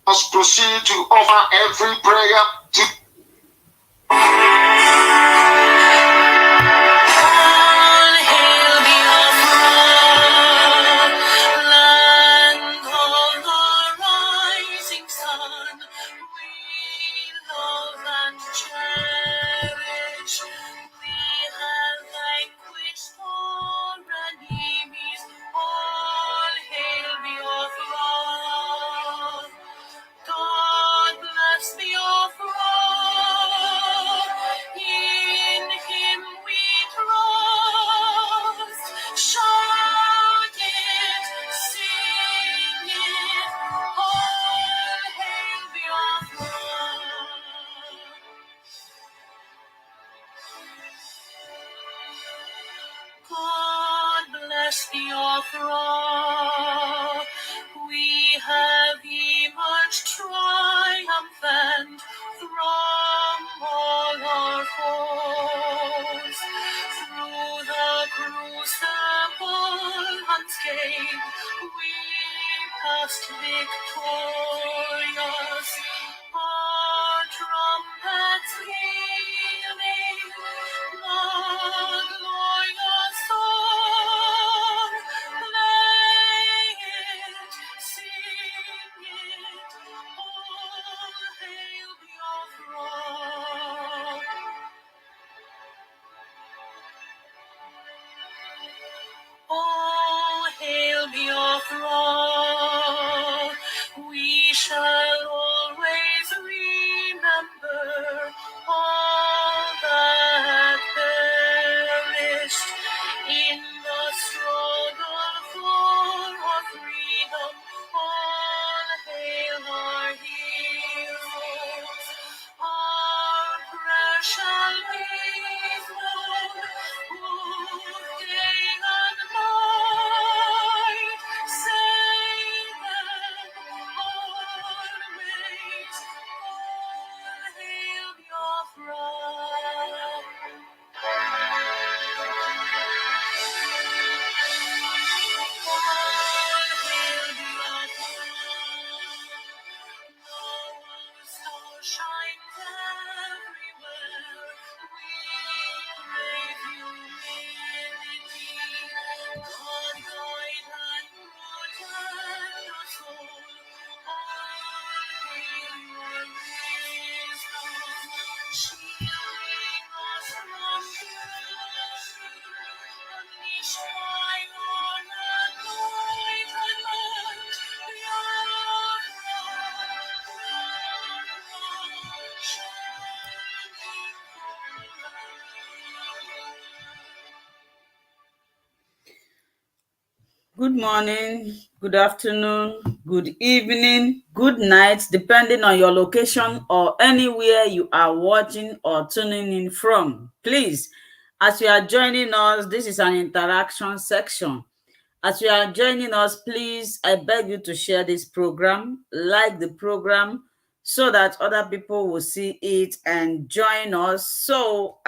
Let's proceed to offer every prayer to God bless the throne. In him we trust. Shout it, sing it, all hail Biafra. God bless the throne. We have emerged triumphant from all our foes. Through the crucible unscathed, we passed victorious. Our trumpets pealing, the glorious song, play it, sing it, all hail Biafra. All hail Biafra. We shall always remember all that perished in the struggle for our freedom. All hail our heroes, our precious people, who day and night save them always. All hail Biafra. Shines everywhere. We crave humility. God guide and protect us all. All hail your wisdom, shielding us from fury. Unleash by your anointed light, Good morning, good afternoon, good evening, good night, depending on your location or anywhere you are watching or tuning in from. Please, as you are joining us, this is an interaction section. As you are joining us, please, I beg you to share this program, like the program, so that other people will see it and join us. So,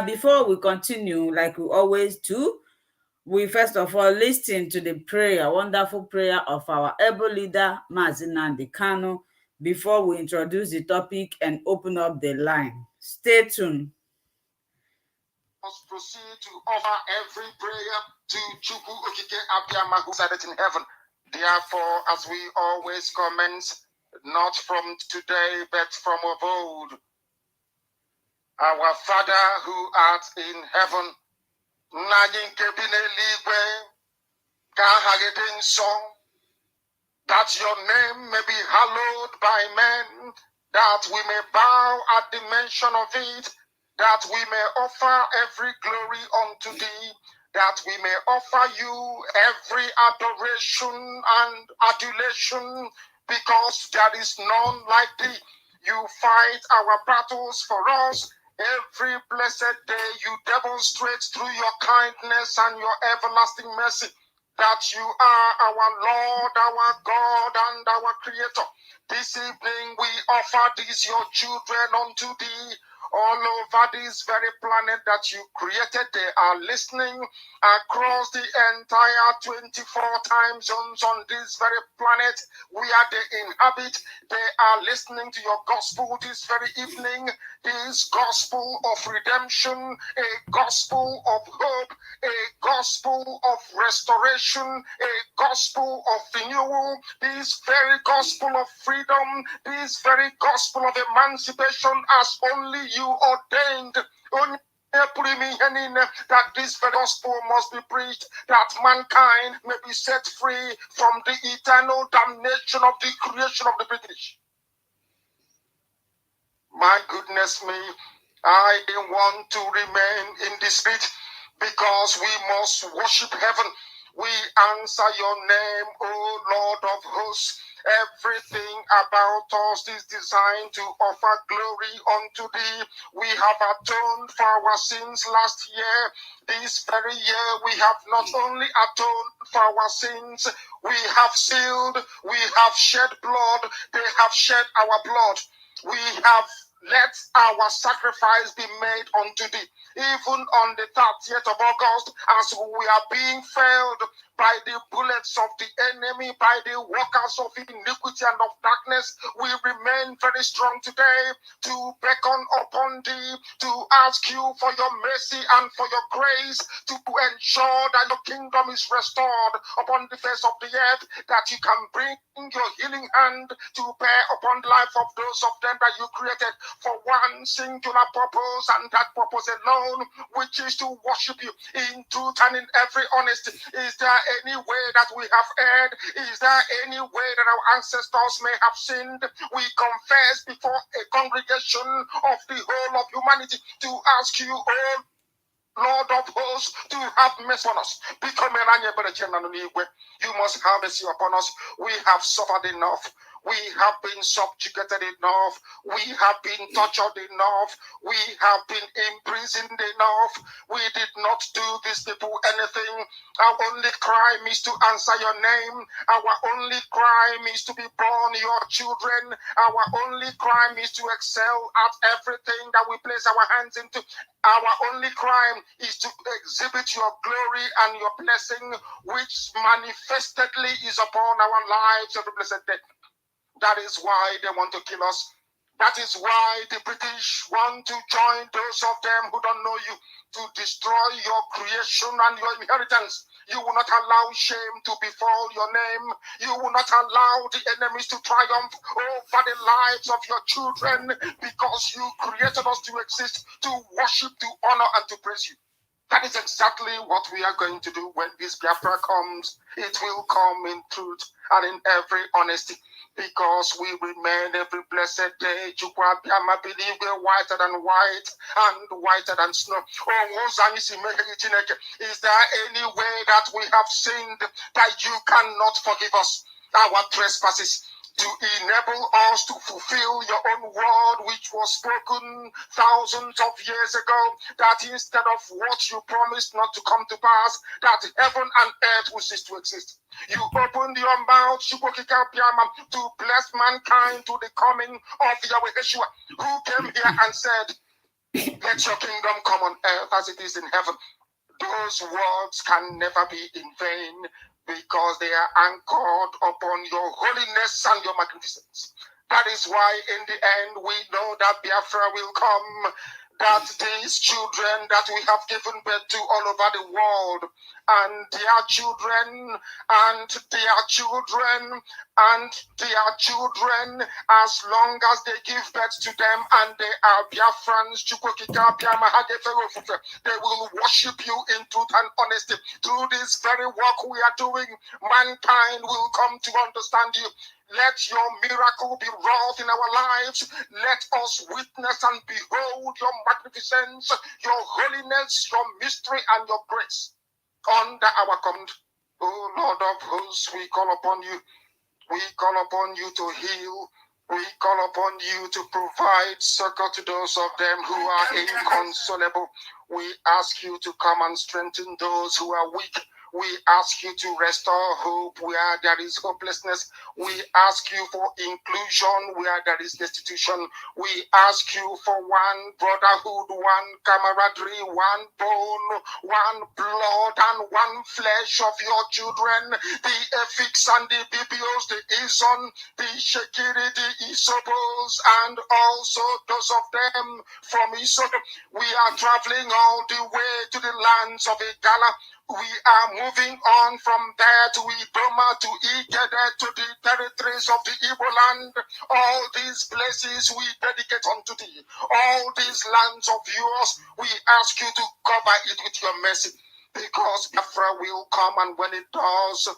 before we continue, like we always do, we first of all listen to the prayer, wonderful prayer of our able leader, Mazi Nnamdi Kanu, before we introduce the topic and open up the line. Stay tuned. Let's proceed to offer every prayer to Chukwu Okike Abiyama, who said it in heaven. Therefore, as we always commence, not from today, but from of old. Our Father who art in heaven, that your name may be hallowed by men, that we may bow at the mention of it, that we may offer every glory unto thee, that we may offer you every adoration and adulation, because there is none like thee. You fight our battles for us. Every blessed day you demonstrate through your kindness and your everlasting mercy that you are our Lord, our God, and our Creator. This evening we offer these your children unto thee. all over this very planet that you created. They are listening across the entire 24 time zones on this very planet where they inhabit. They are listening to your gospel this very evening. This gospel of redemption, a gospel of hope, a gospel of restoration, a gospel of renewal, this very gospel of freedom, this very gospel of emancipation as only you ordained. Only that this very gospel must be preached, that mankind may be set free from the eternal damnation of the creation of the British. My goodness me, I want to remain in the spirit because we must worship heaven. We answer your name, O Lord of hosts. Everything about us is designed to offer glory unto thee. We have atoned for our sins last year. This very year we have not only atoned for our sins, we have sealed, we have shed blood, they have shed our blood. We have let our sacrifice be made unto thee. Even on the 30th of August, as we are being felled by the bullets of the enemy, by the workers of iniquity and of darkness, we remain very strong today to beckon upon thee, to ask you for your mercy and for your grace, to ensure that your kingdom is restored upon the face of the earth, that you can bring your healing hand to bear upon the life of those of them that you created for one singular purpose, and that purpose alone, which is to worship you in truth and in every honesty. Is there any way that we have erred? Is there any way that our ancestors may have sinned? We confess before a congregation of the whole of humanity to ask you, oh Lord of hosts, to have mercy on us. You must have mercy upon us. We have suffered enough. We have been subjugated enough. We have been tortured enough. We have been imprisoned enough. We did not do these people anything. Our only crime is to answer your name. Our only crime is to be born your children. Our only crime is to excel at everything that we place our hands into. Our only crime is to exhibit your glory and your blessing, which manifestedly is upon our lives every blessed day. That is why they want to kill us. That is why the British want to join those of them who don't know you to destroy your creation and your inheritance. You will not allow shame to befall your name. You will not allow the enemies to triumph over the lives of your children, because you created us to exist, to worship, to honor, and to praise you. That is exactly what we are going to do when this Biafra comes. It will come in truth and in every honesty, because we remain every blessed day whiter than white and whiter than snow. Is there any way that we have sinned that you cannot forgive us our trespasses, to enable us to fulfill your own word, which was spoken thousands of years ago, that instead of what you promised not to come to pass, that heaven and earth will cease to exist. You opened your mouth to bless mankind to the coming of Yahweh Yeshua, who came here and said, let your kingdom come on earth as it is in heaven. Those words can never be in vain, because they are anchored upon your holiness and your magnificence. That is why in the end we know that Biafra will come, that these children that we have given birth to all over the world, and their children, and their children, and their children, as long as they give birth to them and they are Biafrans, they will worship you in truth and honesty. Through this very work we are doing, mankind will come to understand you. Let your miracle be wrought in our lives. Let us witness and behold your magnificence, your holiness, your mystery, and your grace under our command. O Lord of hosts, we call upon you. We call upon you to heal. We call upon you to provide succor to those of them who are inconsolable. We ask you to come and strengthen those who are weak. We ask you to restore hope where there is hopelessness. We ask you for inclusion where there is destitution. We ask you for one brotherhood, one camaraderie, one bone, one blood, and one flesh of your children. The Efiks and the Bibios, the Izon, the Shekiri, the Isobos, and also those of them from Isod. We are traveling all the way to the lands of Igala. We are moving on from there to Idoma, to Igede, to the territories of the Igbo land. All these places we dedicate unto thee. All these lands of yours, we ask you to cover it with your mercy. Because Biafra will come, and when it does,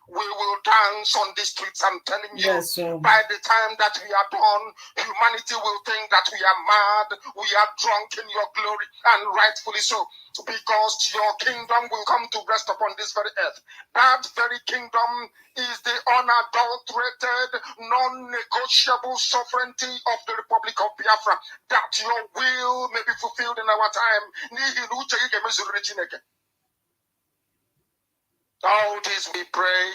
we will dance on the streets. I'm telling you, yes, so by the time that we are done, humanity will think that we are mad, we are drunk in your glory, and rightfully so, because your kingdom will come to rest upon this very earth. That very kingdom is the unadulterated, non-negotiable sovereignty of the Republic of Biafra, that your will may be fulfilled in our time. All this we pray,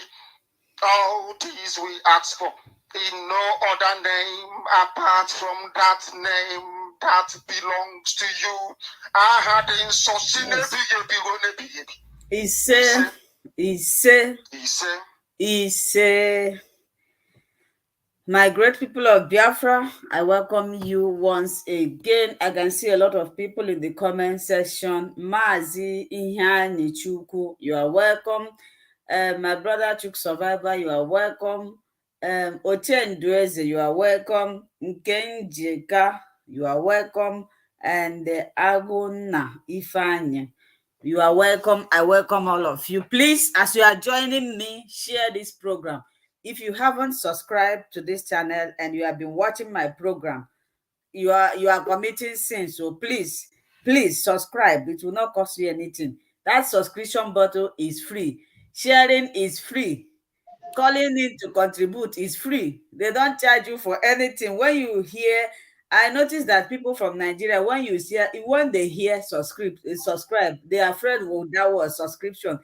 all these we ask for, in no other name apart from that name that belongs to you. I had in Ise. My great people of Biafra, I welcome you once again. I can see a lot of people in the comment section. Mazi Ihani Chuku, you are welcome. My brother Chuk Survivor, you are welcome. Ochen Dueze, you are welcome. Nkenjeka, you are welcome. And Aguna Ifanye, you are welcome. I welcome all of you. Please, as you are joining me, share this program. If you haven't subscribed to this channel and you have been watching my program, you are committing sin. So please subscribe. It will not cost you anything. That subscription button is free. Sharing is free. Calling in to contribute is free. They don't charge you for anything. When you hear, I notice that people from Nigeria, when they hear subscribe, they are afraid of that word subscription.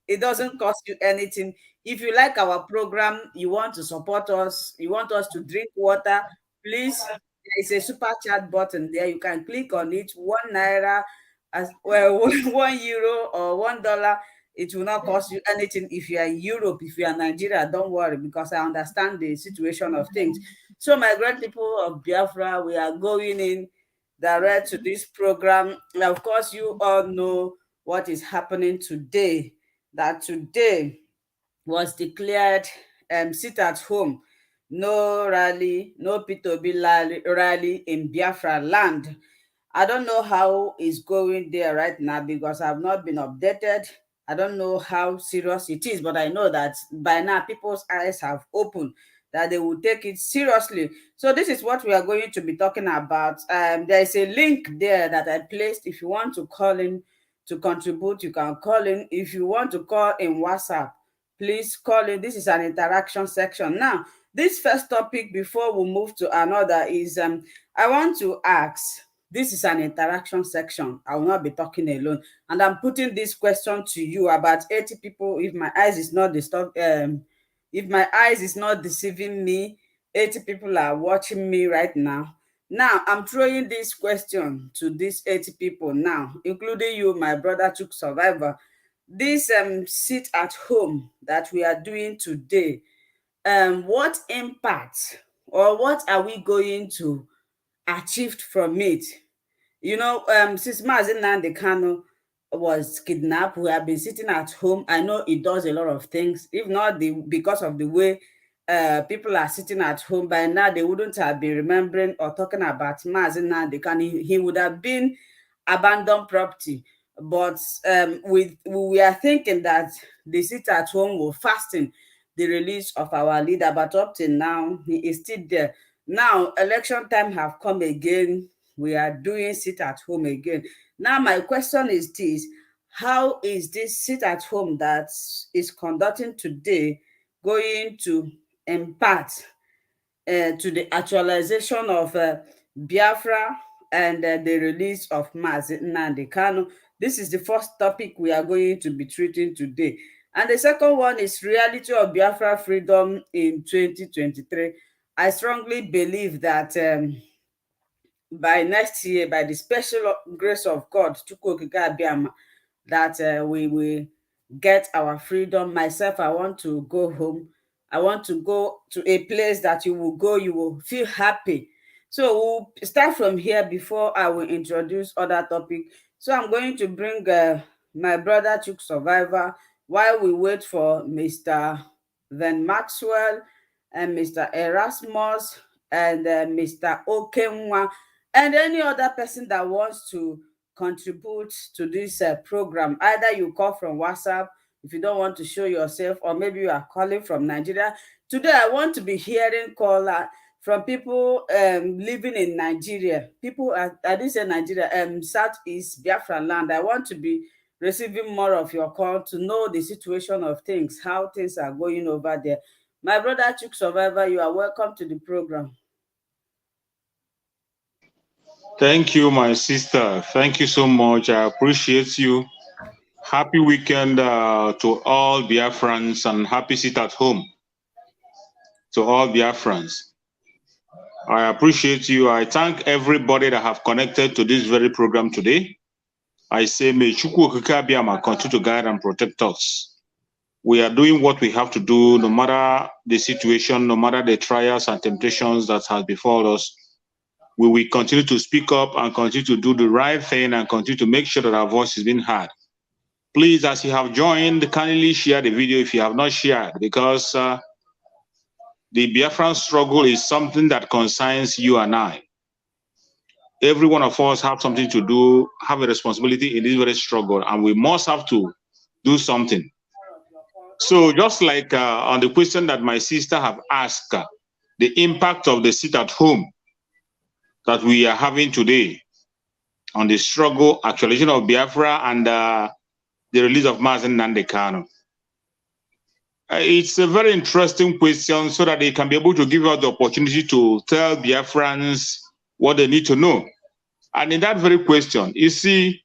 It doesn't cost you anything. If you like our program, you want to support us, you want us to drink water, please, there is a super chat button there. You can click on it. 1 naira, as well, €1 or $1. It will not cost you anything. If you are in Europe, if you are in Nigeria, don't worry, because I understand the situation of things. So, my great people of Biafra, we are going in direct to this program. Now, of course, you all know what is happening today. That today was declared sit at home, no rally, no P2B rally in Biafra land. I don't know how it's going there right now because I've not been updated. I don't know how serious it is, but I know that by now people's eyes have opened, that they will take it seriously. So this is what we are going to be talking about. There is a link there that I placed. If you want to call in to contribute, you can call in. If you want to call in WhatsApp, please call in. This is an interaction section. Now, this first topic before we move to another is I want to ask, this is an interaction section. I will not be talking alone. And I'm putting this question to you, about 80 people. If my eyes is not deceiving me, 80 people are watching me right now. Now, I'm throwing this question to these 80 people now, including you, my brother Chuk Survivor. This sit at home that we are doing today, what impact or what are we going to achieve from it? Since Mazi Nnamdi Kanu was kidnapped, we have been sitting at home. I know it does a lot of things. If not because of the way people are sitting at home, by now they wouldn't have been remembering or talking about Mazi Nnamdi Kanu. He would have been abandoned property. But we are thinking that the sit at home will fasten the release of our leader. But up till now, he is still there. Now, election time have come again. We are doing sit at home again. Now, my question is this: how is this sit at home that is conducting today going to impact to the actualization of Biafra and the release of Mazi Nnamdi Kanu? This is the first topic we are going to be treating today. And the second one is reality of Biafra freedom in 2023. I strongly believe that by next year, by the special grace of God, that we will get our freedom. Myself, I want to go home. I want to go to a place that you will go, you will feel happy. So we'll start from here before I will introduce other topic. So I'm going to bring my brother Chuk Survivor while we wait for Mr. Van Maxwell and Mr. Erasmus and Mr. Okenwa and any other person that wants to contribute to this program. Either you call from WhatsApp if you don't want to show yourself, or maybe you are calling from Nigeria. Today, I want to be hearing caller from people living in Nigeria. People, I didn't say Nigeria, Southeast Biafra land. I want to be receiving more of your call to know the situation of things, how things are going over there. My brother Chuk Survivor, you are welcome to the program. Thank you, my sister. Thank you so much. I appreciate you. Happy weekend to all Biafrans and happy sit at home to all Biafrans. I appreciate you. I thank everybody that have connected to this very program today. I say, may Chukwu Okike Abiama continue to guide and protect us. We are doing what we have to do, no matter the situation, no matter the trials and temptations that have before us. We will continue to speak up and continue to do the right thing and continue to make sure that our voice is being heard. Please, as you have joined, kindly share the video if you have not shared, because the Biafran struggle is something that concerns you and I. Every one of us have something to do, have a responsibility in this very struggle, and we must have to do something. So just like on the question that my sister have asked, the impact of the sit at home that we are having today on the struggle, actualization of Biafra, and the release of Mazen Nnamdi Kanu. It's a very interesting question so that they can be able to give us the opportunity to tell Biafrans what they need to know. And in that very question, you see,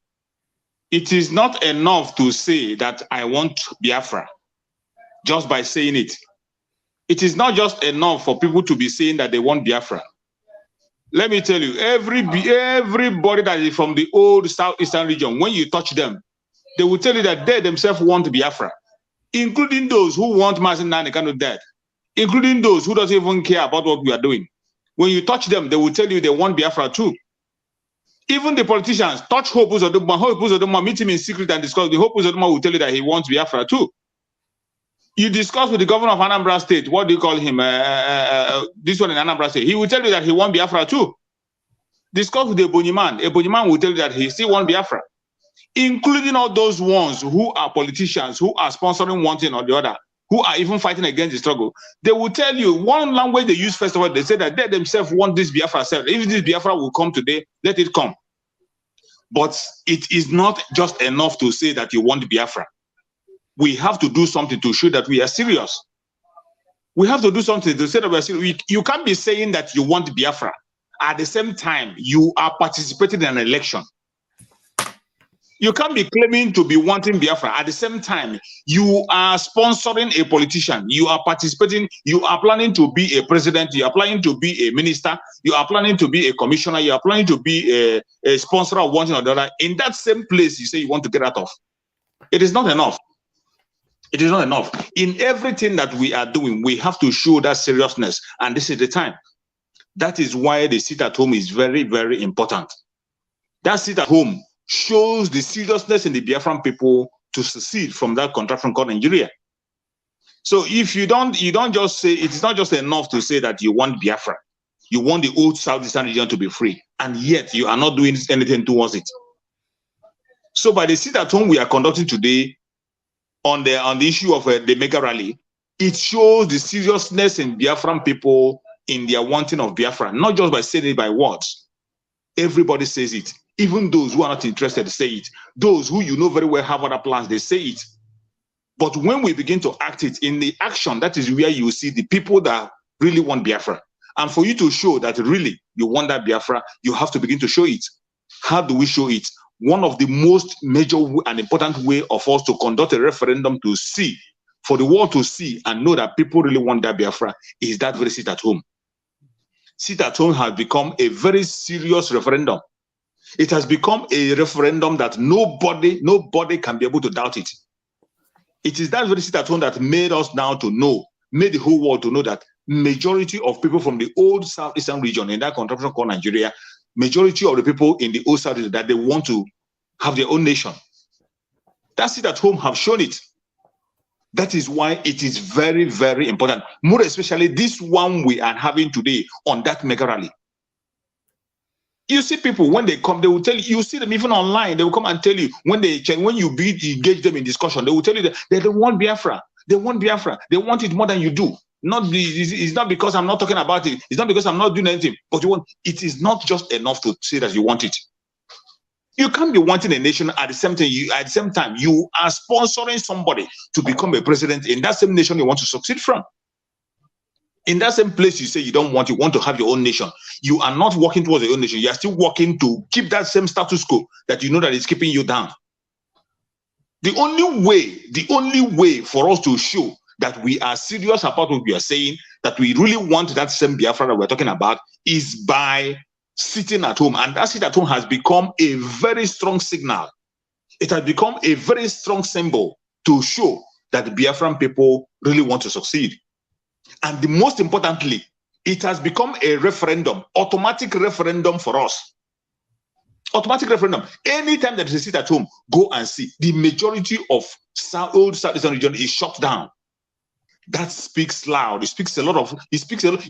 it is not enough to say that I want Biafra just by saying it. It is not just enough for people to be saying that they want Biafra. Let me tell you, everybody that is from the old southeastern region, when you touch them, they will tell you that they themselves want Biafra, including those who want Mazen Nnamdi Kanu dead, including those who don't even care about what we are doing. When you touch them, they will tell you they want Biafra too. Even the politicians, touch Hope Uzodinma, meet him in secret and discuss. The Hope Uzodinma will tell you that he wants Biafra too. You discuss with the governor of Anambra State, what do you call him? This one in Anambra State. He will tell you that he wants Biafra too. Discuss with the Ebonyi man will tell you that he still wants Biafra. Including all those ones who are politicians, who are sponsoring one thing or the other, who are even fighting against the struggle. They will tell you one language they use first of all, they say that they themselves want this Biafra self. If this Biafra will come today, let it come. But it is not just enough to say that you want Biafra. We have to do something to show that we are serious. We have to do something to say that we are serious. You can't be saying that you want Biafra. At the same time, you are participating in an election. You can't be claiming to be wanting Biafra. At the same time, you are sponsoring a politician. You are participating. You are planning to be a president. You are planning to be a minister. You are planning to be a commissioner. You are planning to be a sponsor of one thing or the other. In that same place, you say you want to get out of. It is not enough. It is not enough. In everything that we are doing, we have to show that seriousness. And this is the time. That is why the sit at home is very, very important. That sit at home shows the seriousness in the Biafran people to secede from that contraction called Nigeria. So if you don't just say, it is not just enough to say that you want Biafra. You want the old Southeastern region to be free. And yet you are not doing anything towards it. So by the sit at home we are conducting today, on the issue of the mega rally, it shows the seriousness in Biafran people in their wanting of Biafra, not just by saying it by words. Everybody says it. Even those who are not interested say it. Those who you know very well have other plans, they say it. But when we begin to act it in the action, that is where you see the people that really want Biafra. And for you to show that really you want that Biafra, you have to begin to show it. How do we show it? one of the most major and important way of us to conduct a referendum to see, for the world to see and know that people really want that Biafra, is that very sit at home. Sit at home has become a very serious referendum. It has become a referendum that nobody can be able to doubt it. It is that very sit at home that made us now to know, made the whole world to know that majority of people from the old southeastern region in that contraption called Nigeria, majority of the people in the old south region, that they want to have their own nation. That sit at home have shown it. That is why it is very, very important. More especially this one we are having today on that mega rally. You see people, when they come, they will tell you, you see them even online, they will come and tell you, when you engage them in discussion, they will tell you that they don't want Biafra. They want Biafra. They want it more than you do. It's not because I'm not talking about it. It's not because I'm not doing anything. But it is not just enough to say that you want it. You can't be wanting a nation at the same time you are sponsoring somebody to become a president in that same nation you want to succeed from. In that same place you say you want to have your own nation. You are not working towards your own nation. You are still working to keep that same status quo that you know that is keeping you down. The only way for us to show that we are serious about what we are saying, that we really want that same Biafra that we're talking about, is by sitting at home. And that sit at home has become a very strong signal. It has become a very strong symbol to show that the Biafran people really want to succeed. And the most importantly, it has become a referendum, automatic referendum for us. Automatic referendum. Anytime that you sit at home, go and see. The majority of old southeastern region is shut down. That speaks loud. It speaks a lot.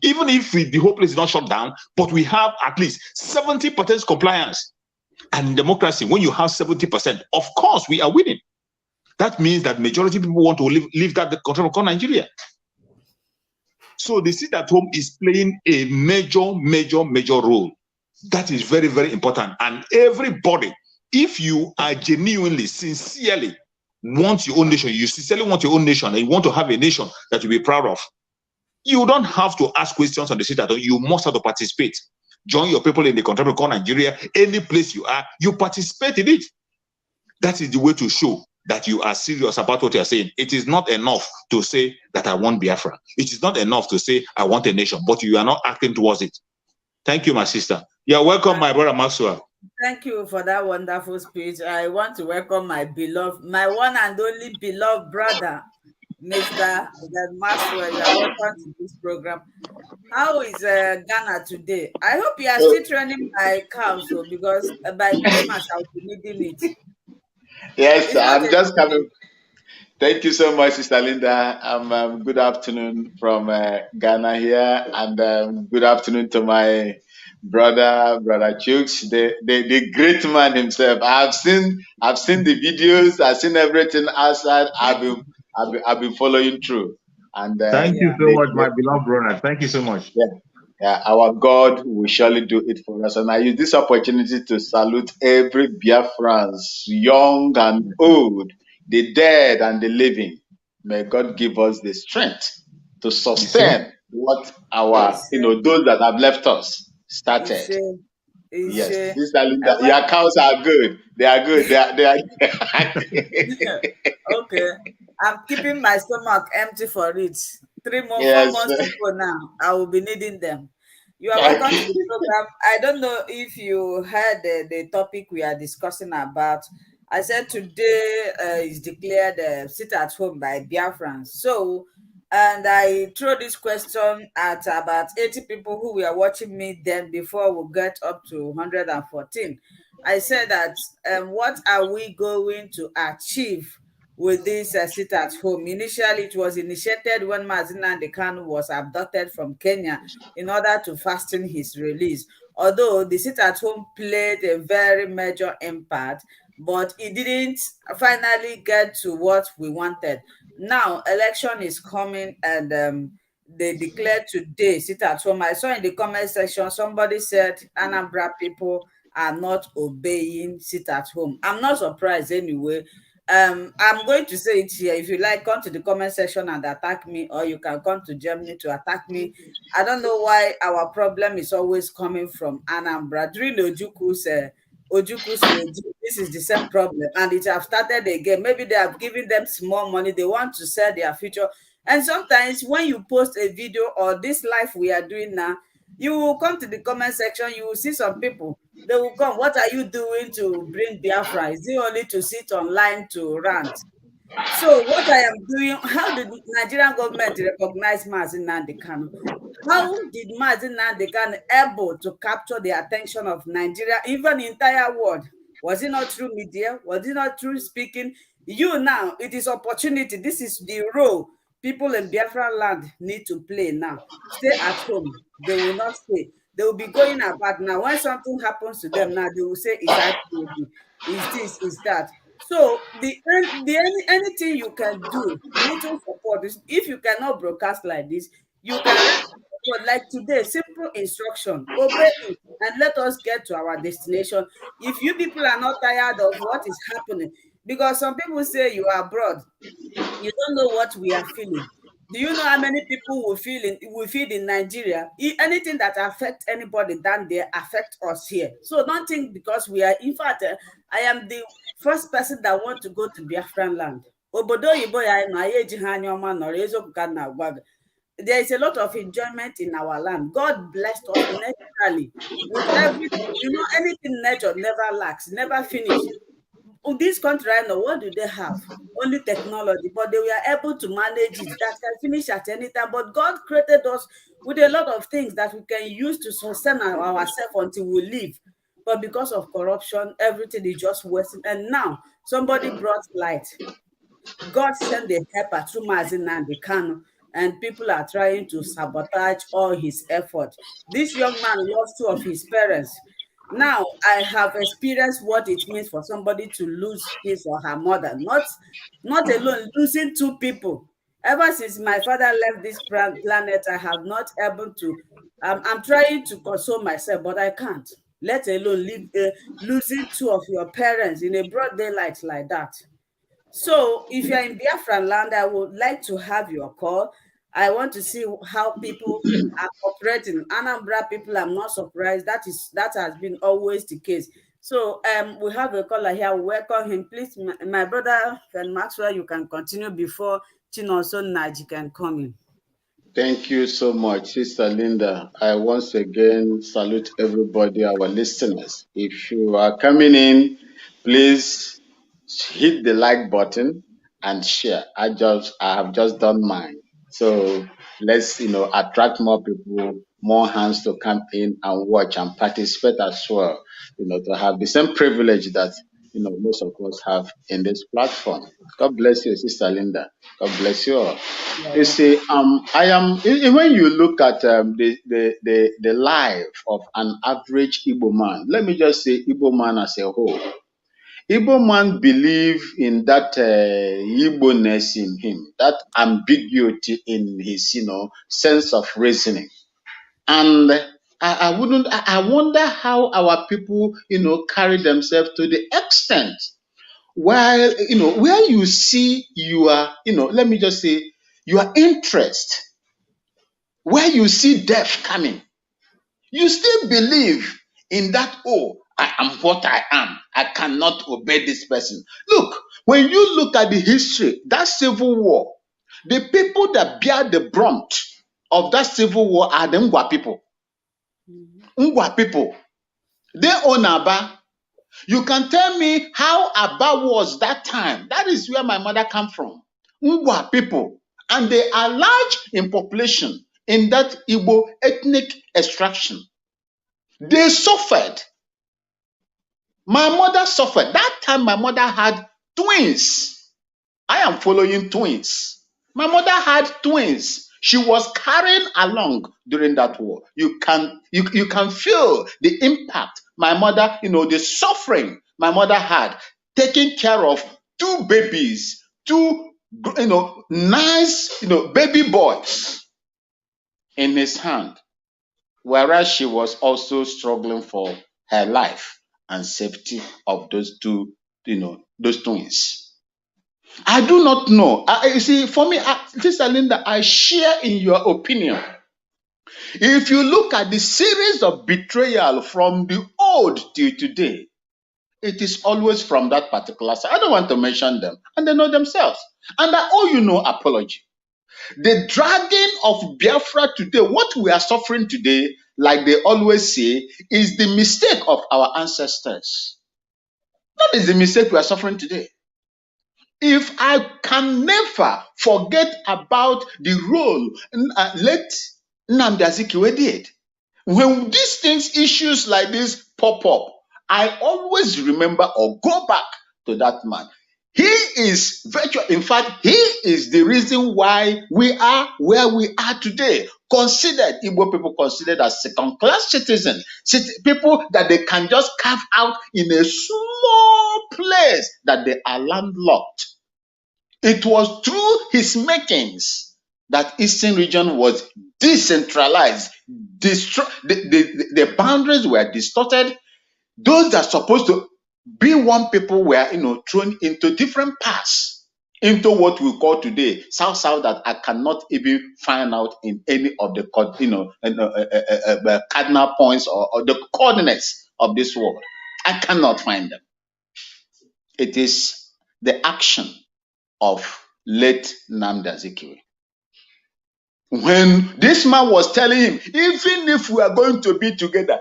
Even if the whole place is not shut down, but we have at least 70% compliance. And in democracy, when you have 70%, of course we are winning. That means that majority of people want to leave that country called Nigeria. So the sit at home is playing a major role. That is very, very important. And everybody, if you are genuinely, sincerely want your own nation, you sincerely want your own nation, and you want to have a nation that you'll be proud of, you don't have to ask questions on the sit at home. You must have to participate. Join your people in the country called Nigeria. Any place you are, you participate in it. That is the way to show that you are serious about what you are saying. It is not enough to say that I want Biafra. It is not enough to say I want a nation, but you are not acting towards it. Thank you, my sister. You're welcome, my brother Maxwell. Thank you for that wonderful speech. I want to welcome my one and only beloved brother, Mr. Maxwell. You are welcome to this program. How is Ghana today? I hope you are still training my cows, because by Christmas I'll be needing it. Yes, I'm just coming. Thank you so much, Sister Linda. Good afternoon from Ghana here, and good afternoon to my brother Chooks, the great man himself. I've seen the videos, I've seen everything outside. I've been following through. And thank you so much, my beloved brother. Thank you so much. Yeah, our God will surely do it for us. And I use this opportunity to salute every Biafrans, young and old, the dead and the living. May God give us the strength to sustain what those that have left us started. Yes, your cows are good. They are good. They are. Okay, I'm keeping my stomach empty for it. 4 months to go now. I will be needing them. You are welcome to the program. I don't know if you heard the topic we are discussing about. I said today is declared sit at home by Biafrans. So, and I throw this question at about 80 people who were watching me then before we get up to 114. I said that what are we going to achieve with this sit at home? Initially, it was initiated when Mazi Nnamdi Kanu was abducted from Kenya in order to fasten his release. Although the sit at home played a very major impact, but it didn't finally get to what we wanted. Now, election is coming, and they declared today sit at home. I saw in the comment section somebody said Anambra people are not obeying sit at home. I'm not surprised anyway. I'm going to say it here. If you like, come to the comment section and attack me, or you can come to Germany to attack me. I don't know why our problem is always coming from Anambra. During Ojuku's this is the same problem, and it have started again. Maybe they have given them small money, they want to sell their future. And sometimes when you post a video or this life we are doing now, you will come to the comment section, you will see some people, they will come, what are you doing to bring Biafra? Is it only to sit online to rant? So what I am doing, how did the Nigerian government recognize Mazi Nnamdi Kanu? How did Mazi Nnamdi Kanu able to capture the attention of Nigeria, even the entire world? Was it not through media? Was it not through speaking? You now, it is opportunity. This is the role people in Biafra land need to play now. Stay at home. They will not stay. They will be going about now. When something happens to them now, they will say it's IPOB, is this, is that. So anything you can do, little support is, if you cannot broadcast like this, you can render support like today, simple instruction, obey it, and let us get to our destination. If you people are not tired of what is happening, because some people say you are abroad, you don't know what we are feeling. Do you know how many people will feel in Nigeria? Anything that affects anybody down there affect us here. So don't think because we are, in fact, I am the first person that want to go to Biafran land. There is a lot of enjoyment in our land. God blessed us naturally with everything. You know, anything nature never lacks, never finish. This country right now, what do they have? Only technology, but they were able to manage it. That can finish at any time. But God created us with a lot of things that we can use to sustain ourselves until we live. But because of corruption, everything is just wasting. And now somebody brought light. God sent the helper through Mazi Nnamdi Kanu, and people are trying to sabotage all his effort. This young man lost two of his parents. Now I have experienced what it means for somebody to lose his or her mother, not alone losing two people. Ever since my father left this planet, I have not able to. I'm trying to console myself, but I can't. Let alone losing two of your parents in a broad daylight like that. So if you're in Biafran land, I would like to have your call. I want to see how people are operating. Anambra people, I'm not surprised. That has been always the case. So we have a caller here. Welcome him. Please, my brother Ken Maxwell, you can continue before Chinonso Naji can come in. Thank you so much, Sister Linda. I once again salute everybody, our listeners. If you are coming in, please hit the like button and share. I have just done mine. So let's attract more people, more hands to come in and watch and participate as well. To have the same privilege that most of us have in this platform. God bless you, Sister Linda. God bless you all. You see, when you look at the life of an average Igbo man, let me just say Igbo man as a whole. Igbo man believe in that Igbo-ness in him, that ambiguity in his, sense of reasoning. And I wonder how our people, carry themselves to the extent while, where you see your, let me just say, your interest, where you see death coming, you still believe in that, oh, I am what I am. I cannot obey this person. Look, when you look at the history, that civil war, the people that bear the brunt of that civil war are the Ngwa people. Ngwa people. They own Aba. You can tell me how Aba was that time. That is where my mother come from. Ngwa people. And they are large in population in that Igbo ethnic extraction. They suffered. My mother suffered. That time my mother had twins. I am following twins. My mother had twins. She was carrying along during that war. You can feel the impact my mother, the suffering my mother had taking care of two babies, two nice, baby boys in his hand, whereas she was also struggling for her life and safety of those two, those twins. I do not know. You see, for me, Sister Linda, I share in your opinion. If you look at the series of betrayal from the old till today, it is always from that particular side. I don't want to mention them, and they know themselves. And I owe you no apology. The dragging of Biafra today, what we are suffering today, like they always say, is the mistake of our ancestors. That is the mistake we are suffering today. If I can never forget about the role late Nnamdi Azikiwe did, when these things, issues like this pop up, I always remember or go back to that man. He is virtual. In fact, he is the reason why we are where we are today. Considered, Igbo people considered as second-class citizens, people that they can just carve out in a small place that they are landlocked. It was through his makings that Eastern region was decentralized. The boundaries were distorted. Those that are supposed to be one people were, thrown into different paths, into what we call today South that I cannot even find out in any of the cardinal points or the coordinates of this world. I cannot find them. It is the action of late Nnamdi Azikiwe. When this man was telling him, even if we are going to be together,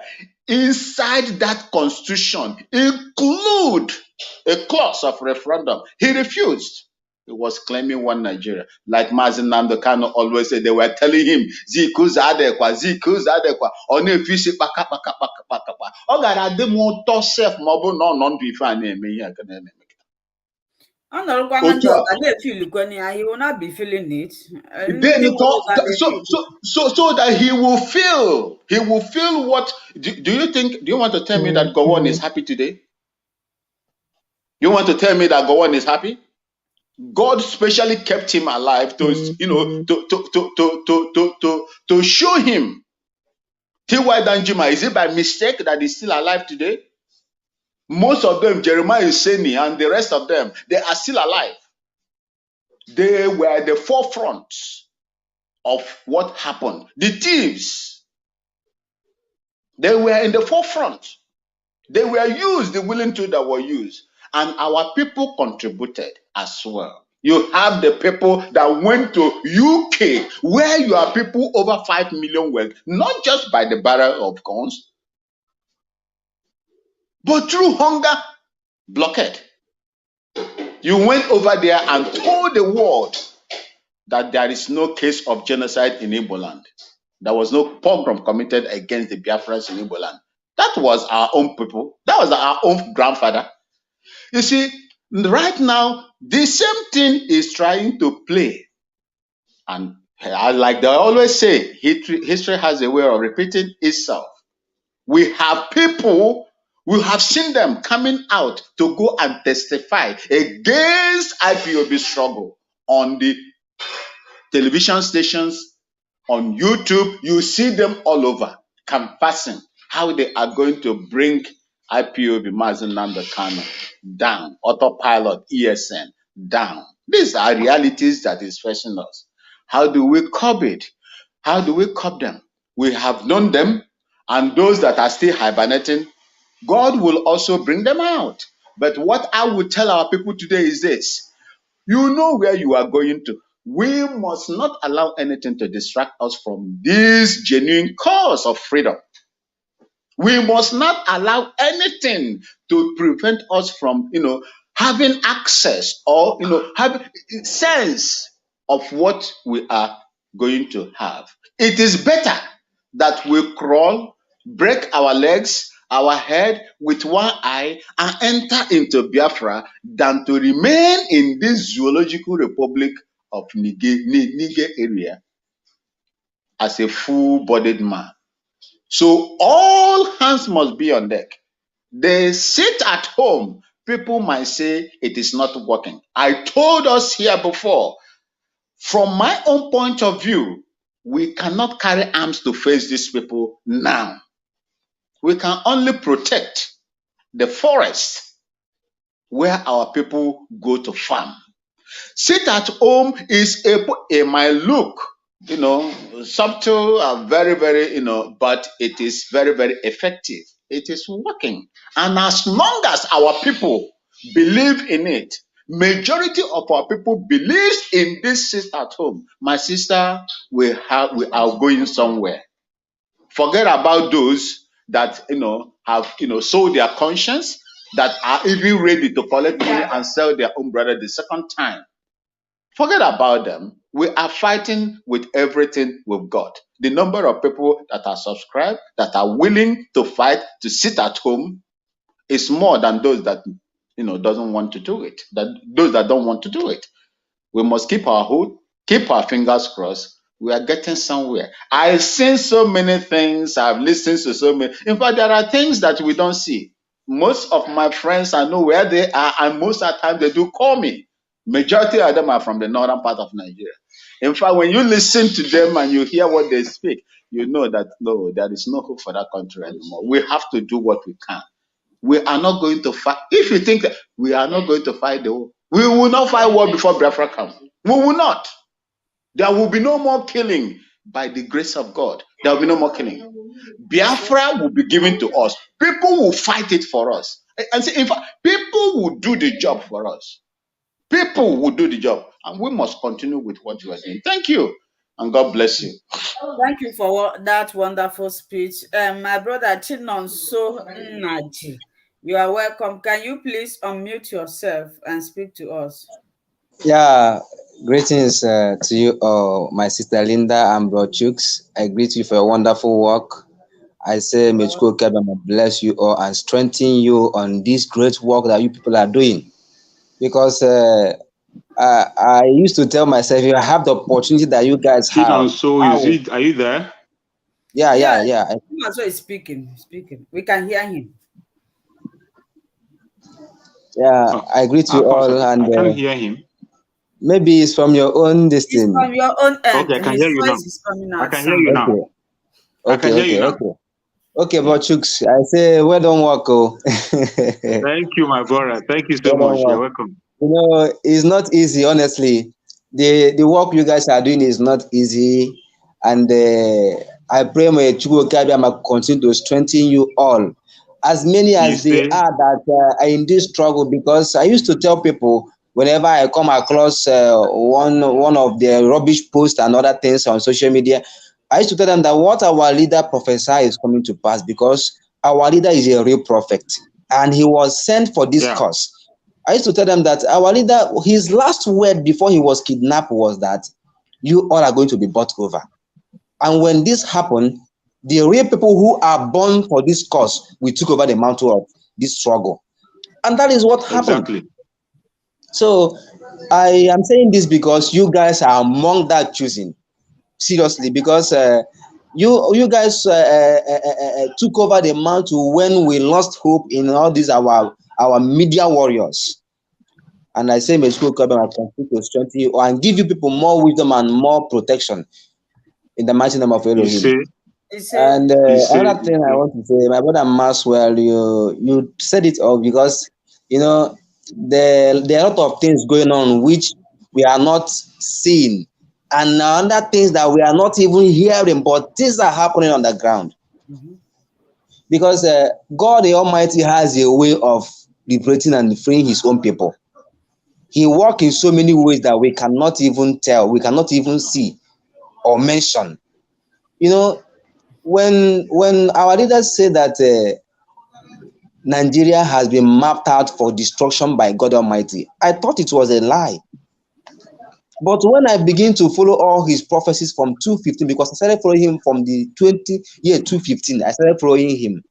inside that constitution, include a clause of referendum, he refused. He was claiming one Nigeria. Like Mazi Nnamdi Kanu always said, they were telling him, Ziku Zadekwa, Ziku Zadekwa, Onefisi Paka Paka Paka Paka Paka. Ogara de moto self mobo no non bifa na eme ihe aka na eme. He will not be feeling it. Then so that he will feel what do you want to tell me that Gowon is happy today? You want to tell me that Gowon is happy? God specially kept him alive to show him. T.Y. Danjuma, is it by mistake that he's still alive today? Most of them, Jeremiah Useni and the rest of them, they are still alive. They were at the forefront of what happened. The thieves, they were in the forefront. They were used, the willing tool that were used. And our people contributed as well. You have the people that went to UK, where your people over 5 million were, not just by the barrel of guns, but through hunger blockade. You went over there and told the world that there is no case of genocide in Igbo land. There was no pogrom committed against the Biafrans in Igbo land. That was our own people. That was our own grandfather. You see, right now, the same thing is trying to play. And like they always say, history has a way of repeating itself. We have people, we have seen them coming out to go and testify against IPOB struggle on the television stations, on YouTube. You see them all over, canvassing how they are going to bring IPOB Mazi Nnamdi Kanu down, autopilot, ESN down. These are realities that is facing us. How do we curb it? How do we curb them? We have known them, and those that are still hibernating, God will also bring them out. But what I would tell our people today is this: you know where you are going to. We must not allow anything to distract us from this genuine cause of freedom. We must not allow anything to prevent us from, having access or, having sense of what we are going to have. It is better that we crawl, break our legs, our head with one eye, and enter into Biafra than to remain in this zoological republic of Niger area as a full-bodied man. So all hands must be on deck. They sit at home. People might say it is not working. I told us here before, from my own point of view, we cannot carry arms to face these people now. We can only protect the forest where our people go to farm. Sit at home it might look, subtle and very, very, but it is very, very effective It is working. And as long as our people believe in it, majority of our people believes in this sit at home. My sister, we are going somewhere. Forget about those that have sold their conscience, that are even ready to collect money and sell their own brother the second time. Forget about them. We are fighting with everything we've got. The number of people that are subscribed, that are willing to fight, to sit at home, is more than those that doesn't want to do it. Those that don't want to do it. We must keep our hope, keep our fingers crossed. We are getting somewhere. I've seen so many things. I've listened to so many. In fact, there are things that we don't see. Most of my friends, I know where they are, and most of the time they do call me. Majority of them are from the northern part of Nigeria. In fact, when you listen to them and you hear what they speak, you know that no, there is no hope for that country anymore. We have to do what we can. We are not going to fight. If you think that we are not going to fight the war, we will not fight war before Biafra comes. We will not. There will be no more killing by the grace of God. There will be no more killing. Biafra will be given to us. People will fight it for us. And see, in fact, people will do the job for us. People will do the job. And we must continue with what you are doing. Thank you. And God bless you. Thank you for that wonderful speech. My brother Chinonso Naji, you are welcome. Can you please unmute yourself and speak to us? Yeah, greetings to you all, my sister Linda and bro Chooks. I greet you for your wonderful work. I say, may God bless you all and strengthen you on this great work that you people are doing. Because I used to tell myself, if I have the opportunity that you guys have. Are you there? Yeah. Chinonso is speaking. We can hear him. Yeah, I greet you all. And I can't hear him. Maybe it's from your own distance. It's from your own end. Okay, I can hear you now. Is coming out. I can hear you now. Okay, but Chooks, I say, well done, work. Thank you, my brother. Thank you so much. You're welcome. You know, it's not easy, honestly. The work you guys are doing is not easy, and I pray may Chukwu continue to strengthen you all, as many as they are that are in this struggle. Because I used to tell people whenever I come across one of the rubbish posts and other things on social media, I used to tell them that what our leader prophesied is coming to pass, because our leader is a real prophet and he was sent for this cause. I used to tell them that our leader, his last word before he was kidnapped was that you all are going to be bought over. And when this happened, the real people who are born for this cause, we took over the mantle of this struggle. And that is what happened. Exactly. So I am saying this because you guys are among that choosing. Seriously, because you guys took over the mantle when we lost hope in all these our media warriors. And I say, may school come and continue to strengthen you and give you people more wisdom and more protection in the mighty name of Elohim. And another thing I want to say, my brother Maxwell, you said it all, because there are a lot of things going on which we are not seeing, and other things that we are not even hearing, but things are happening on the ground. Mm-hmm. Because God the Almighty has a way of liberating and freeing his own people. He works in so many ways that we cannot even tell, we cannot even see or mention. When our leaders say that Nigeria has been mapped out for destruction by God Almighty, I thought it was a lie. But when I begin to follow all his prophecies from 2015, because I started following him from the 2015, I started following him.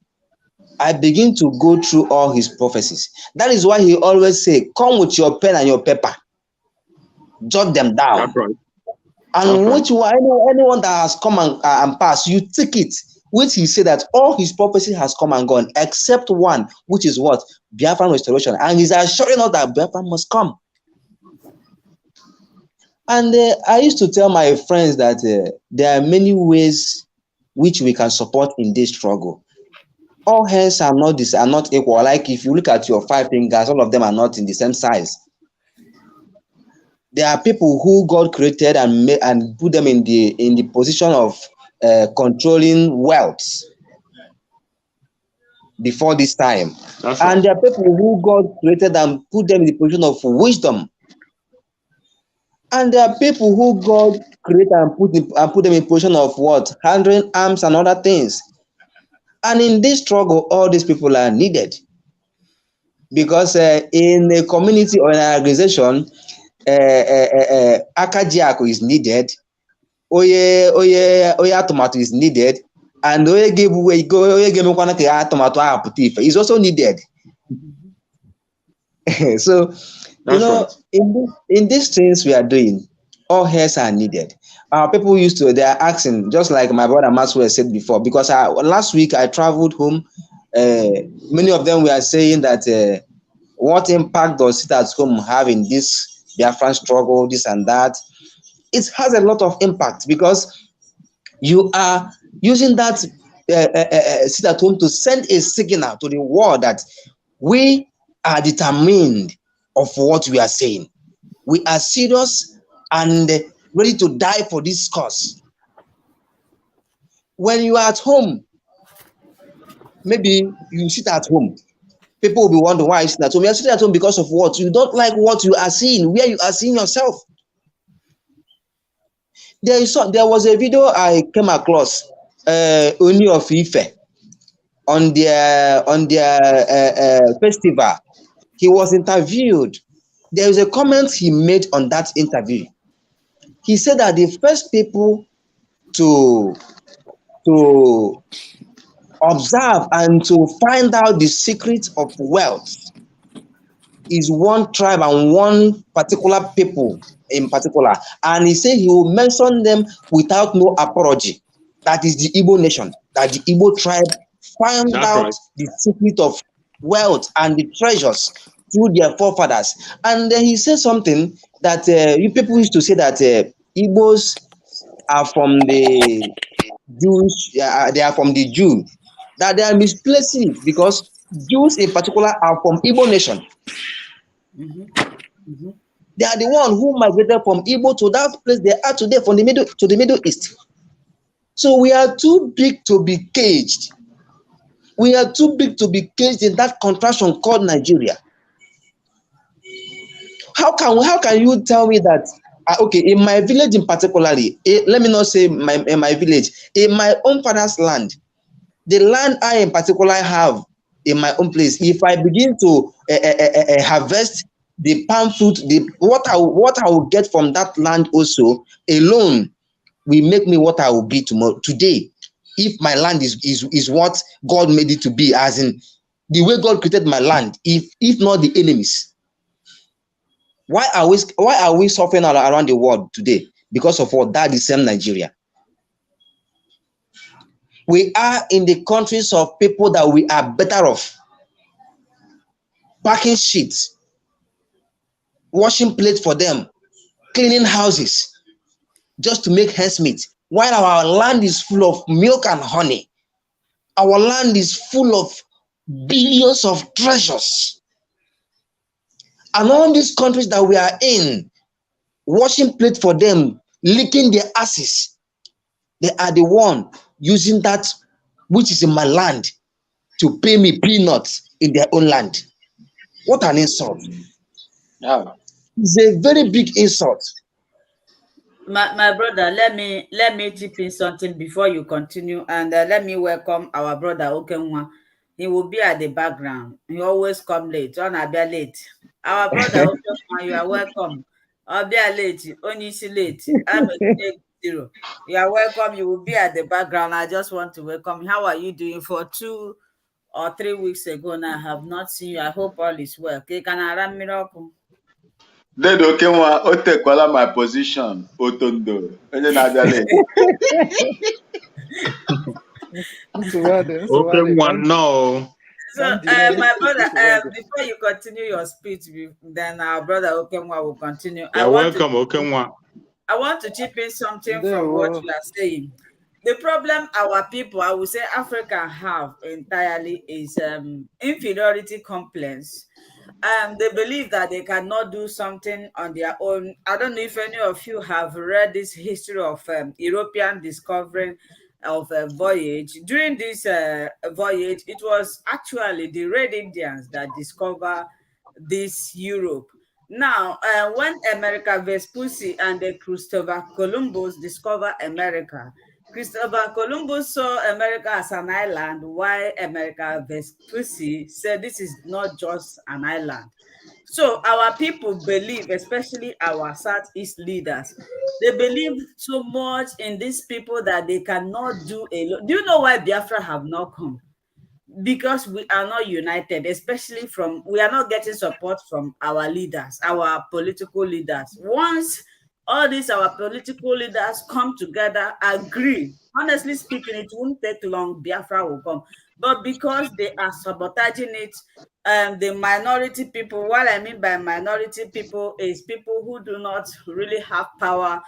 I begin to go through all his prophecies. That is why he always say, come with your pen and your paper. Jot them down. That's right. And which one, anyone that has come and passed, you take it. Which he said that all his prophecy has come and gone, except one, which is what? Biafran restoration. And he's assuring us that Biafran must come. And I used to tell my friends that there are many ways which we can support in this struggle. All hands are not equal. Like if you look at your 5 fingers, all of them are not in the same size. There are people who God created and put them in the position of controlling wealth. before this time. That's And right. there are people who God created and put them in the position of wisdom. And there are people who God created and put them in position of what? Handling arms and other things. And in this struggle, all these people are needed. Because in a community or in an organization, Akajiako is needed, Oye tomato is needed, and Oye Gemekwana tomato aputifa is also needed. So, That's right. in these things we are doing, all hands are needed. People they are asking, just like my brother Maxwell said before, because last week I traveled home. Many of them were saying that what impact does sit at home have in this Biafran struggle, this and that. It has a lot of impact because you are using that sit at home to send a signal to the world that we are determined of what we are saying. We are serious and ready to die for this cause. When you are at home, maybe you sit at home, people will be wondering why you sit at home. You are sitting at home because of what? You don't like what you are seeing, where you are seeing yourself. There was a video I came across, Oni of Ife, on their festival. He was interviewed. There is a comment he made on that interview. He said that the first people to observe and to find out the secret of wealth is one tribe and one particular people in particular. And he said he will mention them without no apology. That is the Igbo nation, that the Igbo tribe found That's out right. the secret of wealth and the treasures through their forefathers. And then he said something that you people used to say that Igbos are from the Jews, they are from the Jew, that they are misplacing it because Jews in particular are from Igbo nation. They are the one who migrated from Igbo to that place they are today, from the Middle East. So we are too big to be caged. We are too big to be caged in that contraction called Nigeria. How can you tell me that? Okay, in my village in particularly, let me not say in my village, in my own father's land, the land I in particular have in my own place, if I begin to harvest the palm fruit, what I will get from that land also alone will make me what I will be tomorrow. Today, if my land is what God made it to be, as in the way God created my land, if not the enemies. Why are we suffering all around the world today? Because of what? That is same Nigeria. We are in the countries of people that we are better off. Packing sheets, washing plates for them, cleaning houses, just to make ends meet. While our land is full of milk and honey, our land is full of billions of treasures. And all these countries that we are in, washing plates for them, licking their asses, they are the one using that which is in my land to pay me peanuts in their own land. What an insult. Yeah. It's a very big insult. My brother, let me chip in something before you continue, and let me welcome our brother Okenwa. He will be at the background. He always come late. On a bit late. Our brother Okenwa, you are welcome. I'll be late. Only late. I'm a 0. You are welcome. You will be at the background. I just want to welcome. How are you doing? For 2 or 3 weeks ago now, I have not seen you. I hope all is well. Okay, can I run miracle? Then Okenwa, o tekwala my position, Otondo. Onye na-abịa late. Okay, one no. So, my brother, before you continue your speech, then our brother Okenwa will continue. You're welcome, Okenwa. I want to chip in something from what you are saying. The problem our people, I would say Africa, have entirely is inferiority complex. They believe that they cannot do something on their own. I don't know if any of you have read this history of European discovering of a voyage. During this voyage, it was actually the Red Indians that discovered this Europe. Now, when America Vespucci and Christopher Columbus discovered America, Christopher Columbus saw America as an island, while America Vespucci said this is not just an island. So our people believe, especially our Southeast leaders, they believe so much in these people that they cannot do a lot. Do you know why Biafra have not come? Because we are not united, especially we are not getting support from our leaders, our political leaders. Once all these our political leaders come together, agree, honestly speaking, it won't take long, Biafra will come. But because they are sabotaging it, the minority people, what I mean by minority people is people who do not really have power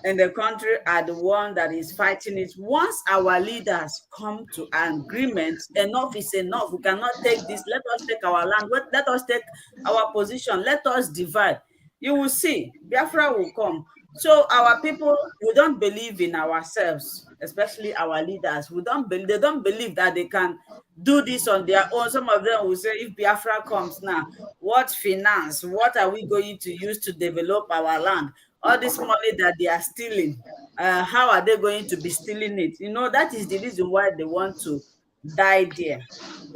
in the country are the one that is fighting it. Once our leaders come to an agreement, enough is enough. We cannot take this. Let us take our land. Let us take our position. Let us divide. You will see, Biafra will come. So our people, we don't believe in ourselves, especially our leaders. They don't believe that they can do this on their own. Some of them will say, if Biafra comes now, what finance? What are we going to use to develop our land? All this money that they are stealing, how are they going to be stealing it? You know, that is the reason why they want to die there.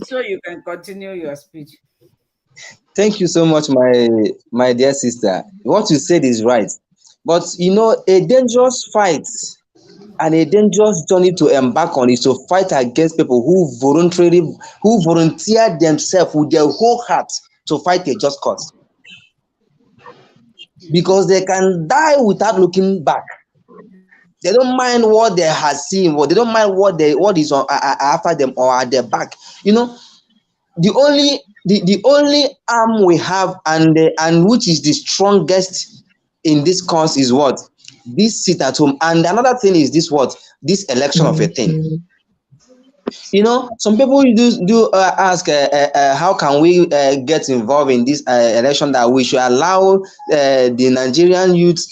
So you can continue your speech. Thank you so much, my dear sister. What you said is right. But you know, a dangerous fight and a dangerous journey to embark on is to fight against people who volunteer themselves with their whole heart to fight a just cause. Because they can die without looking back. They don't mind what they have seen, or they don't mind what is on after them or at their back. You know, the only arm we have and which is the strongest in this cause is what? This sit at home. And another thing is this election of a thing. You know, some people do ask how can we get involved in this election, that we should allow the Nigerian youth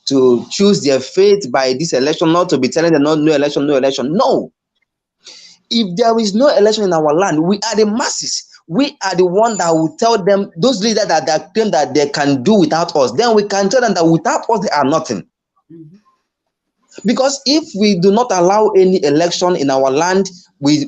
to choose their fate by this election, not to be telling them no election. No. If there is no election in our land, we are the masses. We are the one that will tell them, those leaders that claim that they can do without us, then we can tell them that without us they are nothing. Mm-hmm. Because if we do not allow any election in our land, we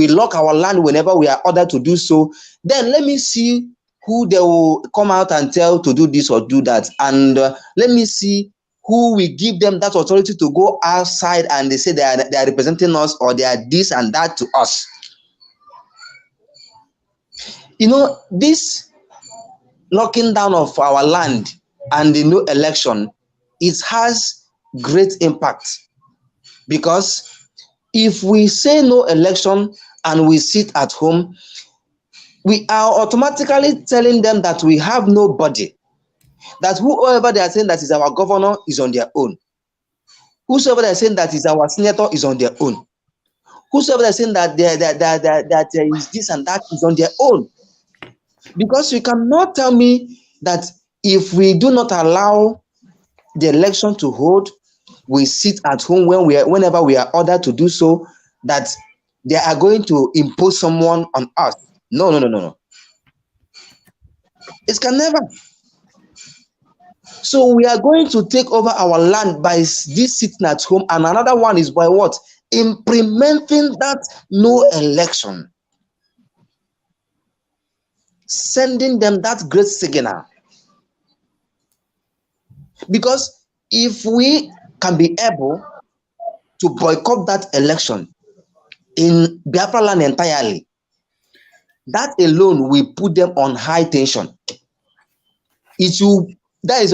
lock our land whenever we are ordered to do so, then let me see who they will come out and tell to do this or do that. And let me see who will give them that authority to go outside and they say they are representing us, or they are this and that to us. You know, this locking down of our land and the no election, it has great impact, because if we say no election and we sit at home, we are automatically telling them that we have nobody, that whoever they are saying that is our governor is on their own, whosoever they are saying that is our senator is on their own, whosoever they are saying that there is this and that is on their own. Because you cannot tell me that if we do not allow the election to hold, we sit at home whenever we are ordered to do so, that they are going to impose someone on us. No. It can never. So we are going to take over our land by this sitting at home, and another one is by what? Implementing that no election. Sending them that great signal. Because if we can be able to boycott that election in Biafra land entirely, that alone will put them on high tension. That is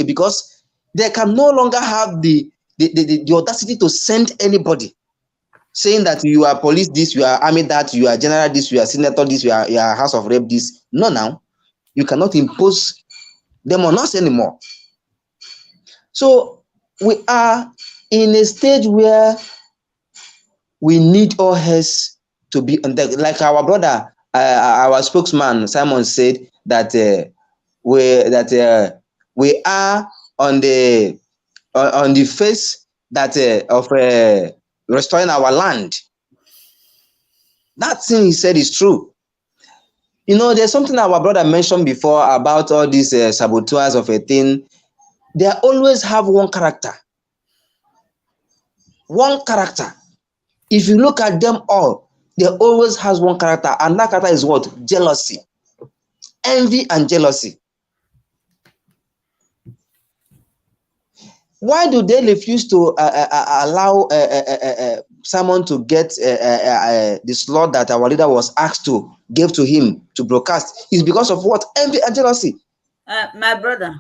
because they can no longer have the audacity to send anybody saying that you are police this, you are army that, you are general this, you are senator this, you are house of rep this. No, now you cannot impose them on us anymore. So we are in a stage where we need all hands to be on deck. Like our brother, our spokesman Simon said that we are on the face that of restoring our land. That thing he said is true. You know, there's something our brother mentioned before about all these saboteurs of a thing. They always have one character. One character. If you look at them all, they always has one character, and that character is what? Jealousy, envy, and jealousy. Why do they refuse to allow someone to get the slot that our leader was asked to give to him to broadcast? It's because of what? Envy and jealousy. My brother,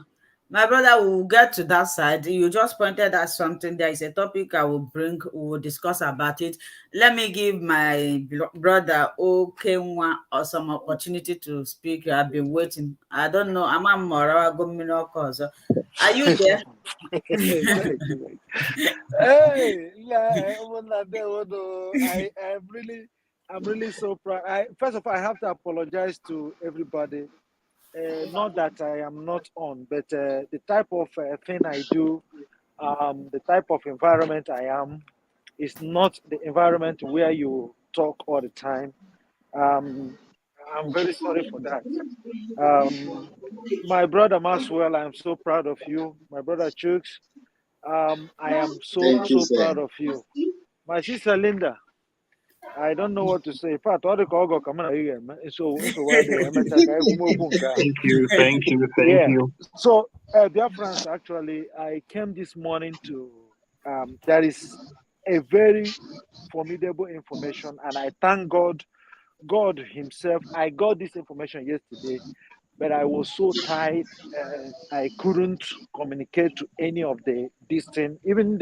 will get to that side. You just pointed at something. There is a topic I will bring. We will discuss about it. Let me give my brother Okenwa or some opportunity to speak. I've been waiting. I don't know. I'm a Mora Gomino cause. Are you there? Hey, I'm really so proud. First of all, I have to apologize to everybody. Not that I am not on, but the type of thing I do, the type of environment I am, is not the environment where you talk all the time. I'm very sorry for that. My brother Maxwell, I'm so proud of you. My brother Chooks, I am so proud of you. My sister Linda, I don't know what to say. In fact, all the call go come on here. So Thank you. yeah. So, Biafrans, actually, I came this morning to. There is a very formidable information, and I thank God Himself. I got this information yesterday, but I was so tired. I couldn't communicate to any of this thing. Even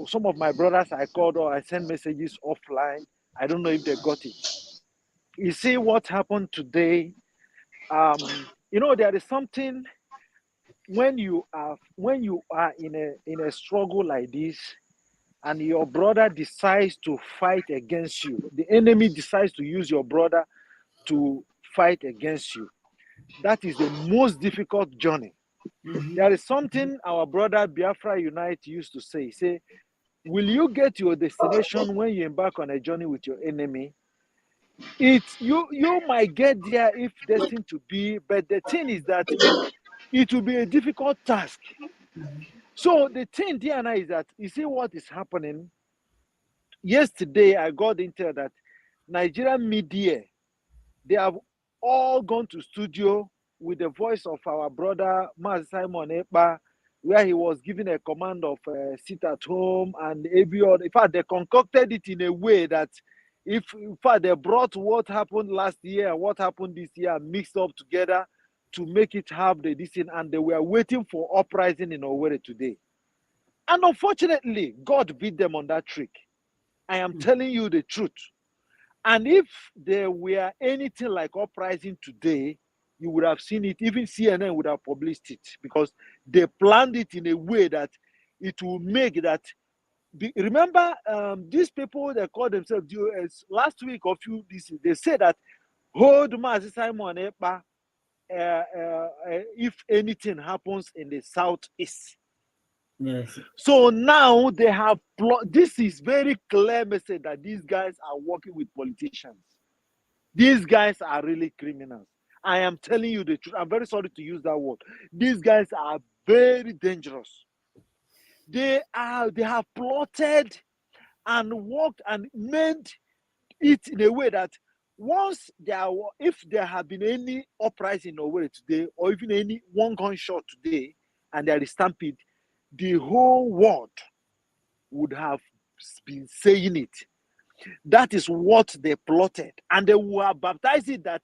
some of my brothers I called or I sent messages offline. I don't know if they got it. You see what happened today? You know, there is something when you are in a struggle like this, and your brother decides to fight against you. The enemy decides to use your brother to fight against you. That is the most difficult journey. Mm-hmm. There is something our brother Biafra Unite used to say, will you get to your destination when you embark on a journey with your enemy? You might get there if destined to be, but the thing is that it will be a difficult task. So the thing, Diana, is that you see what is happening. Yesterday, I got intel that Nigerian media, they have all gone to studio with the voice of our brother Maz Simon Ekpa, where he was giving a command of sit at home and ABO. In fact, they concocted it in a way that in fact, they brought what happened last year and what happened this year mixed up together to make it have this thing, and they were waiting for uprising in Owerri today. And unfortunately, God beat them on that trick. I am telling you the truth. And if there were anything like uprising today, you would have seen it. Even CNN would have published it, because they planned it in a way that it will make that. Remember, these people, they call themselves DOS. Last week or few days, they said that hold Mazi Simon Ekpa if anything happens in the southeast. Yes. So now they have this is very clear message that these guys are working with politicians. These guys are really criminals. I am telling you the truth. I'm very sorry to use that word. These guys are very dangerous. They have plotted and worked and made it in a way that once if there have been any uprising over today, or even any one gunshot today, and there is stampede, the whole world would have been saying it. That is what they plotted, and they will have baptized it that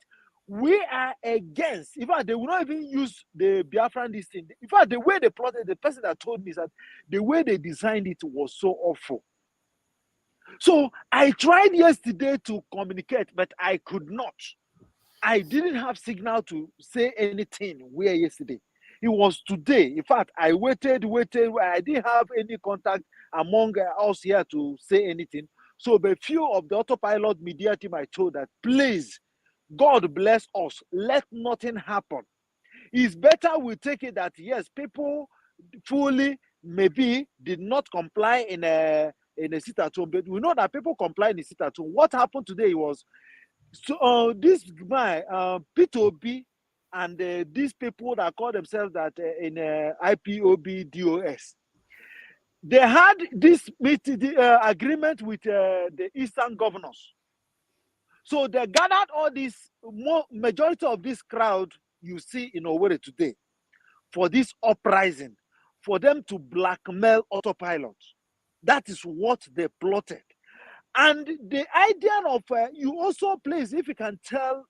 we are against. In fact, they will not even use the Biafran this thing. In fact, the way they plotted, the person that told me is that the way they designed it was so awful. So I tried yesterday to communicate, but I could not. I didn't have signal to say anything where yesterday. It was today. In fact, I waited. I didn't have any contact among us here to say anything. So the few of the autopilot media team, I told that, please, God bless us. Let nothing happen. It's better we take it that, yes, people fully maybe did not comply in a sit-at-home, but we know that people comply in a sit-at-home. What happened today was, so this guy, P2B, and these people that call themselves that in IPOB DOS, they had this agreement with the Eastern governors. So they gathered all this, majority of this crowd you see in Owerri today, for this uprising, for them to blackmail autopilot. That is what they plotted. And the idea of, you also, please, if you can tell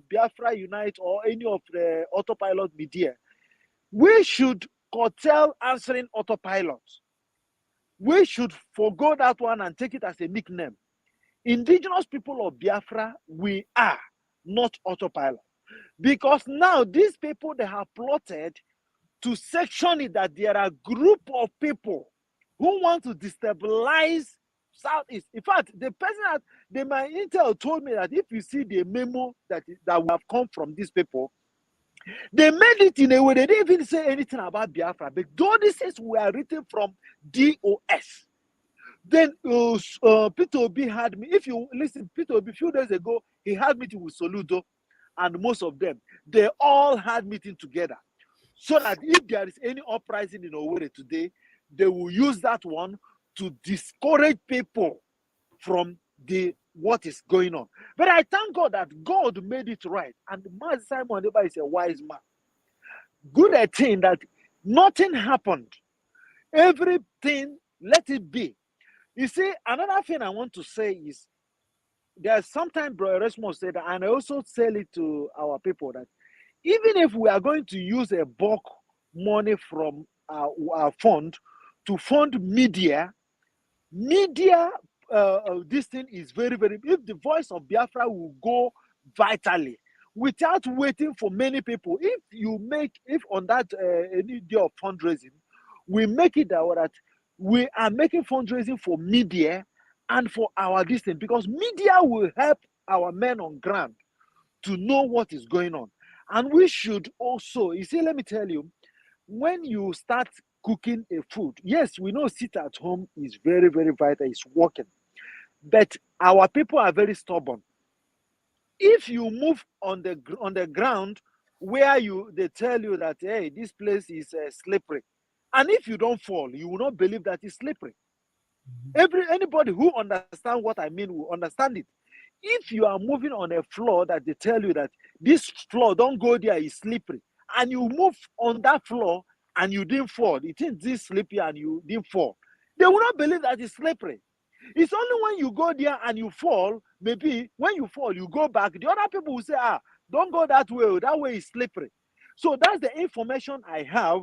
Biafra Unite or any of the autopilot media, we should curtail answering autopilot. We should forgo that one and take it as a nickname. Indigenous people of Biafra, we are not autopilot. Because now these people, they have plotted to section it that there are a group of people who want to destabilize Southeast. In fact, the person at my intel told me that if you see the memo that we have come from these people, they made it in a way they didn't even say anything about Biafra. But though these things were written from DOS, then Peter Obi had me. If you listen, Peter Obi a few days ago, he had meeting with Soludo, and most of them, they all had meeting together. So that if there is any uprising in Owerri today, they will use that one to discourage people from what is going on. But I thank God that God made it right. And Master Simon Eba is a wise man. Good at thing that nothing happened. Everything, let it be. You see, another thing I want to say is, there's sometimes Bro Erasmus said, and I also say it to our people, that even if we are going to use a bulk money from our fund to fund media, this thing is very, very, if the voice of Biafra will go vitally without waiting for many people, if on that any day of fundraising, we make it that we are making fundraising for media and for our distance, because media will help our men on ground to know what is going on. And we should also, you see, let me tell you, when you start cooking a food, yes, we know sit at home is very, very vital, it's working. But our people are very stubborn. If you move on the ground where they tell you that, hey, this place is slippery, and if you don't fall, you will not believe that it's slippery. Anybody who understands what I mean will understand it. If you are moving on a floor that they tell you that this floor, don't go there, is slippery, and you move on that floor and you didn't fall, it is this slippery and you didn't fall, they will not believe that it's slippery. It's only when you go there and you fall, maybe when you fall, you go back, the other people will say, don't go that way is slippery. So that's the information I have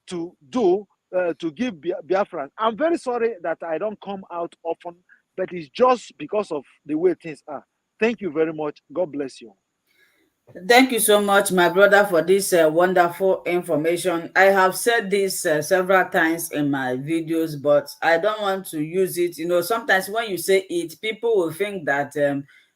to do, to give Biafrans. I'm very sorry that I don't come out often, but it's just because of the way things are. Thank you very much. God bless you. Thank you so much, my brother, for this wonderful information. I have said this several times in my videos, but I don't want to use it. You know, sometimes when you say it, people will think that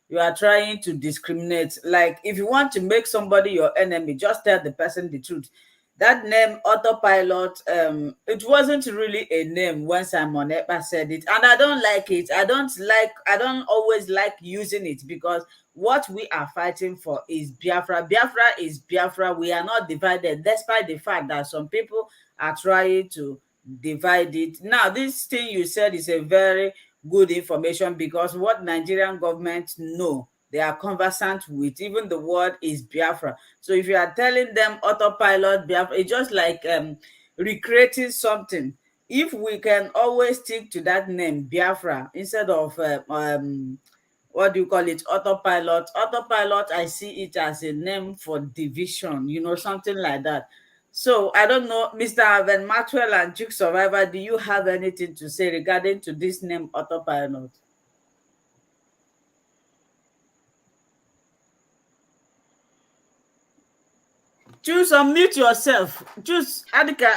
you are trying to discriminate. Like, if you want to make somebody your enemy, just tell the person the truth. That name, autopilot, it wasn't really a name when Simon Ekpa said it, and I don't like it. I don't always like using it, because what we are fighting for is Biafra. Biafra is Biafra. We are not divided, despite the fact that some people are trying to divide it. Now, this thing you said is a very good information, because what Nigerian government know, they are conversant with, even the word is Biafra. So if you are telling them autopilot Biafra, it's just like recreating something. If we can always stick to that name, Biafra, instead of what do you call it, autopilot. Autopilot, I see it as a name for division, you know, something like that. So I don't know, Mr. Aven Maxwell and Chick Survivor, do you have anything to say regarding to this name, autopilot? Choose unmute yourself. Choose Adika.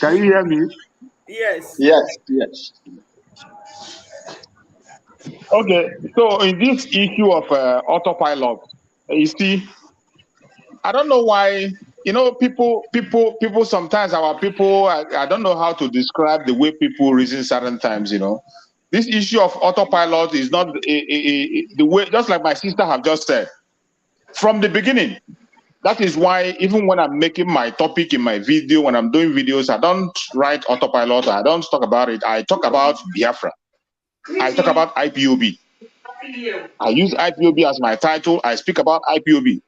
Can you hear me? Yes. Yes. Okay, so in this issue of autopilot, you see, I don't know why you know, people sometimes, our people, I don't know how to describe the way people reason certain times, you know. This issue of autopilot is not the way, just like my sister have just said, from the beginning. That is why even when I'm making my topic in my video, when I'm doing videos, I don't write autopilot, I don't talk about it. I talk about Biafra. I talk about IPOB. I use IPOB as my title. I speak about IPOB.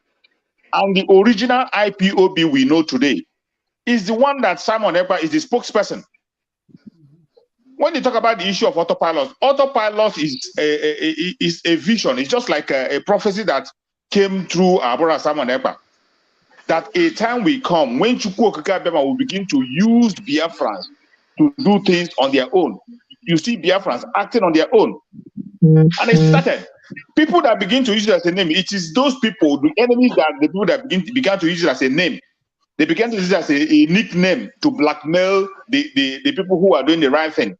And the original IPOB we know today is the one that Simon Ekpa is the spokesperson. When you talk about the issue of autopilot is a vision. It's just like a prophecy that came through our brother Simon Ekpa. That a time will come when Chukwu Okike Abema will begin to use Biafrans to do things on their own. You see Biafrans acting on their own. And it started. People that begin to use it as a name, it is those people, the enemies, that the people that began to use it as a name. They began to use it as a nickname to blackmail the people who are doing the right thing.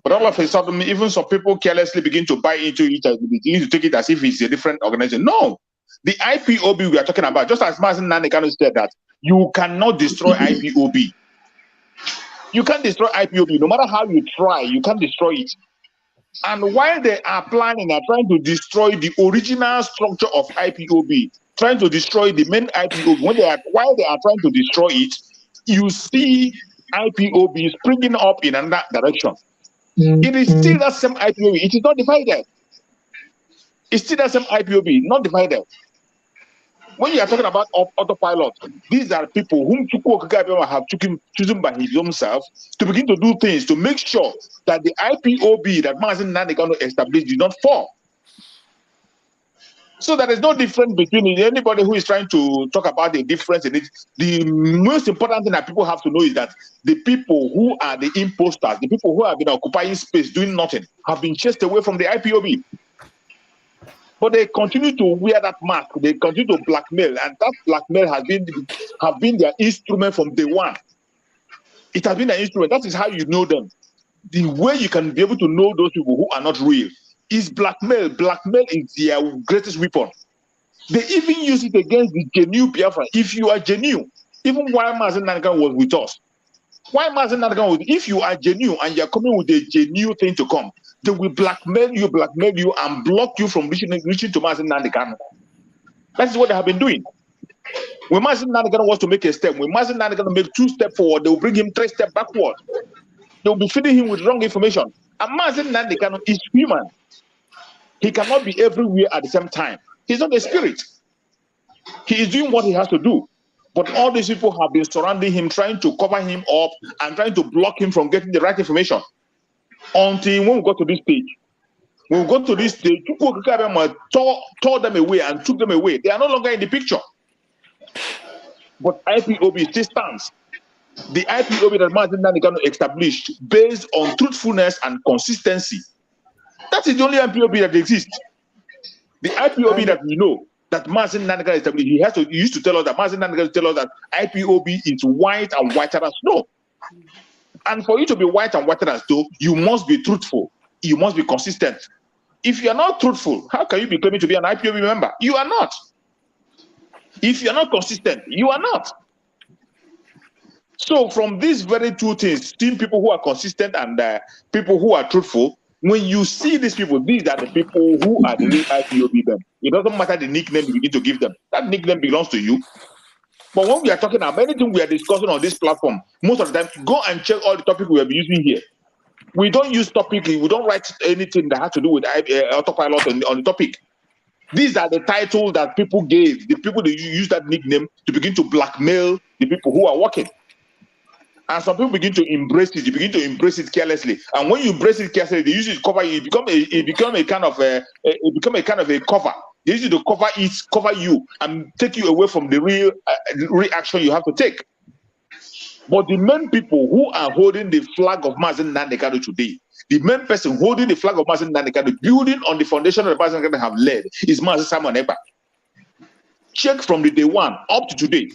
But all of a sudden, even some people carelessly begin to buy into it, begin to take it as if it's a different organization. No. The IPOB we are talking about, just as Mazen Nandekano said that, you cannot destroy IPOB. You can't destroy IPOB. No matter how you try, you can't destroy it. And while they are planning and trying to destroy the original structure of IPOB, trying to destroy the main IPOB, while they are trying to destroy it, you see IPOB springing up in another direction. It is still the same IPOB. It is not divided. It's still the same IPOB, not divided. When you are talking about autopilot, these are people whom Chukwu Okike Abema have chosen by his own self to begin to do things to make sure that the IPOB that Mazen Nandekano established did not fall. So there is no difference between anybody who is trying to talk about the difference in it. The most important thing that people have to know is that the people who are the imposters, the people who have been occupying space doing nothing, have been chased away from the IPOB. But they continue to wear that mask. They continue to blackmail, and that blackmail have been their instrument from day one. It has been an instrument. That is how you know them. The way you can be able to know those people who are not real is blackmail. Blackmail is their greatest weapon. They even use it against the genuine Biafra. If you are genuine, even while Mazen Nandekano was with us, if you are genuine and you are coming with a genuine thing to come, they will blackmail you, and block you from reaching to Mazen Nandekano. That is what they have been doing. When Mazen Nandekano wants to make a step, when Mazen Nandekano make 2 steps forward, they will bring him 3 steps backward. They will be feeding him with wrong information. And Mazen Nandekano is human. He cannot be everywhere at the same time. He's not a spirit. He is doing what he has to do. But all these people have been surrounding him, trying to cover him up and trying to block him from getting the right information. Until when we got to this stage, Chukwu Okike Abema tore them away and took them away. They are no longer in the picture. But IPOB still stands. The IPOB that Mazen Nandekano established based on truthfulness and consistency. That is the only IPOB that exists. The IPOB that we know, that Mazen Nandekano established, he used to tell us that Mazen Nandekano tell us that IPOB is white and whiter than snow. And for you to be white and whiter than snow, you must be truthful. You must be consistent. If you are not truthful, how can you be claiming to be an IPOB member? You are not. If you are not consistent, you are not. So from these very 2 things, seeing people who are consistent and people who are truthful, when you see these people, these are the people who are the real IPOB them. It doesn't matter the nickname you begin to give them. That nickname belongs to you. But when we are talking about anything we are discussing on this platform, most of the time, go and check all the topics we are using here. We don't use topic. We don't write anything that has to do with autopilot on the topic. These are the titles that people gave, the people that use that nickname to begin to blackmail the people who are working. And some people begin to embrace it. You begin to embrace it carelessly. And when you embrace it carelessly, they use it to cover you. It become a kind of a cover. They use it to cover you, and take you away from the real action you have to take. But the main people who are holding the flag of Mazen Nandekano today, the main person holding the flag of Mazen Nandekano, building on the foundation that Mazen Nandekano have led, is Mazen Simon Ekpa. Check from the day one up to today.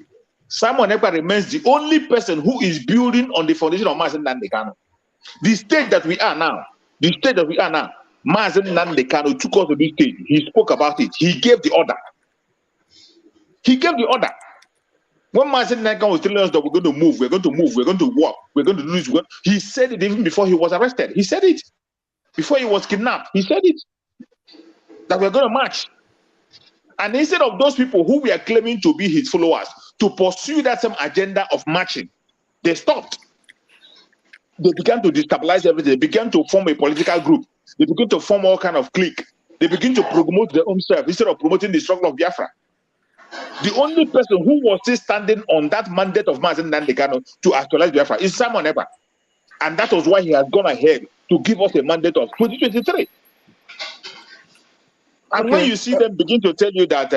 Simon Ekpa remains the only person who is building on the foundation of Mazen Nandekano. The stage that we are now, Mazen Nandekano took us to this stage. He spoke about it. He gave the order. When Martin Nakan was telling us that we're going to move, we're going to move, we're going to walk, we're going to do this, he said it even before he was arrested. He said it. Before he was kidnapped, he said it. That we're going to march. And instead of those people who were claiming to be his followers to pursue that same agenda of marching, they stopped. They began to destabilize everything. They began to form a political group. They began to form all kind of clique. They begin to promote their own self instead of promoting the struggle of Biafra. The only person who was still standing on that mandate of Mazen Nandekano to actualize Biafra is Simon Ekpa. And that was why he has gone ahead to give us a mandate of 2023. And when you see them begin to tell you that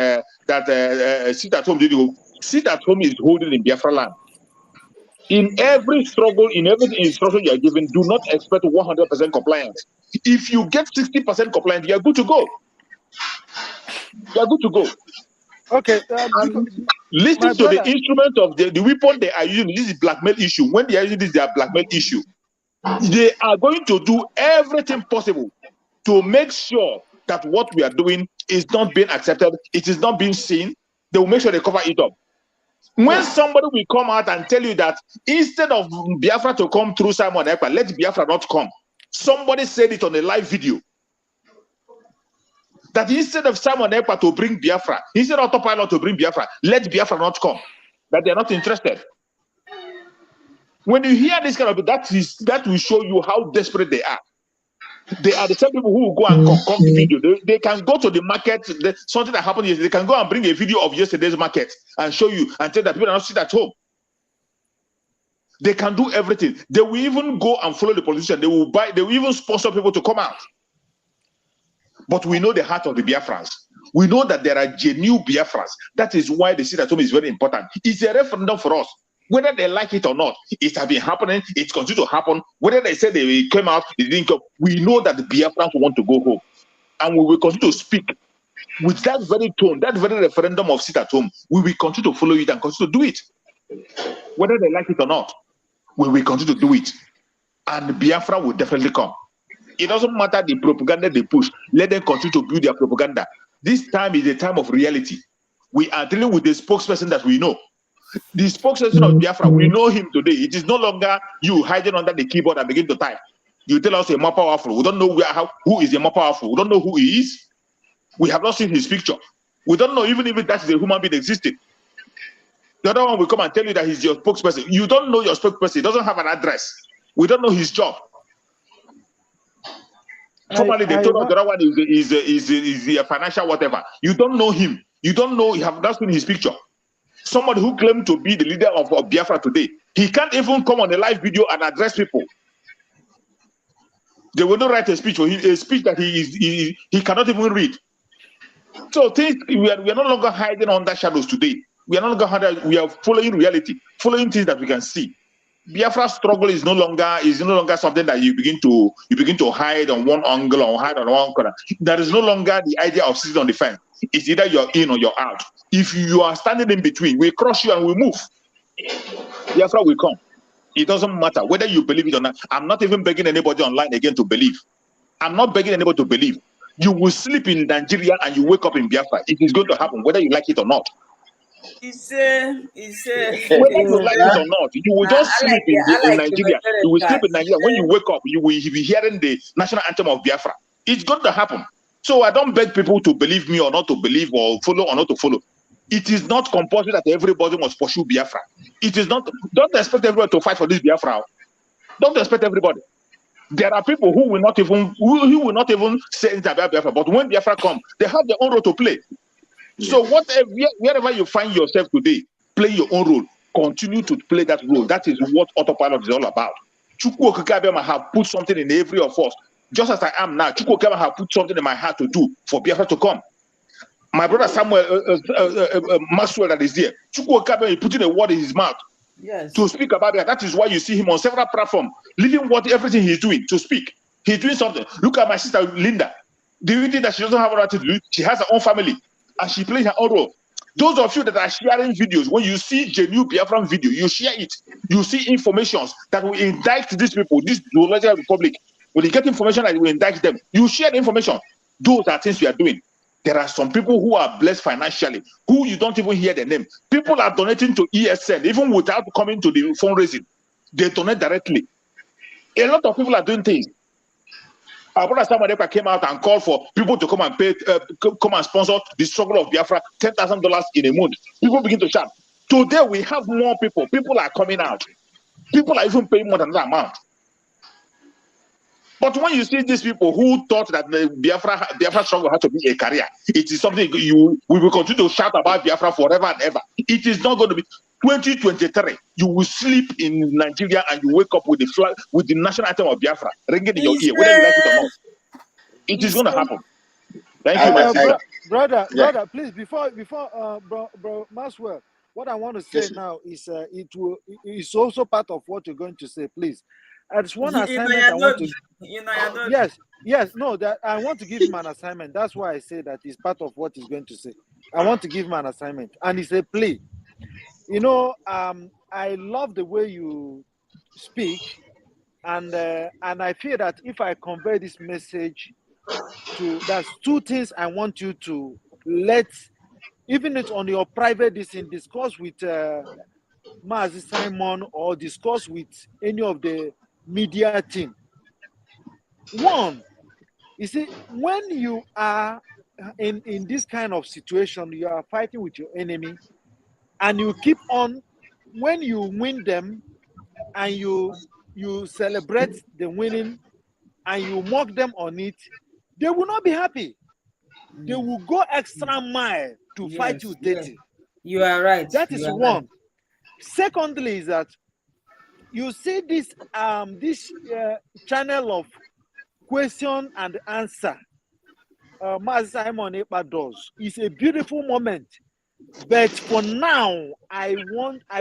sit at home, sit at home is holding in Biafra land. In every struggle, in every instruction you are given, do not expect 100% compliance. If you get 60% compliance, you are good to go. You are good to go. Okay. Listen to the instrument of the weapon they are using. This is blackmail issue. When they are using this, they are blackmail issue. They are going to do everything possible to make sure that what we are doing is not being accepted. It is not being seen. They will make sure they cover it up. When somebody will come out and tell you that instead of Biafra to come through Simon Ekpa, let Biafra not come. Somebody said it on a live video. That instead of Simon Ekpa to bring Biafra, instead of autopilot to bring Biafra, let Biafra not come. That they are not interested. When you hear this kind of that will show you how desperate they are. They are the same people who will go and concoct the video. They can go to the market, something that happened yesterday. They can go and bring a video of yesterday's market and show you and tell that people are not sitting at home. They can do everything. They will even go and follow the politician. They will even sponsor people to come out. But we know the heart of the Biafrans. We know that there are genuine Biafrans. That is why the sit at home is very important. It's a referendum for us. Whether they like it or not, it has been happening, it continues to happen. Whether they say they came out, they didn't come, we know that the Biafrans want to go home. And we will continue to speak with that very tone, that very referendum of sit at home. We will continue to follow it and continue to do it. Whether they like it or not, we will continue to do it. And Biafra will definitely come. It doesn't matter the propaganda they push. Let them continue to build their propaganda. This time is a time of reality. We are dealing with the spokesperson that we know. The spokesperson of Biafra, we know him today. It is no longer you hiding under the keyboard and begin to type. You tell us a more powerful. We don't know who is a more powerful. We don't know who he is. We have not seen his picture. We don't know even if that is a human being existing. The other one will come and tell you that he's your spokesperson. You don't know your spokesperson. He doesn't have an address. We don't know his job. Formally, they told us the other one is a financial whatever. You don't know him. You don't know. You have not seen his picture. Somebody who claimed to be the leader of Biafra today, he can't even come on a live video and address people. They will not write a speech for him, a speech that he cannot even read. So we are no longer hiding under shadows today. We are no longer hiding. We are following reality, following things that we can see. Biafra struggle is no longer something that you begin to hide on one angle or hide on one corner. There is no longer the idea of sitting on the fence. It's either you're in or you're out. If you are standing in between, we crush you and we move. Biafra will come. It doesn't matter whether you believe it or not. I'm not even begging anybody online again to believe. I'm not begging anybody to believe. You will sleep in Nigeria and you wake up in Biafra. It is going to happen whether you like it or not. Whether you like it or not, you will just sleep in Nigeria. You will sleep in Nigeria. When you wake up, you will be hearing the national anthem of Biafra. It's going to happen. So I don't beg people to believe me or not to believe or follow or not to follow. It is not compulsory that everybody must pursue Biafra. It is not. Don't expect everybody to fight for this Biafra. Don't expect everybody. There are people who will not even say anything about Biafra. But when Biafra comes, they have their own role to play. So wherever you find yourself today, play your own role. Continue to play that role. That is what autopilot is all about. Chukwu Okike have put something in every of us. Just as I am now, Chukwu Okike have put something in my heart to do for Biafra to come. My brother Samuel Maxwell that is there, Chukwu Okike is putting a word in his mouth to speak about that. That is why you see him on several platforms, leaving everything he's doing to speak. He's doing something. Look at my sister Linda. Do you think that she doesn't have a right to do it? She has her own family. And she plays her own role. Those of you that are sharing videos, when you see genuine Biafran video, you share it. You see informations that will indict these people, this Zoological Republic. When you get information that will indict them, you share the information. Those are things we are doing. There are some people who are blessed financially, who you don't even hear the name. People are donating to ESN, even without coming to the fundraising. They donate directly. A lot of people are doing things. Our brother somebody came out and called for people to come and pay, come and sponsor the struggle of Biafra, $10,000 in a month. People begin to shout. Today we have more people. People are coming out. People are even paying more than that amount. But when you see these people who thought that the Biafra struggle had to be a career, it is something we will continue to shout about Biafra forever and ever. It is not going to be 2023. You will sleep in Nigeria and you wake up with the flag, with the national anthem of Biafra ringing in your ear, whether you like it or not. It is going to happen. Thank you, my sister. Brother, please, before bro Maxwell, what I want to say now is it's also part of what you're going to say, please. It's one assignment I want to. Yes, no, that I want to give him an assignment. That's why I say that it's part of what he's going to say. I want to give him an assignment, and it's a plea. You know, I love the way you speak, and I feel that if I convey this message to, there's two things I want you to let, even if on your private discuss with Mazi Simon or discuss with any of the media team. One, you see, when you are in this kind of situation, you are fighting with your enemy, and you keep on, when you win them, and you celebrate the winning, and you mock them on it, they will not be happy. They will go extra mile to fight you dirty. You are right. That is one. Right. Secondly, is that you see this channel of question and answer Mazi Simon Ekpa does. It's a beautiful moment. But for now, I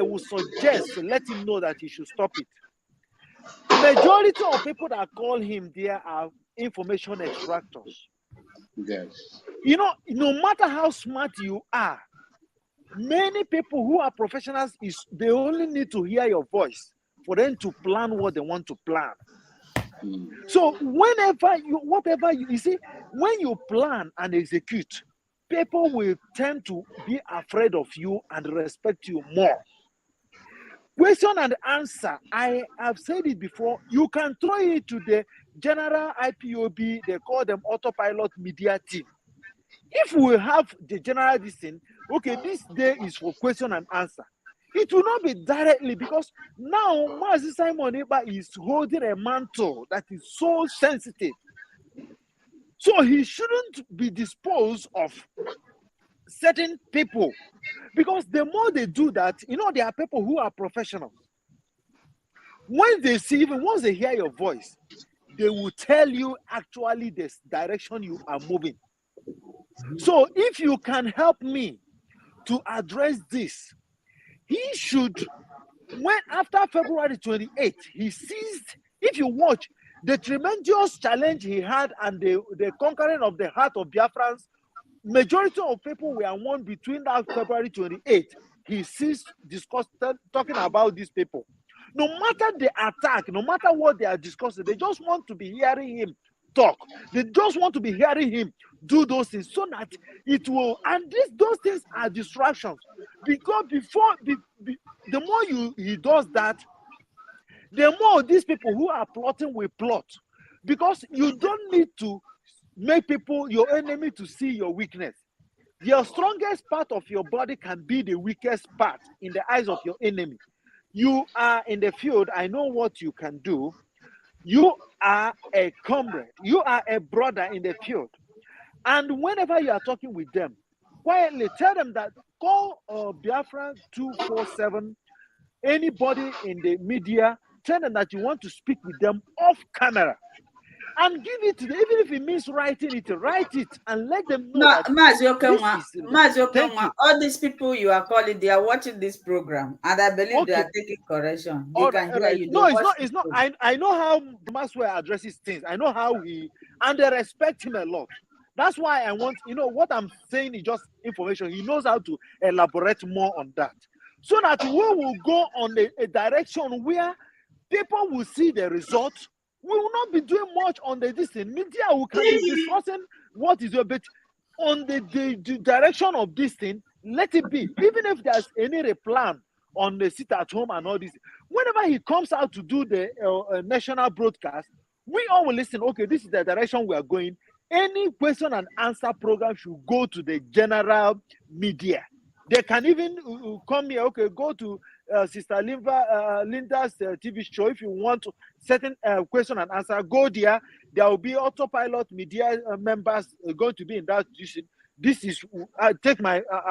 will suggest, let him know that he should stop it. Majority of people that call him there are information extractors. Yes. You know, no matter how smart you are, many people who are professionals, they only need to hear your voice for them to plan what they want to plan. So whatever you see, when you plan and execute, people will tend to be afraid of you and respect you more. Question and answer, I have said it before, you can throw it to the general IPOB, they call them autopilot media team. If we have the general thing, okay, this day is for question and answer. It will not be directly, because now Mazi Simon Ekpa is holding a mantle that is so sensitive. So he shouldn't be disposed of certain people, because the more they do that, you know, there are people who are professionals. When they see, even once they hear your voice, they will tell you actually the direction you are moving. So if you can help me to address this, he should, when after February 28th, he seized, if you watch the tremendous challenge he had and the conquering of the heart of Biafrans, majority of people were won between that February 28th. He ceased talking about these people. No matter the attack, no matter what they are discussing, they just want to be hearing him talk. They just want to be hearing him do those things, so that it will, and those things are distractions. Because the more he does that, the more these people who are plotting will plot. Because you don't need to make people, your enemy, to see your weakness. Your strongest part of your body can be the weakest part in the eyes of your enemy. You are in the field, I know what you can do. You are a comrade, you are a brother in the field. And whenever you are talking with them, quietly tell them that call Biafra 247, anybody in the media, tell them that you want to speak with them off camera. And give it to them, even if it means writing it, write it and let them know. No, Mazi, all these people you are calling, they are watching this program, and I believe they are taking correction. They can hear you. No, it's not. I know how Maxwell addresses things. I know how and they respect him a lot. That's why I want, what I'm saying is just information. He knows how to elaborate more on that, so that we will go on a direction where people will see the result. We will not be doing much on the distance. Media, we can be discussing what is your bit. on the direction of this thing, let it be. Even if there's any plan on the sit at home and all this, whenever he comes out to do the national broadcast, we all will listen. Okay, this is the direction we are going. Any question and answer program should go to the general media. They can even come here. Okay, go to Sister Linda's TV show if you want to certain question and answer. Go there. There will be autopilot media members going to be in that position. This is I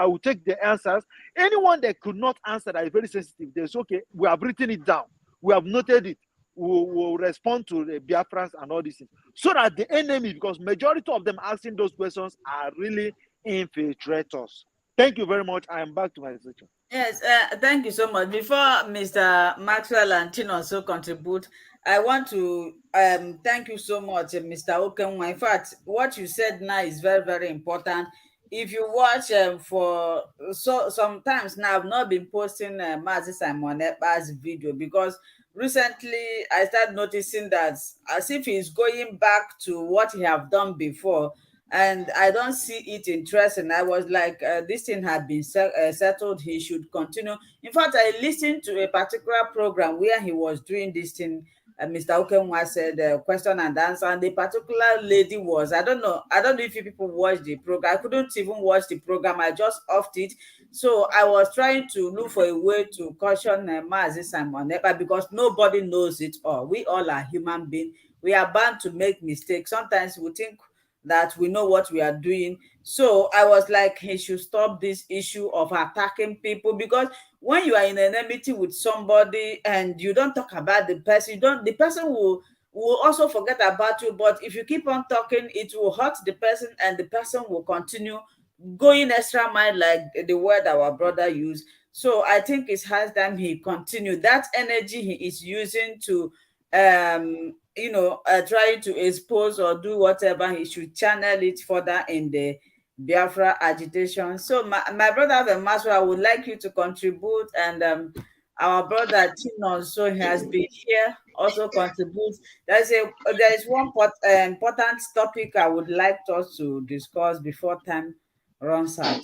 will take the answers. Anyone that could not answer that is very sensitive. There's okay. We have written it down. We have noted it. Will respond to the Biafrans and all these things, so that the enemy, because majority of them asking those questions are really infiltrators. Thank you very much. I am back to my section. Yes, thank you so much. Before Mr. Maxwell and Tin also contribute, I want to thank you so much, Mr. Okenwa. In fact, what you said now is very, very important. If you watch sometimes now, I've not been posting Mazi Simon Ekpa's video because recently I started noticing that as if he's going back to what he have done before, and I don't see it interesting. I was like, this thing had been settled. He should continue. In fact, I listened to a particular program where he was doing this thing. Mr. Okenwa said question and answer, and the particular lady was, I don't know if you people watched the program. I couldn't even watch the program. I just offed it. So I was trying to look for a way to caution Mazi Simon Ekpa, because nobody knows it all. We all are human beings. We are bound to make mistakes. Sometimes we think that we know what we are doing. So I was like, he should stop this issue of attacking people, because when you are in enmity with somebody and you don't talk about the person, the person will also forget about you. But if you keep on talking, it will hurt the person, and the person will continue going extra mile, like the word our brother used. So I think it's high time he continue. That energy he is using to trying to expose or do whatever, he should channel it further in the Biafra agitation. So my brother Maswa, I would like you to contribute, and our brother Tino also has been here, also contributes. There is one important topic I would like us to discuss before time runs out.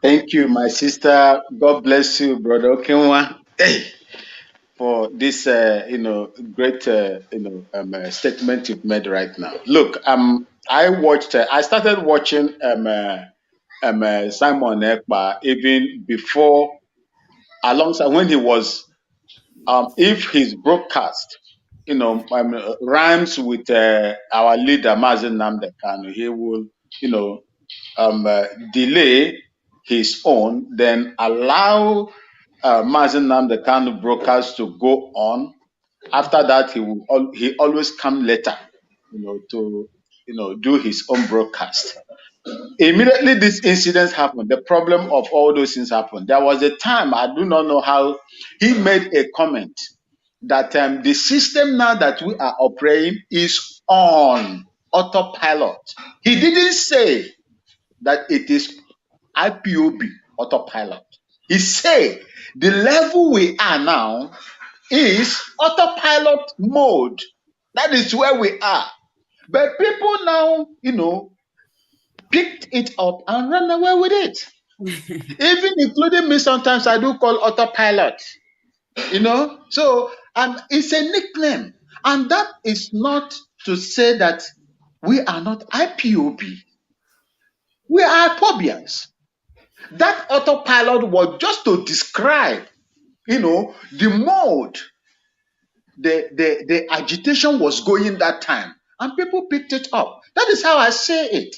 Thank you, my sister. God bless you, brother Okenwa. Hey, for this, great, statement you've made right now. Look, I started watching Simon Ekpa even before, alongside when he was, if his broadcast, rhymes with our leader Mazi Nnamdi Kanu, he will, delay his own, then allow Mazi Nnamdi Kanu broadcast to go on. After that, he always come later, to do his own broadcast. Immediately this incident happened, the problem of all those things happened. There was a time, I do not know how, he made a comment that the system now that we are operating is on autopilot. He didn't say that it is IPOB autopilot. He said the level we are now is autopilot mode. That is where we are. But people now, picked it up and ran away with it. Even including me, sometimes I do call autopilot. So it's a nickname. And that is not to say that we are not IPOB. We are Pobians. That autopilot was just to describe, the mode, the agitation was going that time, and people picked it up. That is how I say it.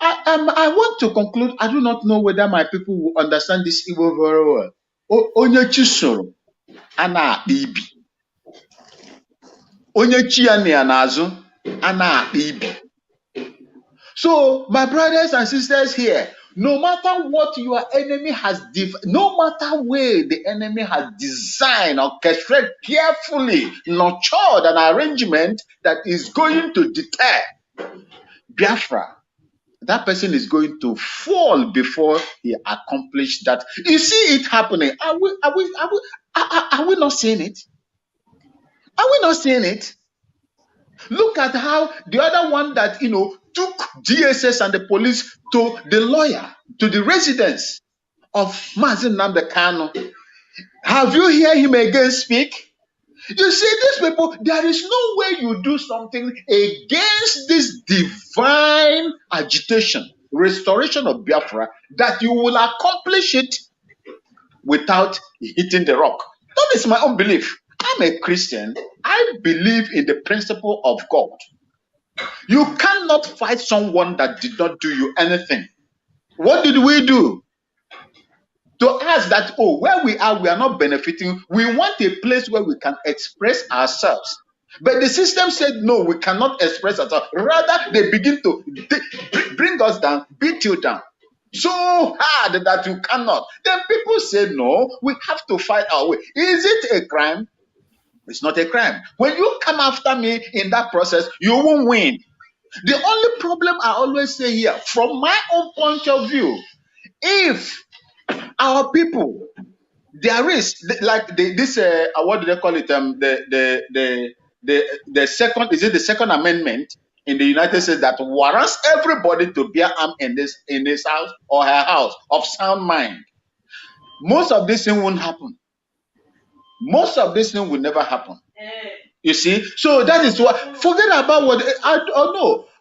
I want to conclude. I do not know whether my people will understand this Igbo very well. Onye chi soro ana ibi. Onye chi ya n'azụ ana ibi. So, my brothers and sisters here, no matter what your enemy has, no matter where the enemy has designed, orchestrated carefully, nurtured an arrangement that is going to deter Biafra, that person is going to fall before he accomplished that. You see it happening. Are we not seeing it? Are we not seeing it? Look at how the other one that, took GSS and the police to the lawyer, to the residence of Mazin Namdekano. Have you heard him again speak? You see, these people, there is no way you do something against this divine agitation, restoration of Biafra, that you will accomplish it without hitting the rock. That is my own belief. I'm a Christian. I believe in the principle of God. You cannot fight someone that did not do you anything. What did we do? To us that, where we are not benefiting. We want a place where we can express ourselves. But the system said, no, we cannot express ourselves. Rather, they begin to bring us down, beat you down so hard that you cannot. Then people say, no, we have to fight our way. Is it a crime? It's not a crime. When you come after me in that process, you won't win. The only problem I always say here, from my own point of view, if our people, there is like this what do they call it? The second, is it the Second Amendment in the United States that warrants everybody to bear arms in this house or her house of sound mind? Most of this thing won't happen. Most of this thing will never happen. You see, so that is what. Forget about what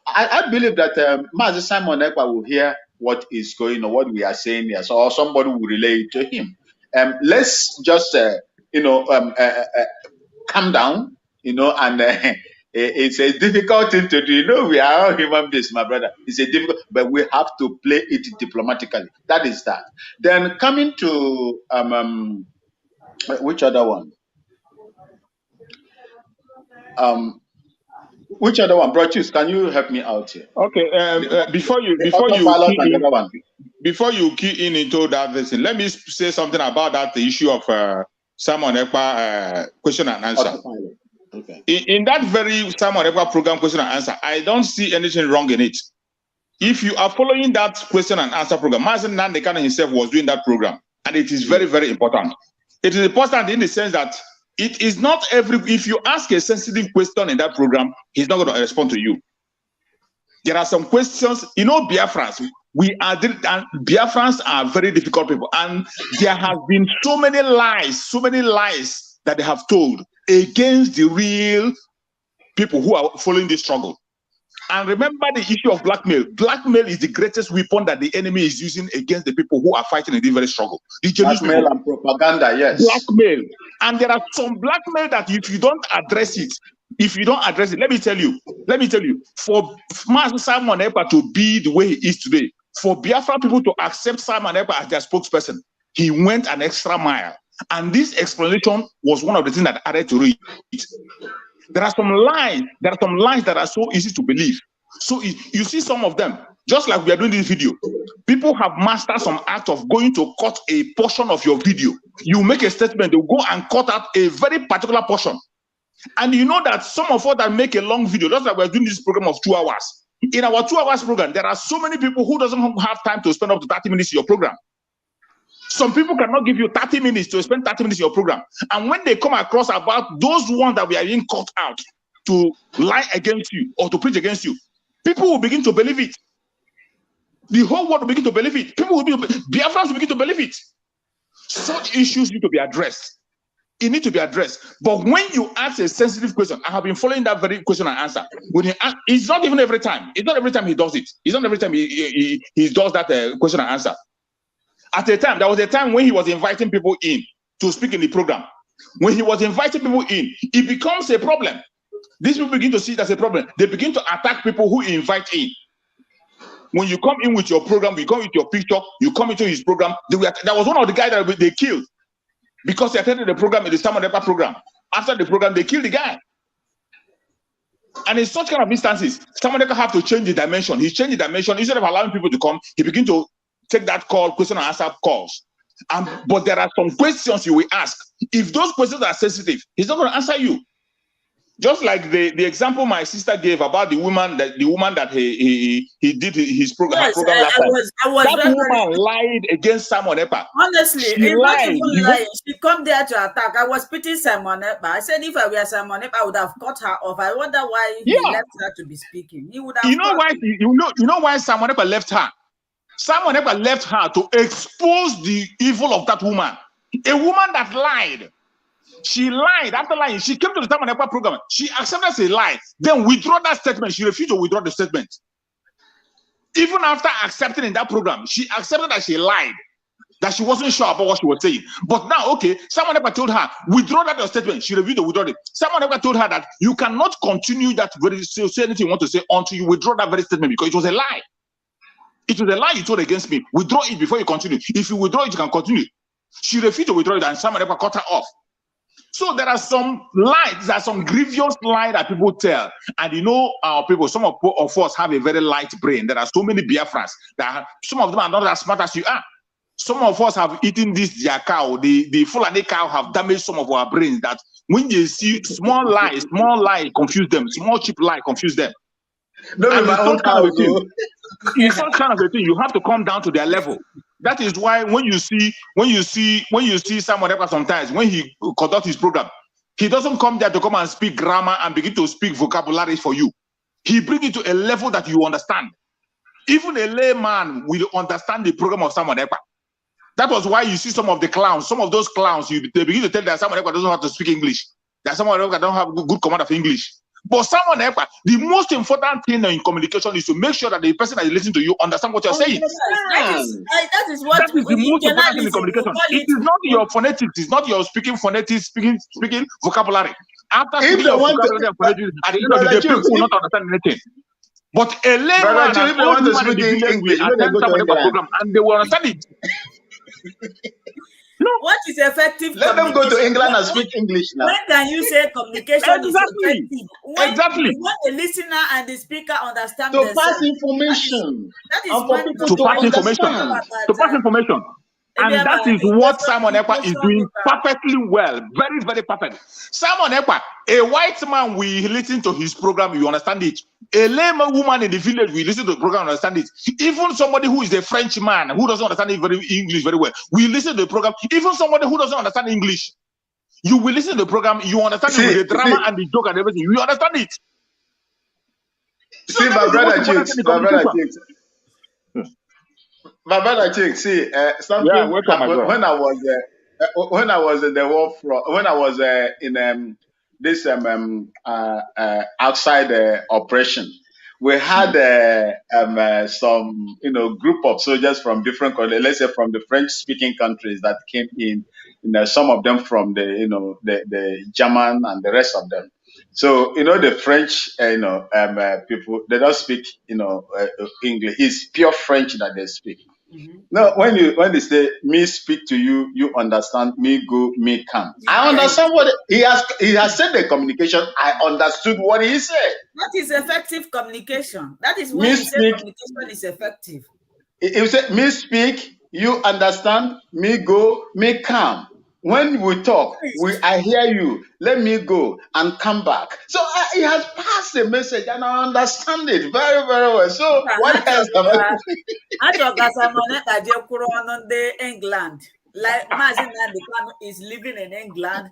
I believe that Master Simon Ekpa will hear what is going on, what we are saying here, so or somebody will relay it to him. Let's just calm down, and it's a difficult thing to do. We are all human beings, my brother. It's a difficult, but we have to play it diplomatically. That is that. Then coming to which other one? Which other one? Bro, Chiefs, can you help me out here? Okay. Before you key in into that thing, let me say something about that issue of Simon Ekpa question and answer. Okay. In that very Simon Ekpa program question and answer, I don't see anything wrong in it. If you are following that question and answer program, Mazen Nandekano himself was doing that program, and it is very, very important. It is important in the sense that it is not if you ask a sensitive question in that program, he's not going to respond to you. There are some questions, Biafrans, Biafrans are very difficult people, and there have been so many lies that they have told against the real people who are following this struggle. And remember the issue of blackmail. Blackmail is the greatest weapon that the enemy is using against the people who are fighting in this very struggle. The blackmail and propaganda, yes. Blackmail. And there are some blackmail that if you don't address it, let me tell you, for Master Simon Ekpa to be the way he is today, for Biafra people to accept Simon Ekpa as their spokesperson, he went an extra mile. And this explanation was one of the things that added to it. There are some lies that are so easy to believe. So you see some of them, just like we are doing this video, people have mastered some act of going to cut a portion of your video. You make a statement, they'll go and cut out a very particular portion. And you know that some of us that make a long video, just like we're doing this program of 2 hours. In our 2 hours program, there are so many people who doesn't have time to spend up to 30 minutes in your program. Some people cannot give you 30 minutes to spend 30 minutes in your program. And when they come across about those ones that we are being cut out to lie against you or to preach against you, people will begin to believe it. The whole world will begin to believe it. Biafrans will begin to believe it. Such issues need to be addressed. It needs to be addressed. But when you ask a sensitive question, I have been following that very question and answer. When you ask, it's not even every time. It's not every time he does it. It's not every time he does that question and answer. At a time, there was a time when he was inviting people in to speak in the program. When he was inviting people in, it becomes a problem. These people begin to see it as a problem. They begin to attack people who invite in. When you come in with your program, you come with your picture, you come into his program. There was one of the guys that they killed because he attended the program in the Simon Ekpa program. After the program, they killed the guy. And in such kind of instances, Simon Ekpa have to change the dimension. He changed the dimension. Instead of allowing people to come, he began to take that call, question and answer calls. But there are some questions you will ask. If those questions are sensitive, he's not going to answer you. Just like the example my sister gave about the woman that he did his program, Yes, her program last time. I was That very, woman lied against Simon Ekpa. honestly, She it's not lied. even lying. She come there to attack. I was pitying Simon Ekpa. I said if I were Simon Ekpa, I would have cut her off. I wonder why he left her to be speaking. He would have. You know why? You know why Simon Ekpa left her? Simon Ekpa left her to expose the evil of that woman. A woman that lied. She lied. After lying, she came to the Simon Ekpa program. She accepted as a lie. Then withdraw that statement. She refused to withdraw the statement. Even after accepting in that program, she accepted that she lied, that she wasn't sure about what she was saying. But now, okay, Simon Ekpa told her, withdraw that statement. She refused to withdraw it. Simon Ekpa told her that you cannot continue that very say anything you want to say until you withdraw that very statement because it was a lie. It was a lie you told against me. Withdraw it before you continue. If you withdraw it, you can continue. She refused to withdraw it, and Simon Ekpa cut her off. So there are some lies, there are some grievous lies that people tell. And you know, our people, some of us have a very light brain. There are so many Biafrans that some of them are not as smart as you are. Some of us have eaten this their cow. The Fulani cow have damaged some of our brains that when they see small lie confuse them, small cheap lie confuse them. No, And my own cow, in such kind of a thing, you have to come down to their level. That is why when you see someone else sometimes when he conducts his program, he doesn't come there to come and speak grammar and begin to speak vocabulary for you. He brings it to a level that you understand. Even a layman will understand the program of someone else. That was why you see some of the clowns, some of those clowns, they begin to tell that someone else doesn't know how to speak English. That someone else don't have good command of English. But someone else, the most important thing in communication is to make sure that the person that is listening to you understand what you're saying. That is what that is the most important thing in communication. It is not your phonetics, it's not your speaking phonetics, speaking vocabulary. After speaking your vocabulary and phonetics, at the end of the day, people will not understand anything. But a layman and old woman in the village will attend some program and they will understand it. No. What is effective? Let them go to England and speak English now. When can you say communication is effective? When exactly. the listener and the speaker understand to pass information. That is for people to pass information. To pass information. And that is what Simon Ekpa is doing perfectly well. Very, very perfect. Simon Ekpa, a white man will listen to his program, you understand it. A lame woman in the village will listen to the program and understand it. Even somebody who is a French man who doesn't understand English very well will listen to the program. Even somebody who doesn't understand English, you will listen to the program, you understand it with the drama and the joke and everything. You understand it. So my brother Chicks. My brother Chick, see, something happened when I was in the war front, when I was in this outside operation. We had some group of soldiers from different countries, let's say from the French-speaking countries that came in. Some of them from the German and the rest of them. So the French people, they don't speak English. It's pure French that they speak. Mm-hmm. No, when they say me speak to you, you understand, me go, me come. I understand what he has said the communication. I understood what he said. That is effective communication. That is when you say communication is effective. He said, me speak, you understand, me go, me come. When we talk, I hear you. Let me go and come back. So he has passed the message, and I understand it very, very well. So what else am I? I talk as a England. Like Mazin is living in England.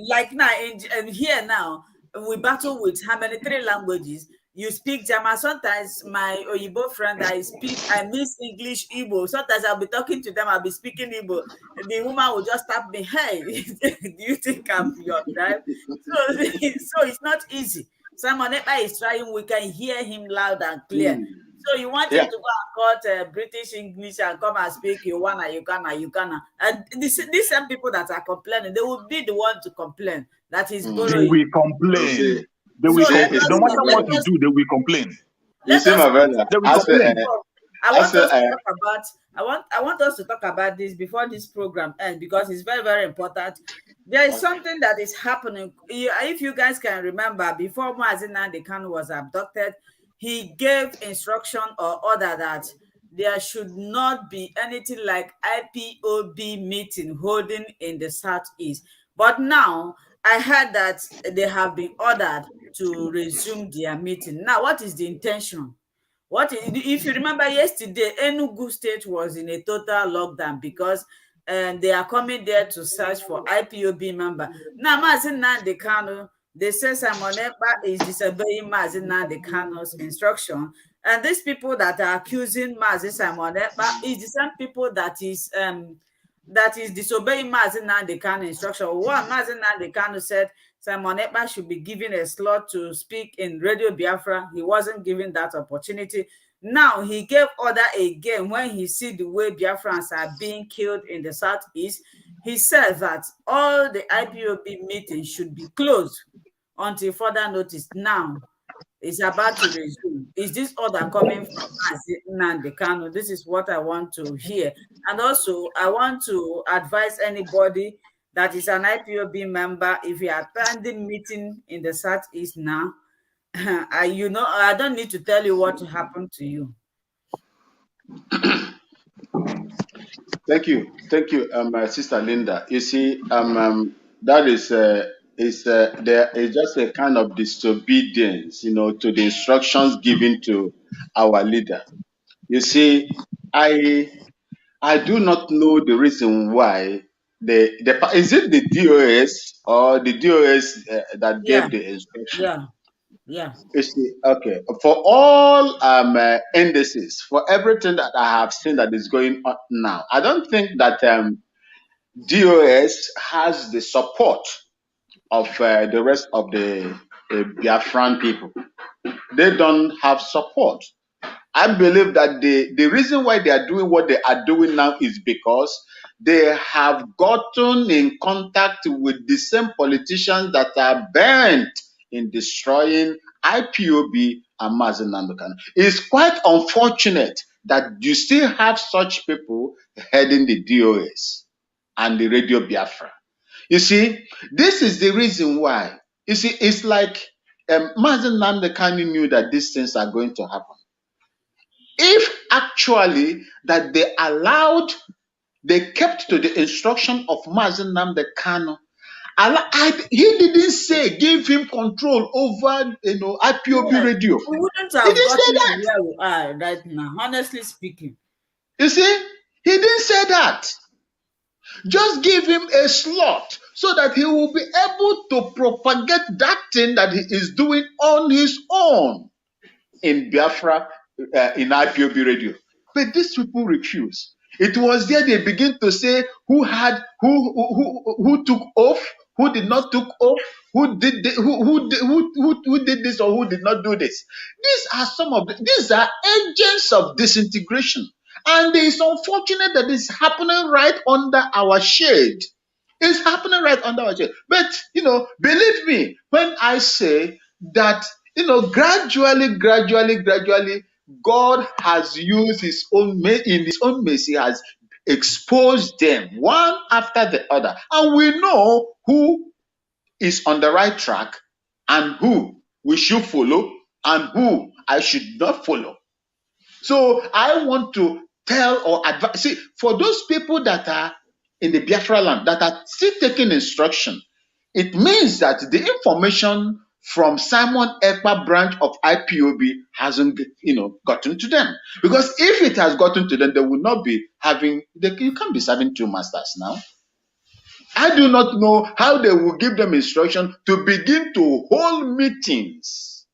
Like now, and here now, we battle with how many 3 languages. You speak German. Sometimes my Oyibo friend, I miss English, Igbo. Sometimes I'll be talking to them, I'll be speaking Igbo. The woman will just tap me, hey, do you think I'm your tribe? So it's not easy. Simon Ekpa is trying, we can hear him loud and clear. So you want him to go and cut British English and come and speak Uganda. And these same people that are complaining, they will be the one to complain. That is borrowing. They will complain. They will complain. No matter what you do, they will complain. You see, my brother. I want us to talk about this before this program ends because it's very, very important. There is something that is happening. If you guys can remember, before Mazi Nnamdi Kanu was abducted, he gave instruction or order that there should not be anything like IPOB meeting holding in the Southeast. But now, I heard that they have been ordered to resume their meeting. Now, what is the intention? If you remember yesterday, Enugu State was in a total lockdown because they are coming there to search for IPOB member. Now, Mazi Nnamdi Kanu, they say Simon Ekpa is disobeying Mazi Nnamdi Kanu's instruction. And these people that are accusing Mazi Simon Ekpa is the same people that is disobeying Mazi Nnamdi Kanu instruction. One, Mazi Nnamdi Kanu said Simon Ekpa should be given a slot to speak in Radio Biafra. He wasn't given that opportunity. Now he gave order again when he see the way Biafrans are being killed in the southeast. He said that all the IPOB meetings should be closed until further notice. Now it's about to resume. Is this order coming from Nnamdi Kanu? This is what I want to hear. And also, I want to advise anybody that is an IPOB member, if you are attending meeting in the southeast now, I don't need to tell you what happened to you. Thank you, my sister Linda. You see, that is there is just a kind of disobedience, to the instructions given to our leader. You see, I do not know the reason why is it the DOS or the DOS that gave the instruction? Yeah. You see, okay, for all indices, for everything that I have seen that is going on now, I don't think that DOS has the support of the rest of the Biafran people. They don't have support. I believe that the reason why they are doing what they are doing now is because they have gotten in contact with the same politicians that are bent in destroying IPOB and Mazi Nnamdi Kanu. It's quite unfortunate that you still have such people heading the DOS and the Radio Biafra. You see, this is the reason why. You see, it's like Mazi Nnamdi Kanu knew that these things are going to happen. If actually that they kept to the instruction of Mazi Nnamdi Kanu, he didn't say give him control over IPOB radio. We wouldn't have gotten to where we are right now, honestly speaking. You see, he didn't say that. Just give him a slot so that he will be able to propagate that thing that he is doing on his own in Biafra, in IPOB radio. But these people refuse. It was there they begin to say who took oath, who did not took oath, who did this or who did not do this. These are agents of disintegration. And it is unfortunate that it's happening right under our shade. It's happening right under our shade. But believe me when I say that gradually, God has used his own mercy, has exposed them one after the other. And we know who is on the right track and who we should follow and who I should not follow. So I want to tell or advise, see, for those people that are in the Biafra land that are still taking instruction, it means that the information from Simon Ekpa branch of IPOB hasn't, gotten to them. Because if it has gotten to them, they will not be you can't be serving two masters now. I do not know how they will give them instruction to begin to hold meetings.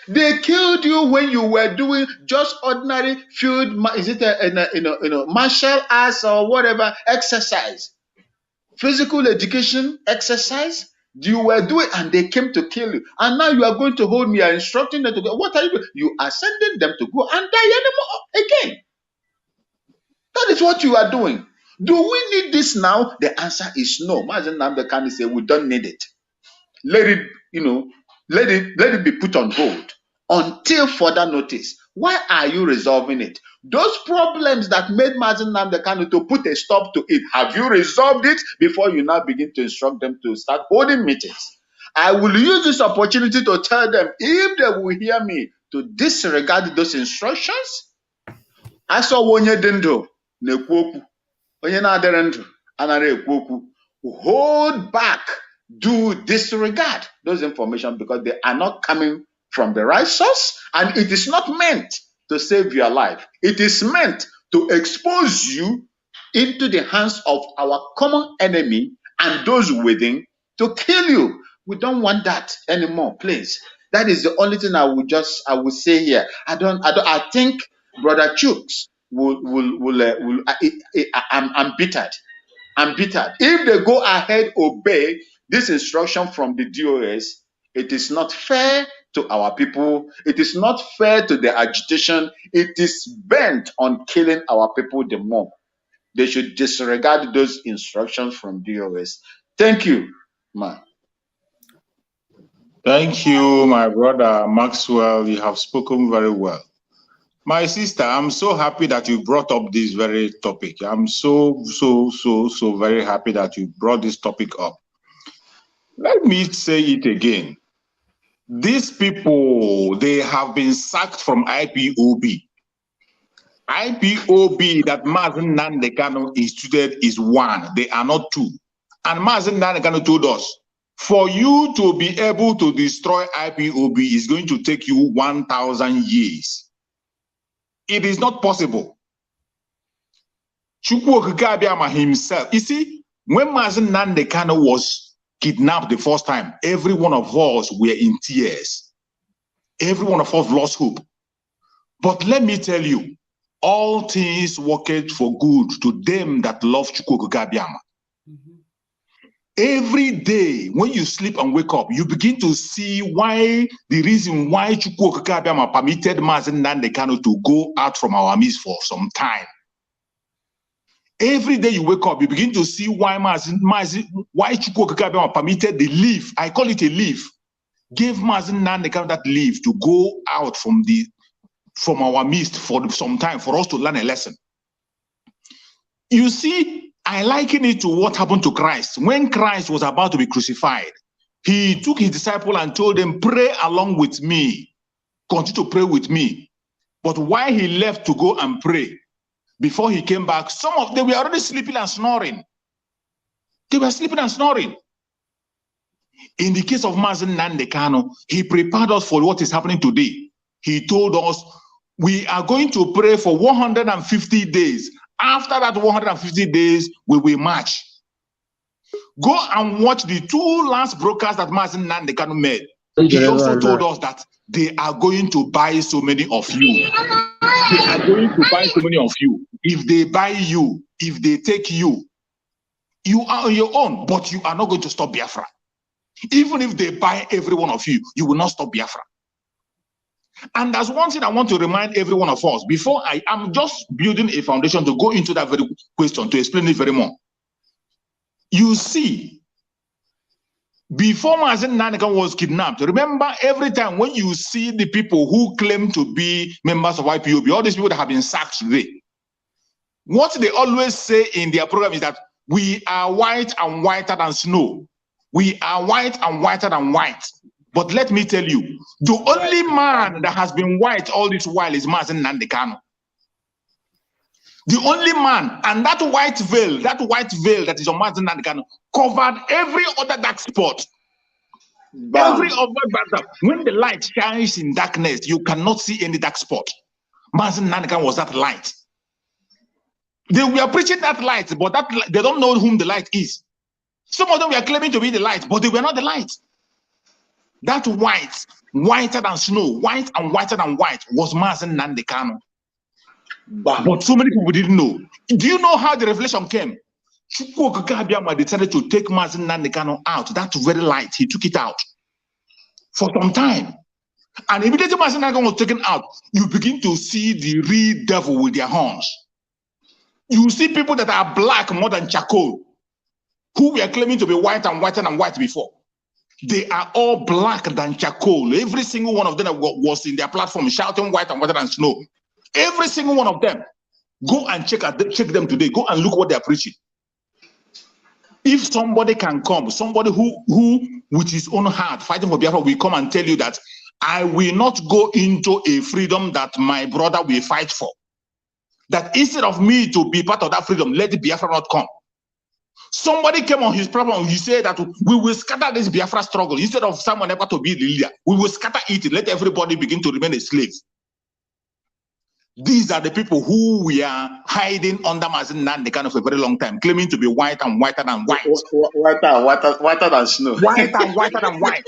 They killed you when you were doing just ordinary field, martial arts or whatever exercise, physical education exercise. You were doing, and they came to kill you. And now you are going to hold me, you are instructing them to go. What are you doing? You are sending them to go and die anymore again. That is what you are doing. Do we need this now? The answer is no. Mazi Nnamdi Kanu say we don't need it. Let it be put on hold until further notice. Why are you resolving it? Those problems that made Mazi Nnamdi Kanu to put a stop to it, have you resolved it before you now begin to instruct them to start holding meetings? I will use this opportunity to tell them, if they will hear me, to disregard those instructions. I saw Wonye Dendo Nekwoku. hold back, do disregard those information because they are not coming from the right source, and it is not meant to save your life. It is meant to expose you into the hands of our common enemy and those within to kill you. We don't want that anymore, please. That is the only thing I would say here. I think Brother Chooks I'm bittered. I'm bittered. If they go ahead, obey this instruction from the DOS, it is not fair to our people. It is not fair to the agitation. It is bent on killing our people the more. They should disregard those instructions from DOS. Thank you, man. Thank you, my brother Maxwell. You have spoken very well. My sister, I'm so happy that you brought up this very topic. I'm so very happy that you brought this topic up. Let me say it again. These people, they have been sacked from IPOB. IPOB that Mazen Nandekano instituted is one. They are not two. And Mazen Nandekano told us, for you to be able to destroy IPOB is going to take you 1,000 years. It is not possible. Chukwu Okike himself, you see, when Mazen Nandekano was kidnapped the first time, every one of us were in tears. Every one of us lost hope. But let me tell you, all things worked for good to them that love Chukwu Okike. Every day when you sleep and wake up, you begin to see why the reason why Chukwu Okike permitted Mazen Nandekano to go out from our midst for some time. Every day you wake up, you begin to see why why Chukwu Okike permitted the leave. I call it a leave. Gave Mazen Nandekano that leave to go out from our midst for some time for us to learn a lesson. You see, I liken it to what happened to Christ. When Christ was about to be crucified, he took his disciple and told them, pray along with me. Continue to pray with me. But while he left to go and pray, before he came back, some of them were already sleeping and snoring. They were sleeping and snoring. In the case of Mazen Nandekano, he prepared us for what is happening today. He told us, we are going to pray for 150 days. After that 150 days, we will march. Go and watch the 2 last brokers that Mazen Nandekano made. He also told us that they are going to buy so many of you. They are going to buy so many of you. If they buy you, if they take you, you are on your own, but you are not going to stop Biafra. Even if they buy every one of you, you will not stop Biafra. And that's one thing I want to remind every one of us. Before I am just building a foundation to go into that very question, to explain it very more. You see, before Mazen Nandekano was kidnapped, remember every time when you see the people who claim to be members of IPOB, all these people that have been sacked today, what they always say in their program is that we are white and whiter than snow. We are white and whiter than white. But let me tell you, the only man that has been white all this while is Mazen Nandekano. The only man, and that white veil that is on Mazen Nandekano covered every other dark spot. Bam. Every other dark. When the light shines in darkness, you cannot see any dark spot. Mazen Nandekano was that light. They were preaching that light, but they don't know whom the light is. Some of them were claiming to be the light, but they were not the light. That white, whiter than snow, white and whiter than white, was Mazen Nandekano. But so many people didn't know. Do you know how the revelation came? Chukwu Okike decided to take Mazen Nandekano out. That very light, he took it out for some time. And immediately Mazen Nandekano was taken out, you begin to see the real devil with their horns. You see people that are black more than charcoal, who were claiming to be white and whiter than white before. They are all black than charcoal. Every single one of them was in their platform shouting white and whiter than snow. Every single one of them. Go and check them today. Go and look what they are preaching. If somebody can come, somebody who with his own heart fighting for Biafra will come and tell you that I will not go into a freedom that my brother will fight for. that instead of me to be part of that freedom, let the Biafra not come. Somebody came on his platform, he said that we will scatter this Biafra struggle. Instead of someone ever to be the leader, we will scatter it, let everybody begin to remain a slave. These are the people who we are hiding under Mazen Nandekano for a very long time, claiming to be white and whiter than white. Whiter than snow. White and whiter than white.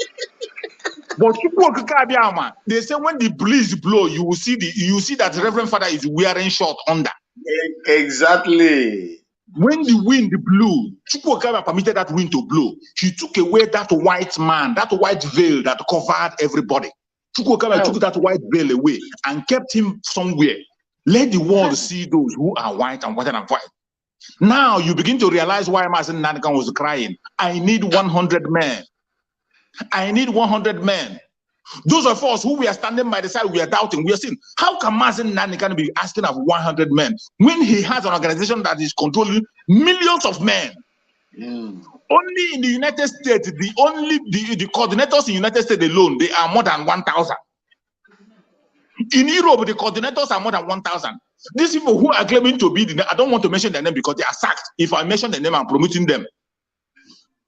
But they say when the breeze blow, you will see that Reverend Father is wearing short under. Exactly. When the wind blew, Chukwuka permitted that wind to blow. He took away that white man, that white veil that covered everybody. Chukwuka took that white veil away and kept him somewhere. Let the world see those who are white and whiter than white. Now you begin to realize why Mazen Nanakan was crying. I need 100 men. I need 100 men. Those of us who we are standing by the side, we are doubting. We are saying, how can Mazen Nanakan be asking of 100 men when he has an organization that is controlling millions of men? Only in the United States, the coordinators in the United States alone, they are more than 1,000. In Europe, the coordinators are more than 1,000. These people who are claiming to be I don't want to mention their name because they are sacked. If I mention the name, I'm promoting them.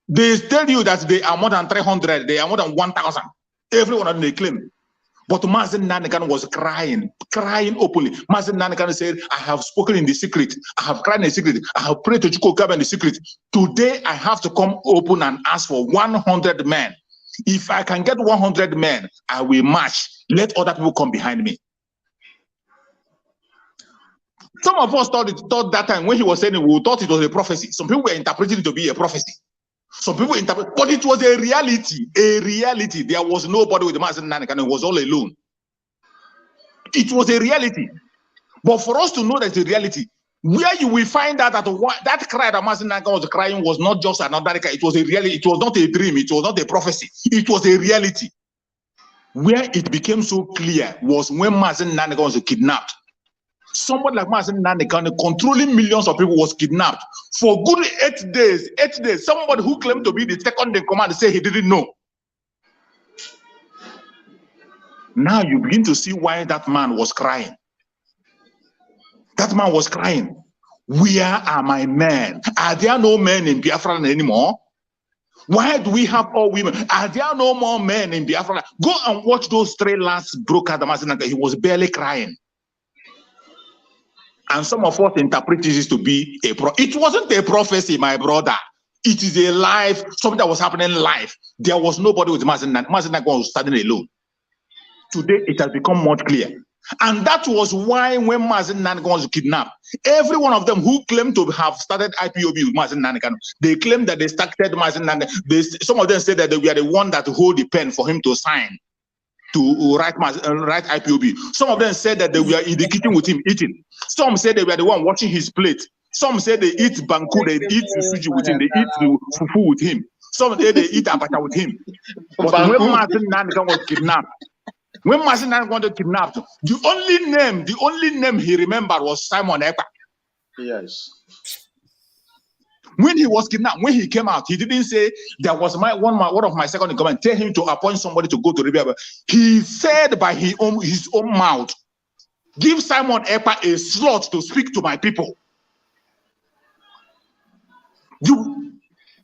They tell you that they are more than 300, they are more than 1,000. Everyone of them they claim. But Mazen Nanakan was crying openly. Mazen Nanakan said, I have spoken in the secret. I have cried in the secret. I have prayed to Chukwuka in the secret. Today, I have to come open and ask for 100 men. If I can get 100 men, I will march. Let other people come behind me. Some of us thought that time when he was saying it, we thought it was a prophecy. Some people were interpreting it to be a prophecy. Some people interpret, but it was a reality. A reality. There was nobody with the Mazen Nanakan. It was all alone. It was a reality. But for us to know that it's a reality, where you will find out that cry that Mazen Nanakan was crying was not just another cry. It was a reality. It was not a dream. It was not a prophecy. It was a reality. Where it became so clear was when Mazen Nanakan was kidnapped. Somebody like Mazen Nanakan controlling millions of people was kidnapped for good 8 days. 8 days. Somebody who claimed to be the second in command said he didn't know. Now you begin to see why that man was crying. That man was crying. Where are my men? Are there no men in Biafra anymore? Why do we have all women? Are there no more men in Biafra? Go and watch those 3 last broadcasts. He was barely crying. And some of us interpret this to be it wasn't a prophecy, my brother. It is a life, something that was happening live. There was nobody with Mazen Nanakan. Mazen Nanakan was standing alone. Today, it has become much clear. And that was why when Mazen Nanakan was kidnapped, every one of them who claimed to have started IPOB with Mazen Nanakan, they claimed that they started Mazen Nanakan. Some of them said that they were the one that hold the pen for him to sign, to write IPOB. Some of them said that they were in the kitchen with him eating. Some said they were the one watching his plate. Some said they eat banku, they eat sushi with him, they eat fufu with him. Some said they eat abacha with him. But when Mazen Nanakan was kidnapped, when Mazen Nanakan was kidnapped, the only name he remembered was Simon Ekpa. Yes. When he was kidnapped, when he came out, he didn't say there was one of my second in command, tell him to appoint somebody to go to Libya. He said by his own mouth, give Simon Ekpa a slot to speak to my people.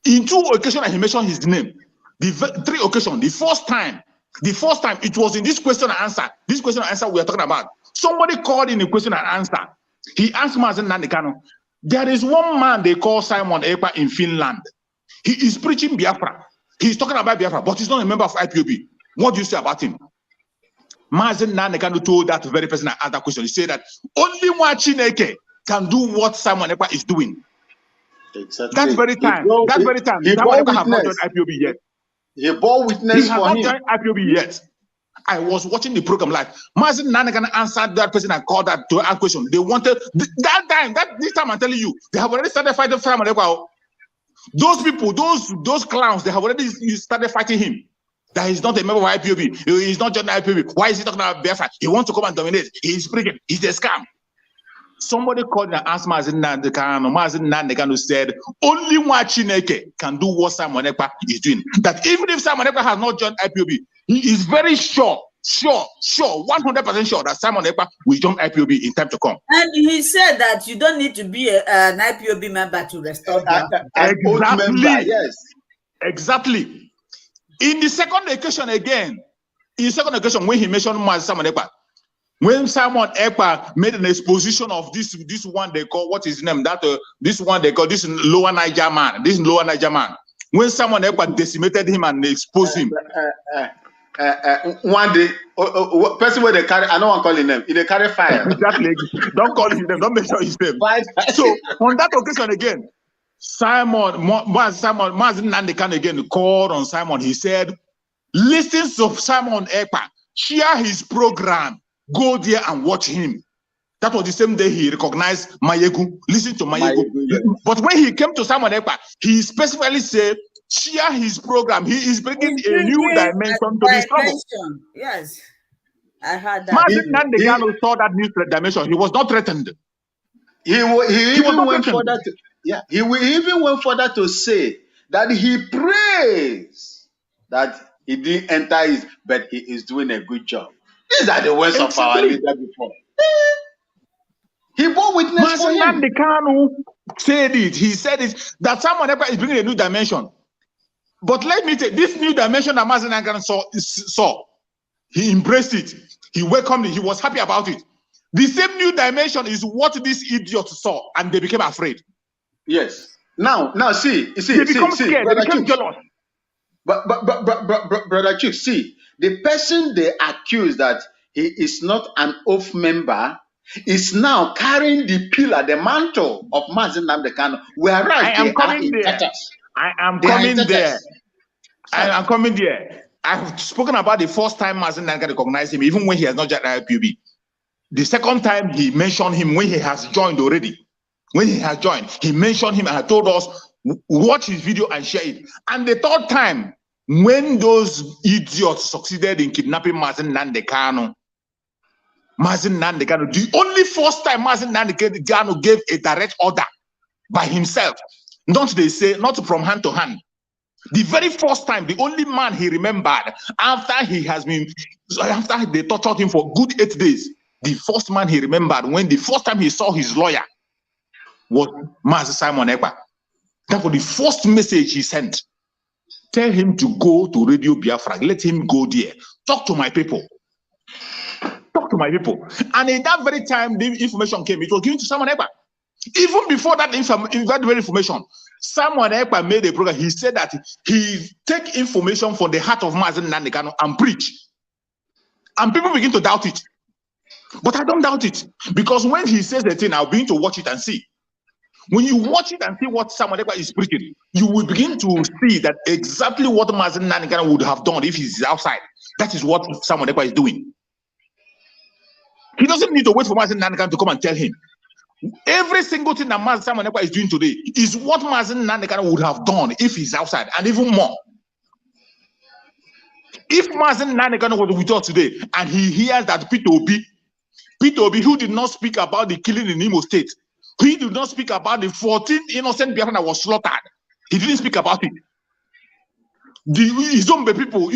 In 2 occasions, he mentioned his name. The 3 occasions, the first time, it was in this question and answer. This question and answer we are talking about. Somebody called in a question and answer. He asked Mazen Nanakan, there is one man they call Simon Ekpa in Finland. He is preaching Biafra. He's talking about Biafra, but he's not a member of IPOB. What do you say about him? Mazen Nanakan told that very person that asked that question. He said that only one Chineke can do what Simon Ekpa is doing. Exactly. That very time, Simon Ekpa have not joined IPOB yet. He bore witness he for him. He has not joined IPOB yet. I was watching the program live. Mazen Nanakan answered that person and called that to ask question. They wanted this time I'm telling you, they have already started fighting Simon Ekpa. Those people, those clowns, they have already started fighting him. That he's not a member of IPOB. He's not joining IPOB. Why is he talking about Biafra? He wants to come and dominate. He's preaching. He's a scam. Somebody called and asked Mazen Nanakan said, only one Chineke can do what Simon Ekpa is doing. That even if Simon Ekpa has not joined IPOB, he is very sure sure, 100% sure that Simon Ekpa will join IPOB in time to come. And he said that you don't need to be an IPOB member to restore Biafra. An old member, yes. Exactly. In the second occasion again, when he mentioned Simon Ekpa, when Simon Ekpa made an exposition of this one they call, what is his name? This one they call this lower Niger man. When Simon Ekpa decimated him and exposed him. One day, person where they carry, I don't want to call his name. They carry fire. Exactly. Don't call his name. Don't mention his name. So on that occasion again, Mazen Nandekan again called on Simon. He said, listen to Simon Ekpa, share his program, go there and watch him. That was the same day he recognized Mayegu. Listen to Mayegu. Yes. But when he came to Simon Ekpa, he specifically said, share his program. He is bringing a new dimension to the struggle. Yes, I heard that. Mazen Nandekan saw that new dimension. He was not threatened. He even went further to, he even went further to say that he prays that he didn't enter his, but he is doing a good job. These are the words of our leader before. He bore witness for him. Mazen Nandekan said it. He said it, that Simon Ekpa is bringing a new dimension. But let me tell you, this new dimension that Mazen Nandekan saw, he embraced it. He welcomed it. He was happy about it. The same new dimension is what these idiots saw, and they became afraid. Yes. Now, see, they become scared. They became jealous. But Brother Chuk, see, the person they accuse that he is not an oath member is now carrying the pillar, the mantle of Mazen Nandekan, whereas I am coming there. I am coming there. I have spoken about the first time Mazen Nandekan recognized him, even when he has not joined IPOB. The second time he mentioned him when he has joined already. When he has joined, he mentioned him and told us, watch his video and share it. And the third time, when those idiots succeeded in kidnapping Mazen Nandekan, the only first time Mazen Nandekan gave a direct order by himself, not from hand to hand. The very first time, the only man he remembered after they tortured him for good 8 days, the first man he remembered when the first time he saw his lawyer was Mazen Simon Ekpa. That was the first message he sent. Tell him to go to Radio Biafra. Let him go there. Talk to my people. Talk to my people. And in that very time, the information came. It was given to Simon Ekpa. Even before that very information, Simon Ekpa made a program. He said that he take information from the heart of Mazen Nandekan and preach. And people begin to doubt it. But I don't doubt it. Because when he says the thing, I'll begin to watch it and see. When you watch it and see what Simon Ekpa is preaching, you will begin to see that exactly what Mazen Nandekan would have done if he's outside. That is what Simon Ekpa is doing. He doesn't need to wait for Mazen Nandekan to come and tell him. Every single thing that Simon Ekpa is doing today is what Mazen Nandekan would have done if he's outside, and even more. If Mazen Nandekan was with us today and he hears that Peter Obi, who did not speak about the killing in Imo State, he did not speak about the 14 innocent Biafrans that was slaughtered. He didn't speak about it. His own people,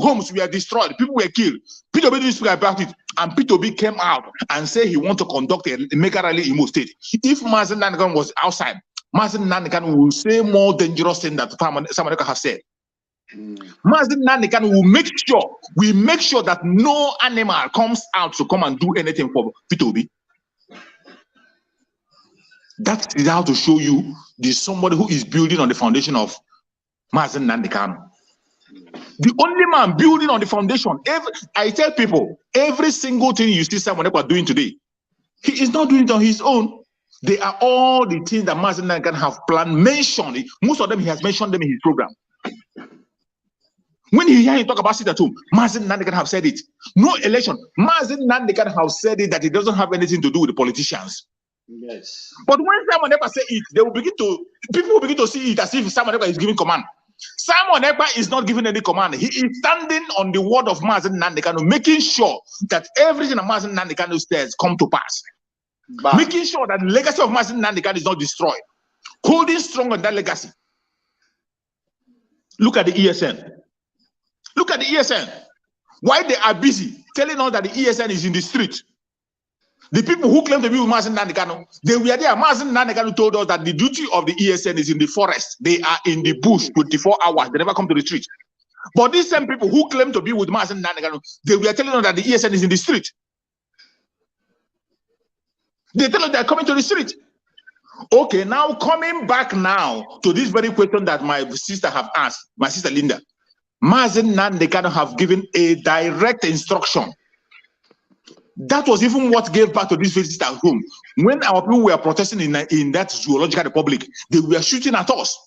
homes were destroyed. People were killed. Peter Obi didn't speak about it. And Peter Obi came out and said he wanted to conduct a mega rally in Imo State. If Mazen Nandekan was outside, Mazen Nandekan will say more dangerous thing that Simon Ekpa has said. Mazen Nandekan will make sure that no animal comes out to come and do anything for Peter Obi. That is how to show you there's somebody who is building on the foundation of Mazen Nandekan. The only man building on the foundation. I tell people, every single thing you see Simon Ekpa doing today, he is not doing it on his own. They are all the things that Mazen Nandekan have planned, mentioned. Most of them he has mentioned them in his program. When you hear him talk about sit at home, Mazen Nandekan have said it. No election. Mazen Nandekan have said it that it doesn't have anything to do with the politicians. Yes. But when Simon Ekpa say it, people will begin to see it as if Simon Ekpa is giving command. Simon Ekpa is not giving any command. He is standing on the word of Mazen Nandekan, making sure that everything that Mazen Nandekan says come to pass. But making sure that the legacy of Mazen Nandekan is not destroyed. Holding strong on that legacy. Look at the ESN. Look at the ESN. Why they are busy telling us that the ESN is in the street. The people who claim to be with Mazen Nandekano, they were there. Mazen Nandekano told us that the duty of the ESN is in the forest. They are in the bush 24 hours. They never come to the street. But these same people who claim to be with Mazen Nandekano, they were telling us that the ESN is in the street. They tell us they're coming to the street. Okay, now coming back now to this very question that my sister have asked, my sister Linda. Mazen Nandekano have given a direct instruction. That was even what gave back to this visit at home. When our people were protesting in that zoological republic, they were shooting at us.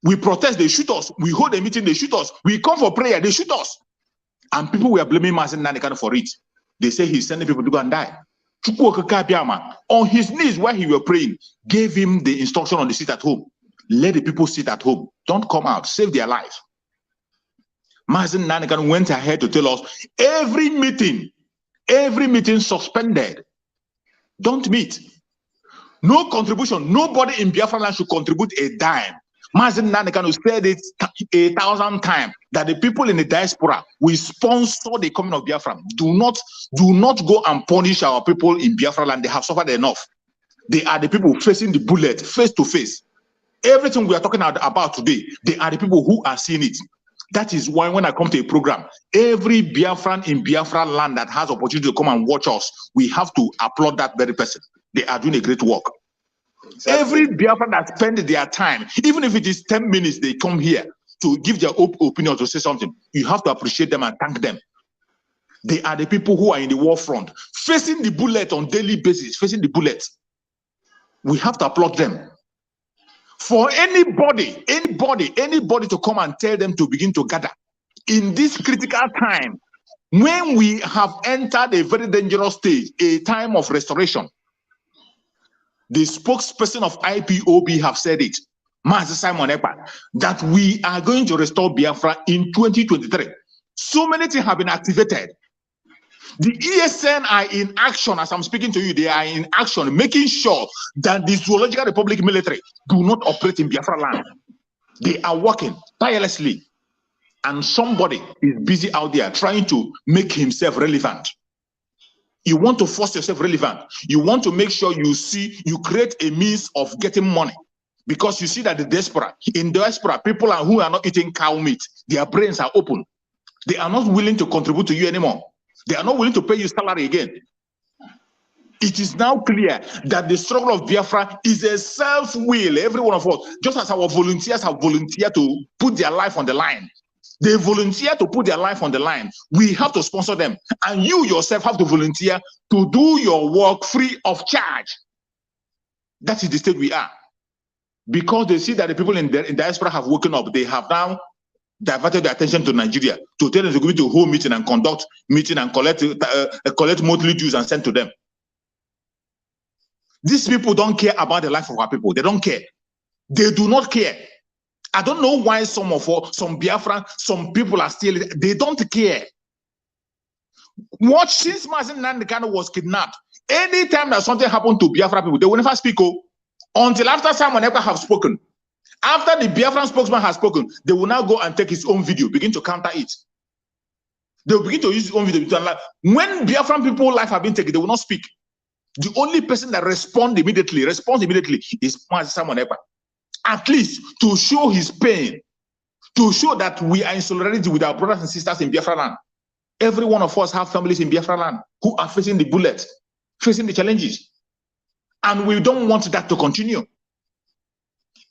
We protest, they shoot us. We hold a meeting, they shoot us. We come for prayer, they shoot us. And people were blaming Mazen Nandekano for it. They say he's sending people to go and die. On his knees while he were praying, gave him the instruction on the seat at home. Let the people sit at home. Don't come out. Save their lives. Mazen Nandekano went ahead to tell us every meeting suspended. Don't meet. No contribution. Nobody in Biafra land should contribute a dime. Mazen Nandekano said it 1,000 times that the people in the diaspora will sponsor the coming of Biafra. Do not go and punish our people in Biafra land. They have suffered enough. They are the people facing the bullet face to face. Everything we are talking about today, they are the people who are seeing it. That is why when I come to a program, every Biafran in Biafra land that has opportunity to come and watch us, we have to applaud that very person. They are doing a great work. Exactly. Every Biafran that spend their time, even if it is 10 minutes, they come here to give their opinion, to say something. You have to appreciate them and thank them. They are the people who are in the war front, facing the bullet on daily basis, facing the bullet. We have to applaud them. For anybody to come and tell them to begin to gather in this critical time, when we have entered a very dangerous stage, a time of restoration. The spokesperson of IPOB have said it, Master Simon Ekpa, that we are going to restore Biafra in 2023. So many things have been activated. The ESN are in action as I'm speaking to you. They are in action, making sure that the Zoological Republic military do not operate in Biafra land. They are working tirelessly. And somebody is busy out there trying to make himself relevant. You want to force yourself relevant. You want to make sure you create a means of getting money. Because you see that in diaspora, people who are not eating cow meat, their brains are open. They are not willing to contribute to you anymore. They are not willing to pay you salary again. It is now clear that the struggle of Biafra is a self-will, every one of us. Just as our volunteers have volunteered to put their life on the line. They volunteer to put their life on the line. We have to sponsor them. And you yourself have to volunteer to do your work free of charge. That is the state we are. Because they see that the people in diaspora have woken up. They have now diverted their attention to Nigeria to tell them to go to a home meeting and conduct meeting and collect monthly dues and send to them. These people don't care about the life of our people. They don't care. They do not care. I don't know why some Biafran, some people are still, they don't care. Watch, since Mazen Nandekano was kidnapped, anytime that something happened to Biafra people, they will never speak until after Simon Ekpa have spoken. After the Biafran spokesman has spoken, they will now go and take his own video, begin to counter it. They will begin to use his own video. When Biafran people's life have been taken, they will not speak. The only person that responds immediately is Simon Ekpa. At least to show his pain, to show that we are in solidarity with our brothers and sisters in Biafra land. Every one of us have families in Biafra land who are facing the bullet, facing the challenges. And we don't want that to continue.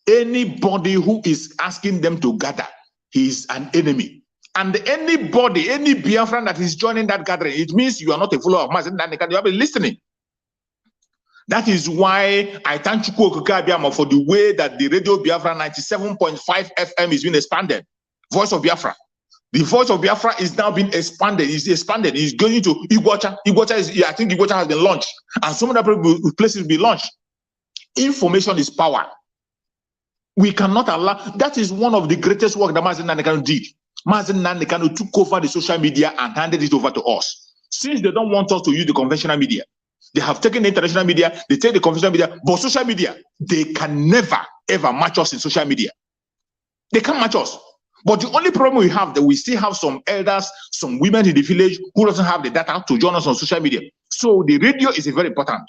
Anybody who is asking them to gather, he is an enemy. And anybody, any Biafran that is joining that gathering, it means you are not a follower of Mazen Nandekano. You have been listening. That is why I thank Chukwu Okike Abiama for the way that the Radio Biafra 97.5 FM is being expanded. Voice of Biafra. The Voice of Biafra is now being expanded. It's expanded. It's going to Iguacha. I think Iguacha has been launched. And some other places will be launched. Information is power. We cannot allow. That is one of the greatest work that Mazen Nandekano did. Mazen Nandekano took over the social media and handed it over to us. Since they don't want us to use the conventional media, they have taken the international media, they take the conventional media, but social media, they can never, ever match us in social media. They can't match us. But the only problem we have that we still have some elders, some women in the village who doesn't have the data to join us on social media. So the radio is very important.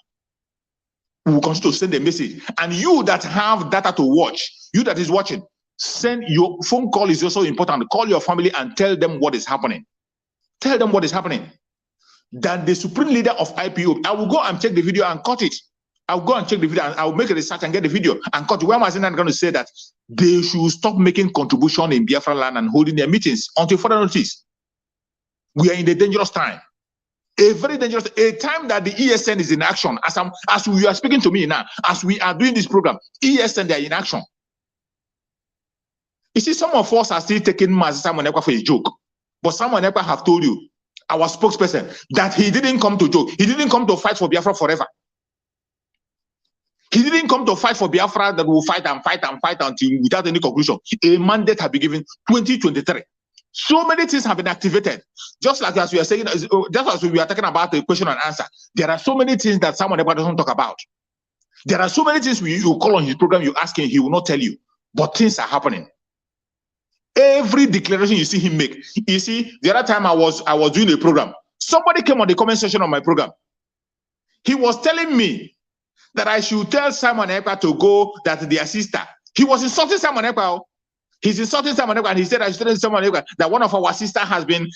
We will continue to send a message. And you that have data to watch, you that is watching, send your phone call is also important. Call your family and tell them what is happening. Tell them what is happening. That the supreme leader of IPO, I will go and check the video and cut it. I'll go and check the video and I'll make a research and get the video and cut it. Why am I going to say that they should stop making contribution in Biafra land and holding their meetings until further notice? We are in a dangerous time. A very dangerous, a time that the ESN is in action. As you are speaking to me now, as we are doing this program, ESN, they are in action. You see, some of us are still taking Mazi Simon Ekpa for a joke. But Simon Ekpa have told you, our spokesperson, that he didn't come to joke. He didn't come to fight for Biafra forever. He didn't come to fight for Biafra that will fight and fight and fight until without any conclusion. A mandate has been given 2023. So many things have been activated. Just like as we are saying, just as we are talking about the question and answer, there are so many things that Simon Ekpa doesn't talk about. There are so many things you call on his program, you ask him, he will not tell you. But things are happening. Every declaration you see him make. You see, the other time I was doing a program, somebody came on the comment section of my program. He was telling me that I should tell Simon Ekpa to go, that their sister. He was insulting Simon Ekpa. He's insulting Simon Ekpa, and he said I should tell Simon Ekpa that one of our sister has been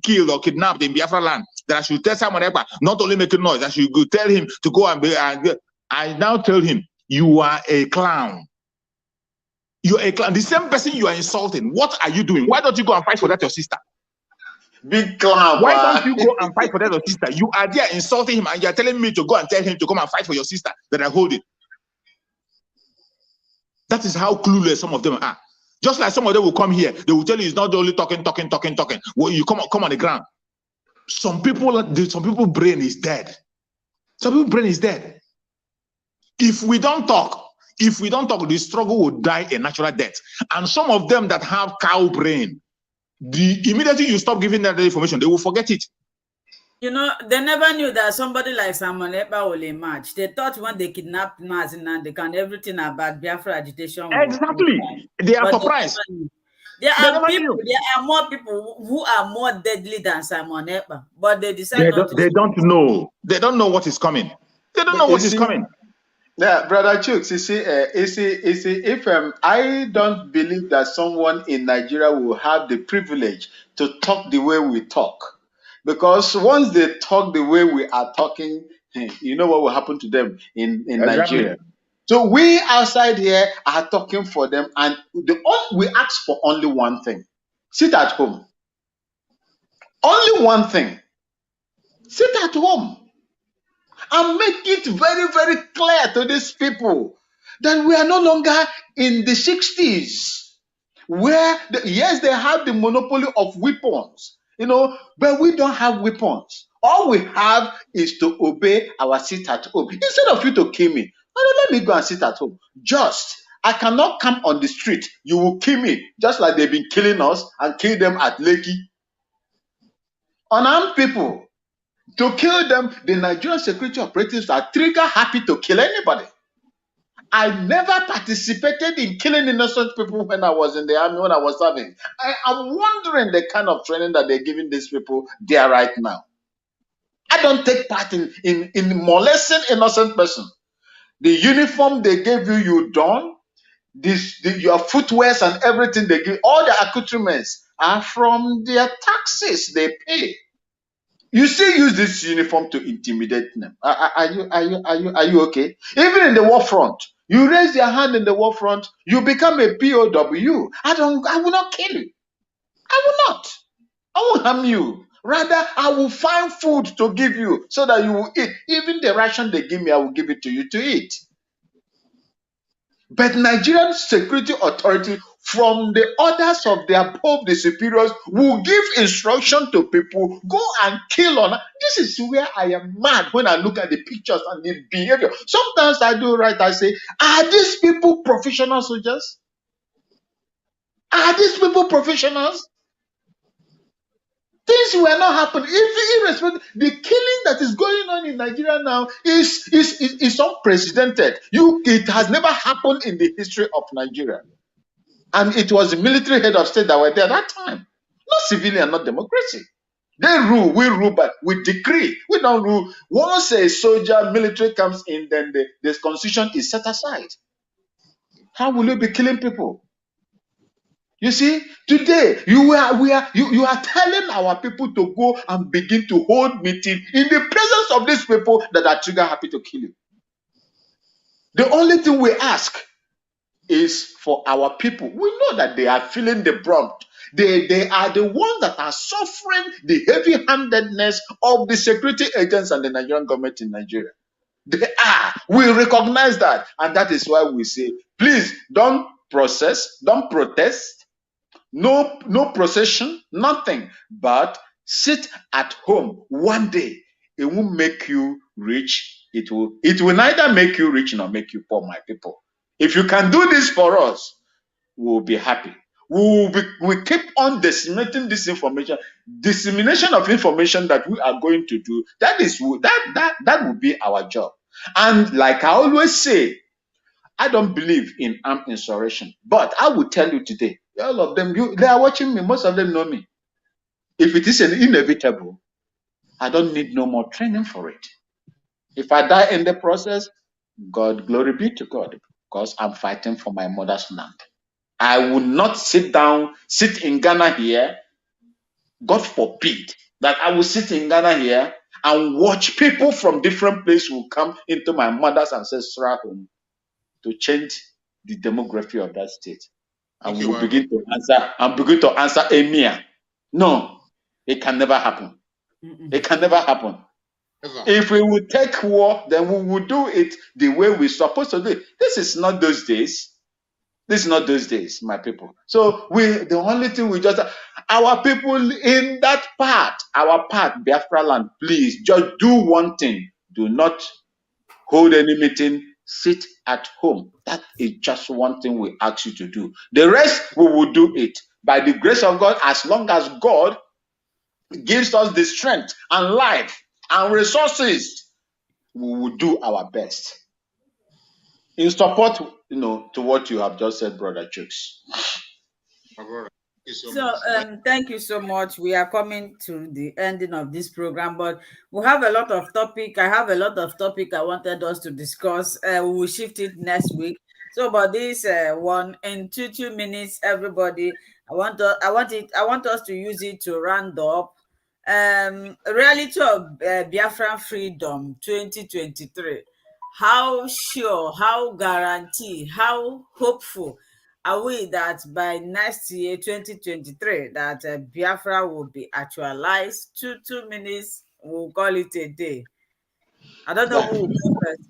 killed or kidnapped in Biafra land. That I should tell Simon Ekpa not only making noise, I should go tell him to go and be. I now tell him, you are a clown. You're a clown. The same person you are insulting. What are you doing? Why don't you go and fight for that your sister? Big clown. Why don't you go and fight for that your sister? You are there insulting him, and you are telling me to go and tell him to come and fight for your sister that I hold it. That is how clueless some of them are. Just like some of them will come here, they will tell you it's not only talking. Well, you come on the ground. Some people brain is dead. Some people brain is dead. If we don't talk, the struggle will die a natural death. And some of them that have cow brain, immediately you stop giving them the information, they will forget it. You know, they never knew that somebody like Simon Ekpa will emerge. They thought when they kidnapped Mazin, they can everything about Biafra agitation. Exactly. They are surprised. There are more people who are more deadly than Simon Ekpa, but they decide they don't know. They don't know what is coming. They don't know what is coming. Yeah, Brother Chooks, you see, if I don't believe that someone in Nigeria will have the privilege to talk the way we talk, because once they talk the way we are talking, you know what will happen to them in Exactly. Nigeria. So we outside here are talking for them, and we ask for only one thing: sit at home. Only one thing: sit at home. And make it very, very clear to these people that we are no longer in the 60s, where, yes, they have the monopoly of weapons, but we don't have weapons. All we have is to obey our sit at home. Instead of you to kill me, let me go and sit at home. I cannot come on the street. You will kill me, just like they've been killing us and kill them at Lekki. Unarmed people. To kill them, the Nigerian security operatives are trigger happy to kill anybody. I never participated in killing innocent people when I was in the army, when I was serving. I am wondering the kind of training that they're giving these people there right now. I don't take part in molesting innocent person. The uniform they gave you, you don. Your footwears and everything they give, all the accoutrements are from their taxes they pay. You still use this uniform to intimidate them. Are you okay? Even in the war front, you raise your hand in the war front, you become a POW. I will not kill you. I will not. I won't harm you. Rather, I will find food to give you so that you will eat. Even the ration they give me, I will give it to you to eat. But Nigerian security authority, from the orders of their above, the superiors, will give instruction to people, go and kill on. This is where I am mad when I look at the pictures and the behavior. Sometimes I do right, I say, are these people professional soldiers? Are these people professionals? Things will not happen. Irrespective, the killing that is going on in Nigeria now is unprecedented. It has never happened in the history of Nigeria. And it was the military head of state that were there at that time. Not civilian, not democracy. They rule, we rule, but we decree. We don't rule. Once a soldier, military comes in, then the constitution is set aside. How will you be killing people? You see, today you are telling our people to go and begin to hold meeting in the presence of these people that are trigger happy to kill you. The only thing we ask is for our people. We know that they are feeling the brunt. They are the ones that are suffering the heavy-handedness of the security agents and the Nigerian government in Nigeria. They are. We recognize that. And that is why we say, please don't protest, no procession, nothing, but sit at home. One day, it will make you rich. It will neither make you rich nor make you poor, my people. If you can do this for us, we'll be happy. We keep on disseminating this information, dissemination of information that we are going to do. That will be our job. And like I always say, I don't believe in armed insurrection. But I will tell you today, all of them, they are watching me. Most of them know me. If it is an inevitable, I don't need no more training for it. If I die in the process, God, glory be to God, because I'm fighting for my mother's land. I will not sit in Ghana here. God forbid that I will sit in Ghana here and watch people from different places who come into my mother's ancestral home to change the demography of that state. And we will begin to answer Emir. No, it can never happen. It can never happen. If we will take war, then we will do it the way we're supposed to do it. This is not those days. This is not those days, my people. So the only thing we just, our people in that part, our part, Biafra land, please just do one thing. Do not hold any meeting. Sit at home. That is just one thing we ask you to do. The rest, we will do it. By the grace of God, as long as God gives us the strength and life and resources, we will do our best. In support, to what you have just said, Brother Chooks. Thank you so much. We are coming to the ending of this program, but we have a lot of topic. I have a lot of topic I wanted us to discuss. We will shift it next week. So, but this one in 2 minutes, everybody. I want us to use it to round up. Reality of Biafran freedom 2023. How sure, how guarantee, how hopeful are we that by next year, 2023, that Biafra will be actualized? 2 minutes, we'll call it a day. I don't know who will go first.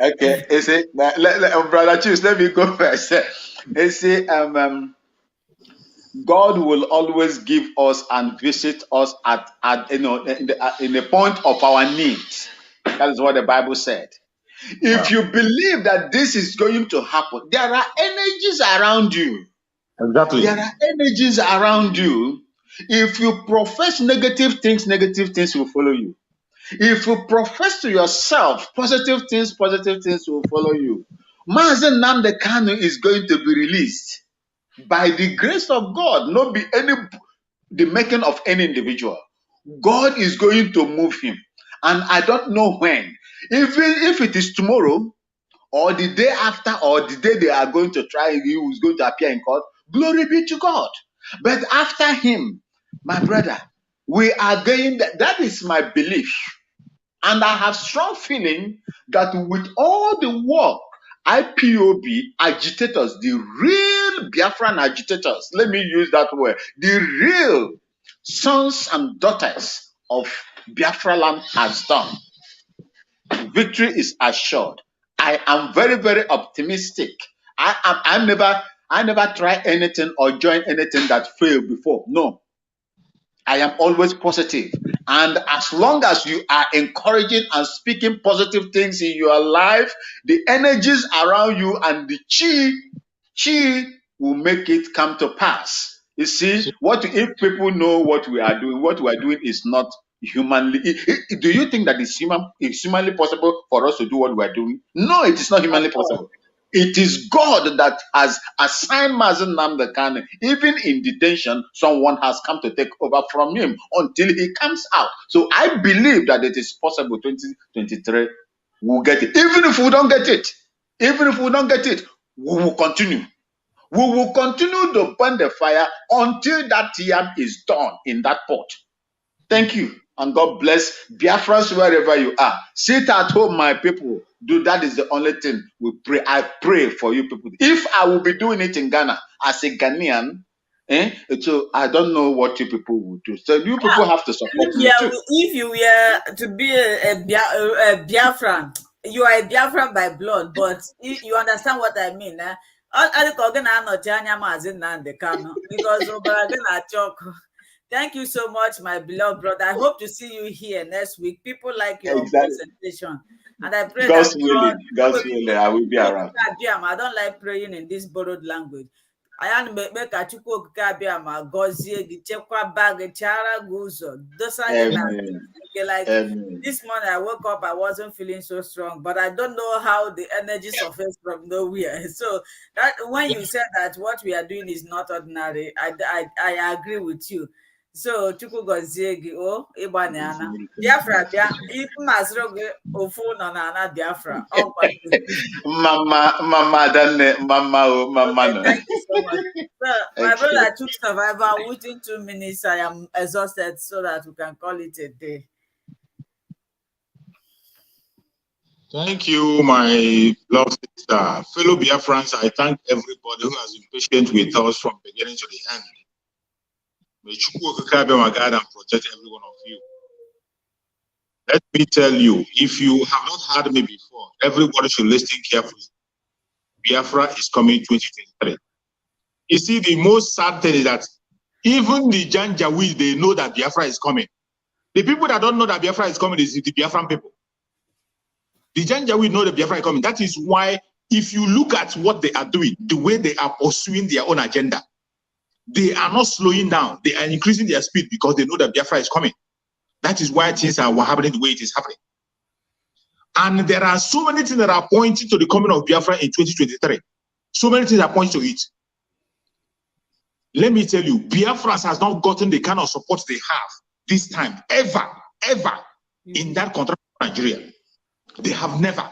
Okay, you see, Brother Choose, let me go first. You see, God will always give us and visit us at in the point of our needs. That is what the Bible said. If you believe that this is going to happen, there are energies around you. Exactly. There are energies around you. If you profess negative things will follow you. If you profess to yourself positive things will follow you. Mazen Nnamdi Kanu is going to be released by the grace of God, not be the making of any individual. God is going to move him, and I don't know when. Even if it is tomorrow, or the day after, or the day they are going to try, he is going to appear in court. Glory be to God. But after him, my brother, we are going. That is my belief. And I have strong feeling that with all the work, IPOB agitators, the real Biafran agitators, let me use that word, the real sons and daughters of Biafra land has done, victory is assured. I am very, very optimistic. I never try anything or join anything that failed before. No. I am always positive. And as long as you are encouraging and speaking positive things in your life, the energies around you and the chi will make it come to pass. You see, if people know what we are doing is not humanly. Do you think that it's humanly possible for us to do what we are doing? No, it is not humanly possible. It is God that has assigned Mazen Namdekan. Even in detention, someone has come to take over from him until he comes out. So I believe that it is possible 2023 we'll get it. Even if we don't get it, we will continue. We will continue to burn the fire until that yam is done in that pot. Thank you. And God bless Biafrans wherever you are. Sit at home, my people. That is the only thing we pray. I pray for you people. If I will be doing it in Ghana as a Ghanaian, so I don't know what you people will do. So you people have to support me too. If you were to be a Biafran, you are a Biafran by blood, but you understand what I mean. Because thank you so much, my beloved brother. I hope to see you here next week. People like your presentation. And I pray God's willing, I will be around. I don't like praying in this borrowed language. I am make a chuko kabiama gozie gichekwa bag chara guzo. Like this morning I woke up, I wasn't feeling so strong, but I don't know how the energy surfaced from nowhere. So that when you said that what we are doing is not ordinary, I agree with you. So chuko gozie gi o ibaniana. Biafra bia if masro ge ofu no na Biafra. Mama, Okay, thank you so much. So, my brother took survival. Within 2 minutes, I am exhausted, so that we can call it a day. Thank you, my beloved sister. Fellow Biafrans, I thank everybody who has been patient with us from beginning to the end. May Chukwu be my guide and protect every one of you. Let me tell you, if you have not heard me before, everybody should listen carefully. Biafra is coming 2023. You see, the most sad thing is that even the Janjaweed, they know that Biafra is coming. The people that don't know that Biafra is coming is the Biafran people. The Janjaweed know that Biafra is coming. That is why, if you look at what they are doing, the way they are pursuing their own agenda, they are not slowing down. They are increasing their speed because they know that Biafra is coming. That is why things are happening the way it is happening. And there are so many things that are pointing to the coming of Biafra in 2023. So many things are pointing to it. Let me tell you, Biafrans has not gotten the kind of support they have this time, ever in that country, Nigeria. They have never.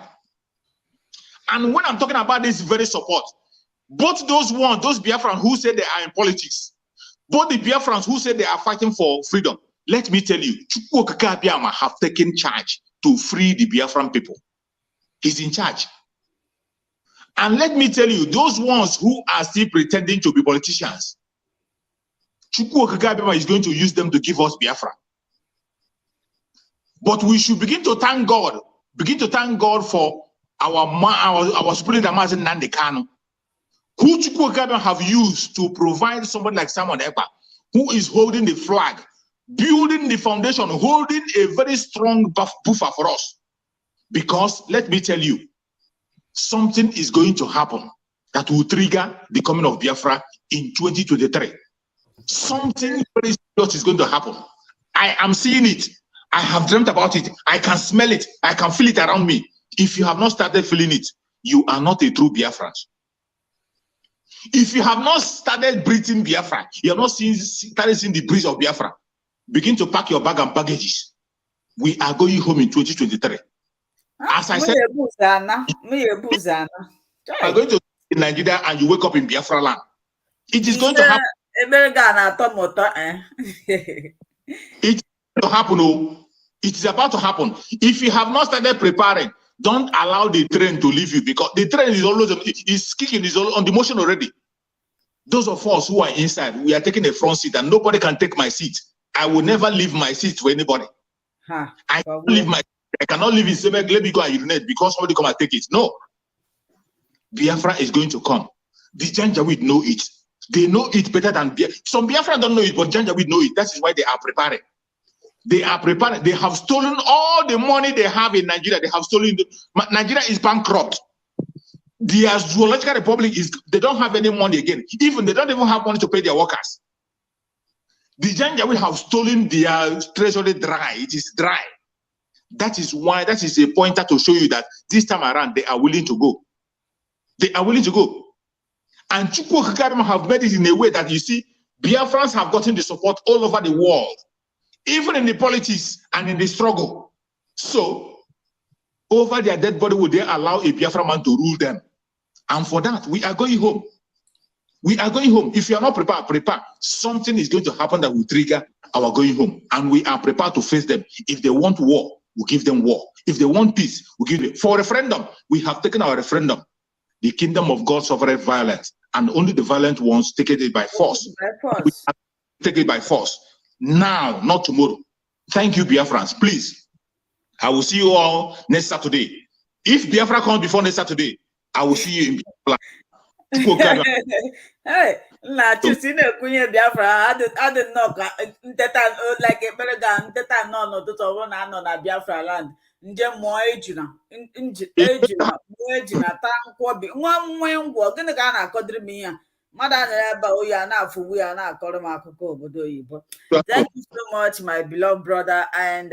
And when I'm talking about this very support, both those Biafrans who say they are in politics, both the Biafrans who say they are fighting for freedom, let me tell you, Chukwu Okike Abiama have taken charge to free the Biafran people. He's in charge. And let me tell you, those ones who are still pretending to be politicians, Chukwu Okike Abiama is going to use them to give us Biafra. But we should begin to thank God for our spirit Mazen Nnamdi Kanu, who Chukwu Okike Abiama have used to provide somebody like Simon Ekpa, who is holding the flag, building the foundation, holding a very strong buffer for us. Because let me tell you, something is going to happen that will trigger the coming of Biafra in 2023. Something very serious is going to happen. I am seeing it. I have dreamt about it. I can smell it. I can feel it around me. If you have not started feeling it, you are not a true Biafran. If you have not started breathing Biafra, you have not started seeing the breeze of Biafra, begin to pack your bag and baggages. We are going home in 2023. As I said, you are going to in Nigeria and you wake up in Biafra land. It is going to happen. It's going to happen. Oh, it is about to happen. If you have not started preparing, don't allow the train to leave you, because the train is always kicking, is on the motion already. Those of us who are inside, we are taking a front seat, and nobody can take my seat. I will never leave my seat to anybody. I cannot leave in Sebek, let me go and urinate because somebody come and take it. No. Biafra is going to come. The Janjaweed know it. They know it better than Biafra. Some Biafra don't know it, but Janjaweed know it. That is why they are preparing. They are preparing. They have stolen all the money they have in Nigeria. They have stolen. Nigeria is bankrupt. The Zoological Republic they don't have any money again. Even they don't even have money to pay their workers. The Janjaweed have stolen their treasury dry. It is dry. That is why, that is a pointer to show you that this time around they are willing to go. They are willing to go. And Chukwu Okike Abiama have made it in a way that you see, Biafrans have gotten the support all over the world, even in the politics and in the struggle. So, over their dead body, would they allow a Biafra man to rule them? And for that, we are going home. We are going home. If you are not prepared, prepare. Something is going to happen that will trigger our going home. And we are prepared to face them. If they want war, we'll give them war. If they want peace, we'll give them. For referendum, we have taken our referendum. The kingdom of God suffered violence, and only the violent ones take it by force. We take it by force. Now, not tomorrow. Thank you, Biafrans. Please, I will see you all next Saturday. If Biafra comes before next Saturday, I will see you in Biafra. Hey, na chusi na kunye Biafra. I did not like a better than that. No, to na no na Biafra land. Nje mo ejuna ta nkwobi nwa ngwo gịnị ka a na-akọdịrị m ihe mmadụ a na-ebe oyi a na-afụgbu ya na-akọrọ m akụkọ obodo oyibo. Thank you so much, my beloved brother, and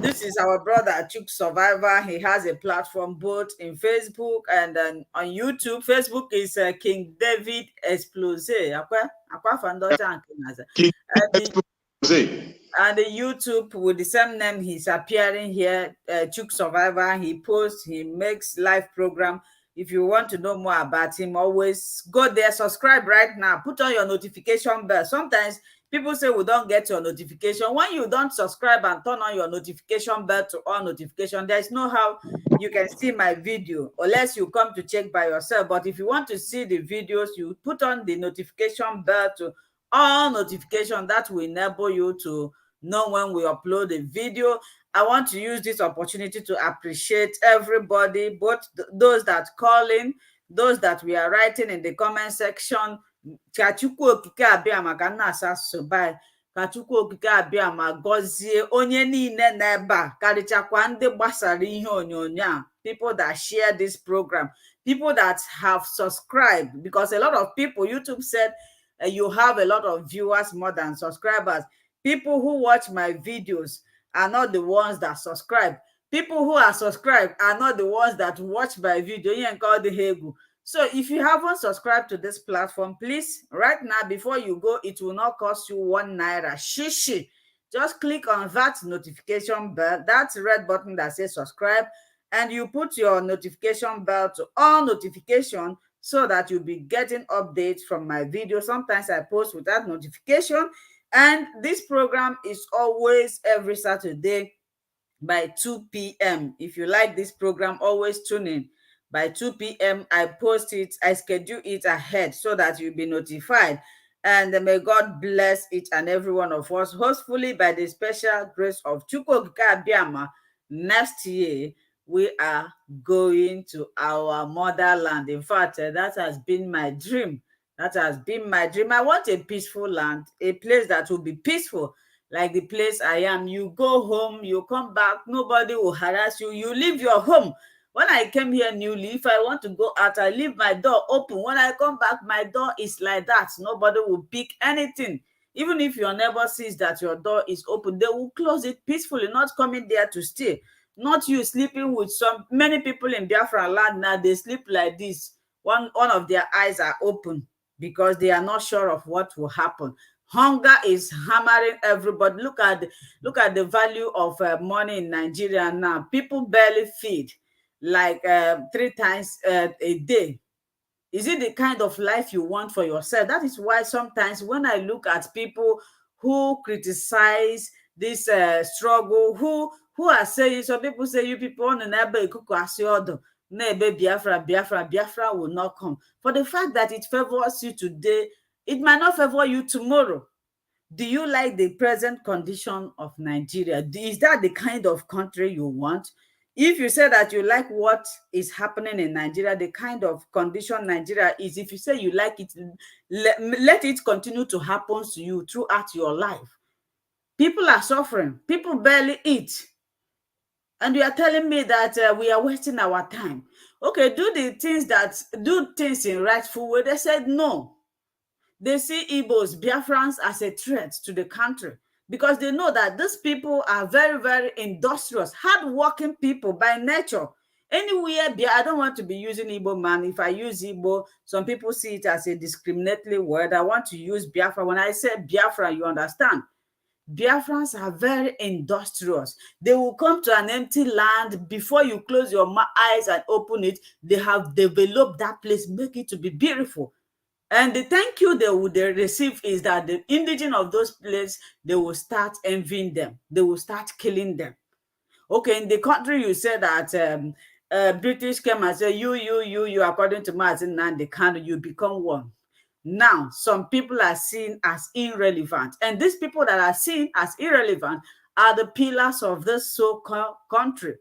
this is our brother Chuk Survivor. He has a platform both in Facebook and on YouTube. Facebook is King David Explose. And the YouTube with the same name, he's appearing here, Chuk Survivor. He posts, he makes live program. If you want to know more about him, always go there, subscribe right now, put on your notification bell. Sometimes people say we don't get your notification. When you don't subscribe and turn on your notification bell to all notification, there's no how you can see my video unless you come to check by yourself. But if you want to see the videos, you put on the notification bell to all notification. That will enable you to know when we upload a video. I want to use this opportunity to appreciate everybody, both those that call in, those that we are writing in the comment section. Kachukwu Okike Abiama ka nna asa sobai. Kachukwu Okike Abiama gozie onye niile n'ebe a, karịchakwa ndị gbasara ihe onyonyo a, people that share this program, people that have subscribed, because a lot of people, YouTube said you have a lot of viewers more than subscribers. People who watch my videos are not the ones that subscribe. People who are subscribed are not the ones that watch my video. So if you haven't subscribed to this platform, please, right now, before you go, it will not cost you 1 naira. Shishi. Just click on that notification bell, that red button that says subscribe, and you put your notification bell to all notification so that you'll be getting updates from my video. Sometimes I post without notification. And this program is always every Saturday by 2 p.m. If you like this program, always tune in. By 2 p.m., I post it, I schedule it ahead so that you'll be notified. And may God bless each and every one of us. Hopefully, by the special grace of Chukwu Okike Abiama, next year, we are going to our motherland. In fact, that has been my dream. That has been my dream. I want a peaceful land, a place that will be peaceful, like the place I am. You go home, you come back, nobody will harass you. You leave your home. When I came here newly, if I want to go out, I leave my door open. When I come back, my door is like that. Nobody will pick anything. Even if your neighbor sees that your door is open, they will close it peacefully, not coming there to stay. Not you sleeping with many people in Biafra land now, they sleep like this. One of their eyes are open, because they are not sure of what will happen. Hunger is hammering everybody. Look at the value of money in Nigeria now. People barely feed like 3 times a day. Is it the kind of life you want for yourself? That is why sometimes when I look at people who criticize this struggle, who are saying, some people say, you people on the Biafra will not come. For the fact that it favors you today, it might not favor you tomorrow. Do you like the present condition of Nigeria? Is that the kind of country you want? If you say that you like what is happening in Nigeria, the kind of condition Nigeria is, if you say you like it, let it continue to happen to you throughout your life. People are suffering. People barely eat. And you are telling me that we are wasting our time. Okay, do things in rightful way. They said no. They see Igbos, Biafrans as a threat to the country, because they know that these people are very, very industrious, hardworking people by nature. Anywhere, I don't want to be using Igbo man. If I use Igbo, some people see it as a discriminatory word. I want to use Biafra. When I say Biafra, you understand. Biafrans are very industrious. They will come to an empty land. Before you close your eyes and open it, they have developed that place, make it to be beautiful. And the thank you they receive is that the indigenous of those places, they will start envying them. They will start killing them. Okay, in the country you said that British came and said, you, according to Martin and the Kano, you become one. Now, some people are seen as irrelevant. And these people that are seen as irrelevant are the pillars of this so-called country.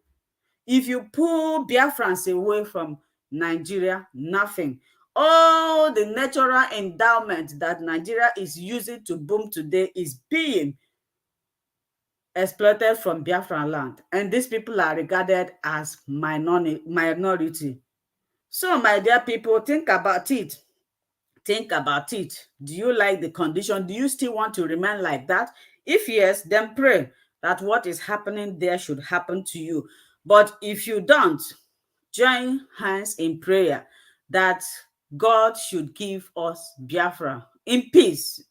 If you pull Biafrans away from Nigeria, nothing. All the natural endowment that Nigeria is using to boom today is being exploited from Biafran land. And these people are regarded as minority. So, my dear people, think about it. Think about it. Do you like the condition? Do you still want to remain like that? If yes, then pray that what is happening there should happen to you. But if you don't, join hands in prayer that God should give us Biafra in peace.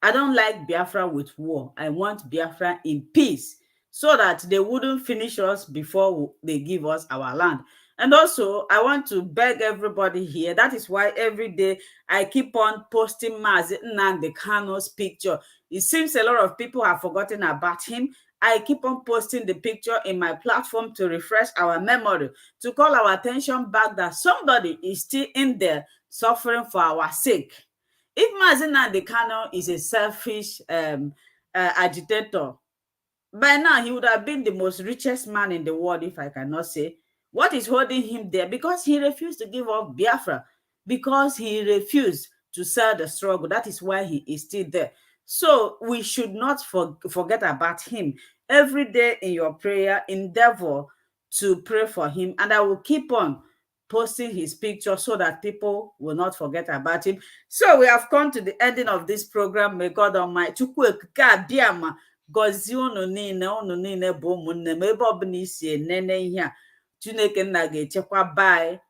I don't like Biafra with war. I want Biafra in peace so that they wouldn't finish us before they give us our land. And also, I want to beg everybody here. That is why every day I keep on posting Mazi Nnamdi Kano's picture. It seems a lot of people have forgotten about him. I keep on posting the picture in my platform to refresh our memory, to call our attention back that somebody is still in there suffering for our sake. If Mazi Nnamdi Kano is a selfish agitator, by now he would have been the most richest man in the world, if I cannot say. What is holding him there? Because he refused to give up Biafra, because he refused to sell the struggle. That is why he is still there. So we should not forget about him. Every day in your prayer, endeavor to pray for him. And I will keep on posting his picture so that people will not forget about him. So we have come to the ending of this program. May God Almighty gọzie unu niile bụ ụmụnne m ebe ọbụla isi enene ihe a. Chineke nna ga-echekwaba anyị,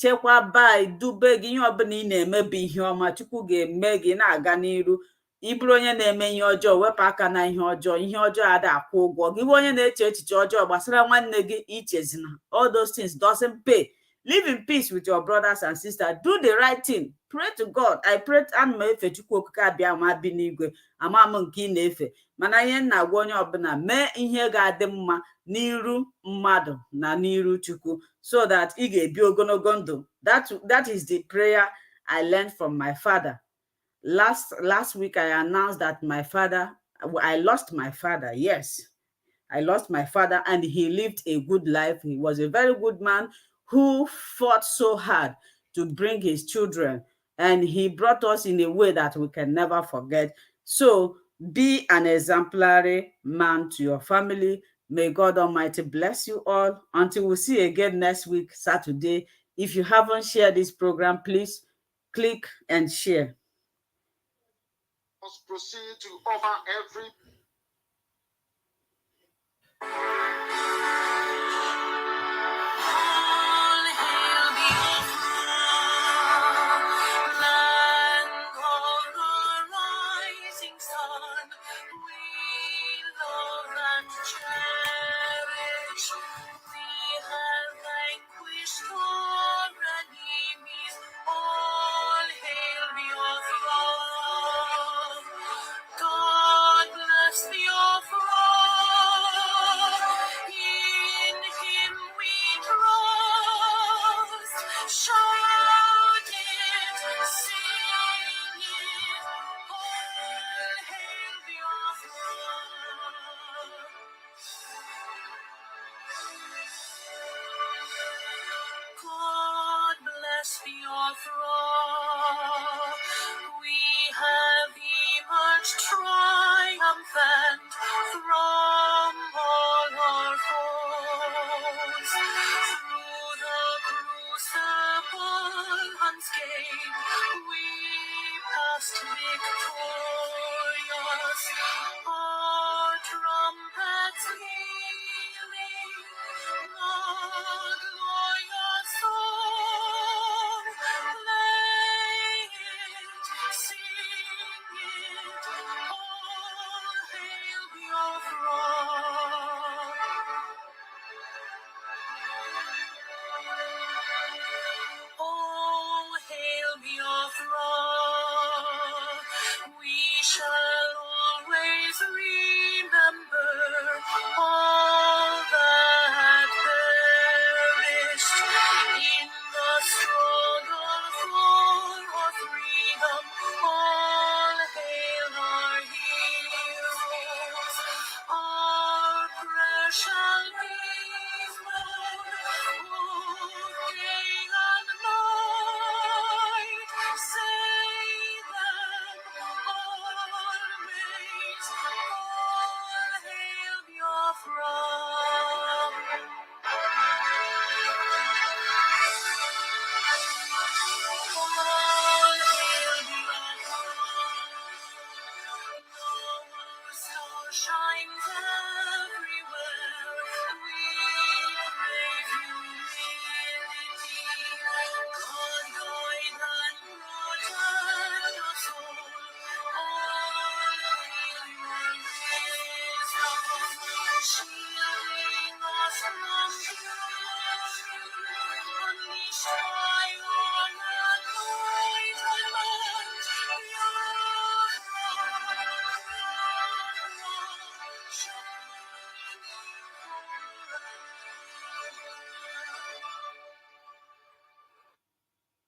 chekwaba anyị, dube gị. Ihe ọbụla ị na-eme bụ ihe ọma, Chukwu ga-eme gị na-aga n'iru. Ị bụrụ onye na-eme ihe ọjọọ, wepụ aka na ihe ọjọọ ada akwụ ụgwọ. Gị bụ onye na-eche echiche ọjọọ gbasara nwanne gị, ichezina. All those things doesn't pay. Live in peace with your brothers and sisters. Do the right thing. Pray to God. I pray ana m efe Chukwu okike abịa ma bi n'igwe, ama m nke ị na-efe. Mana ihe nna gwa onye ọbụla, mee ihe ga-adị mma n'iru mmadụ na n'iru Chukwu, so that ị ga-ebi ogologo ndụ. That is the prayer I learned from my father. Last week I announced that I lost my father. Yes, I lost my father, and he lived a good life. He was a very good man who fought so hard to bring his children, and he brought us in a way that we can never forget. So be an exemplary man to your family. May God Almighty bless you all. Until we see again next week, Saturday. If you haven't shared this program, please click and share. Let's proceed to offer every Biafra, we have emerged triumphant from all our foes. Through the crucible unscathed, we passed victorious.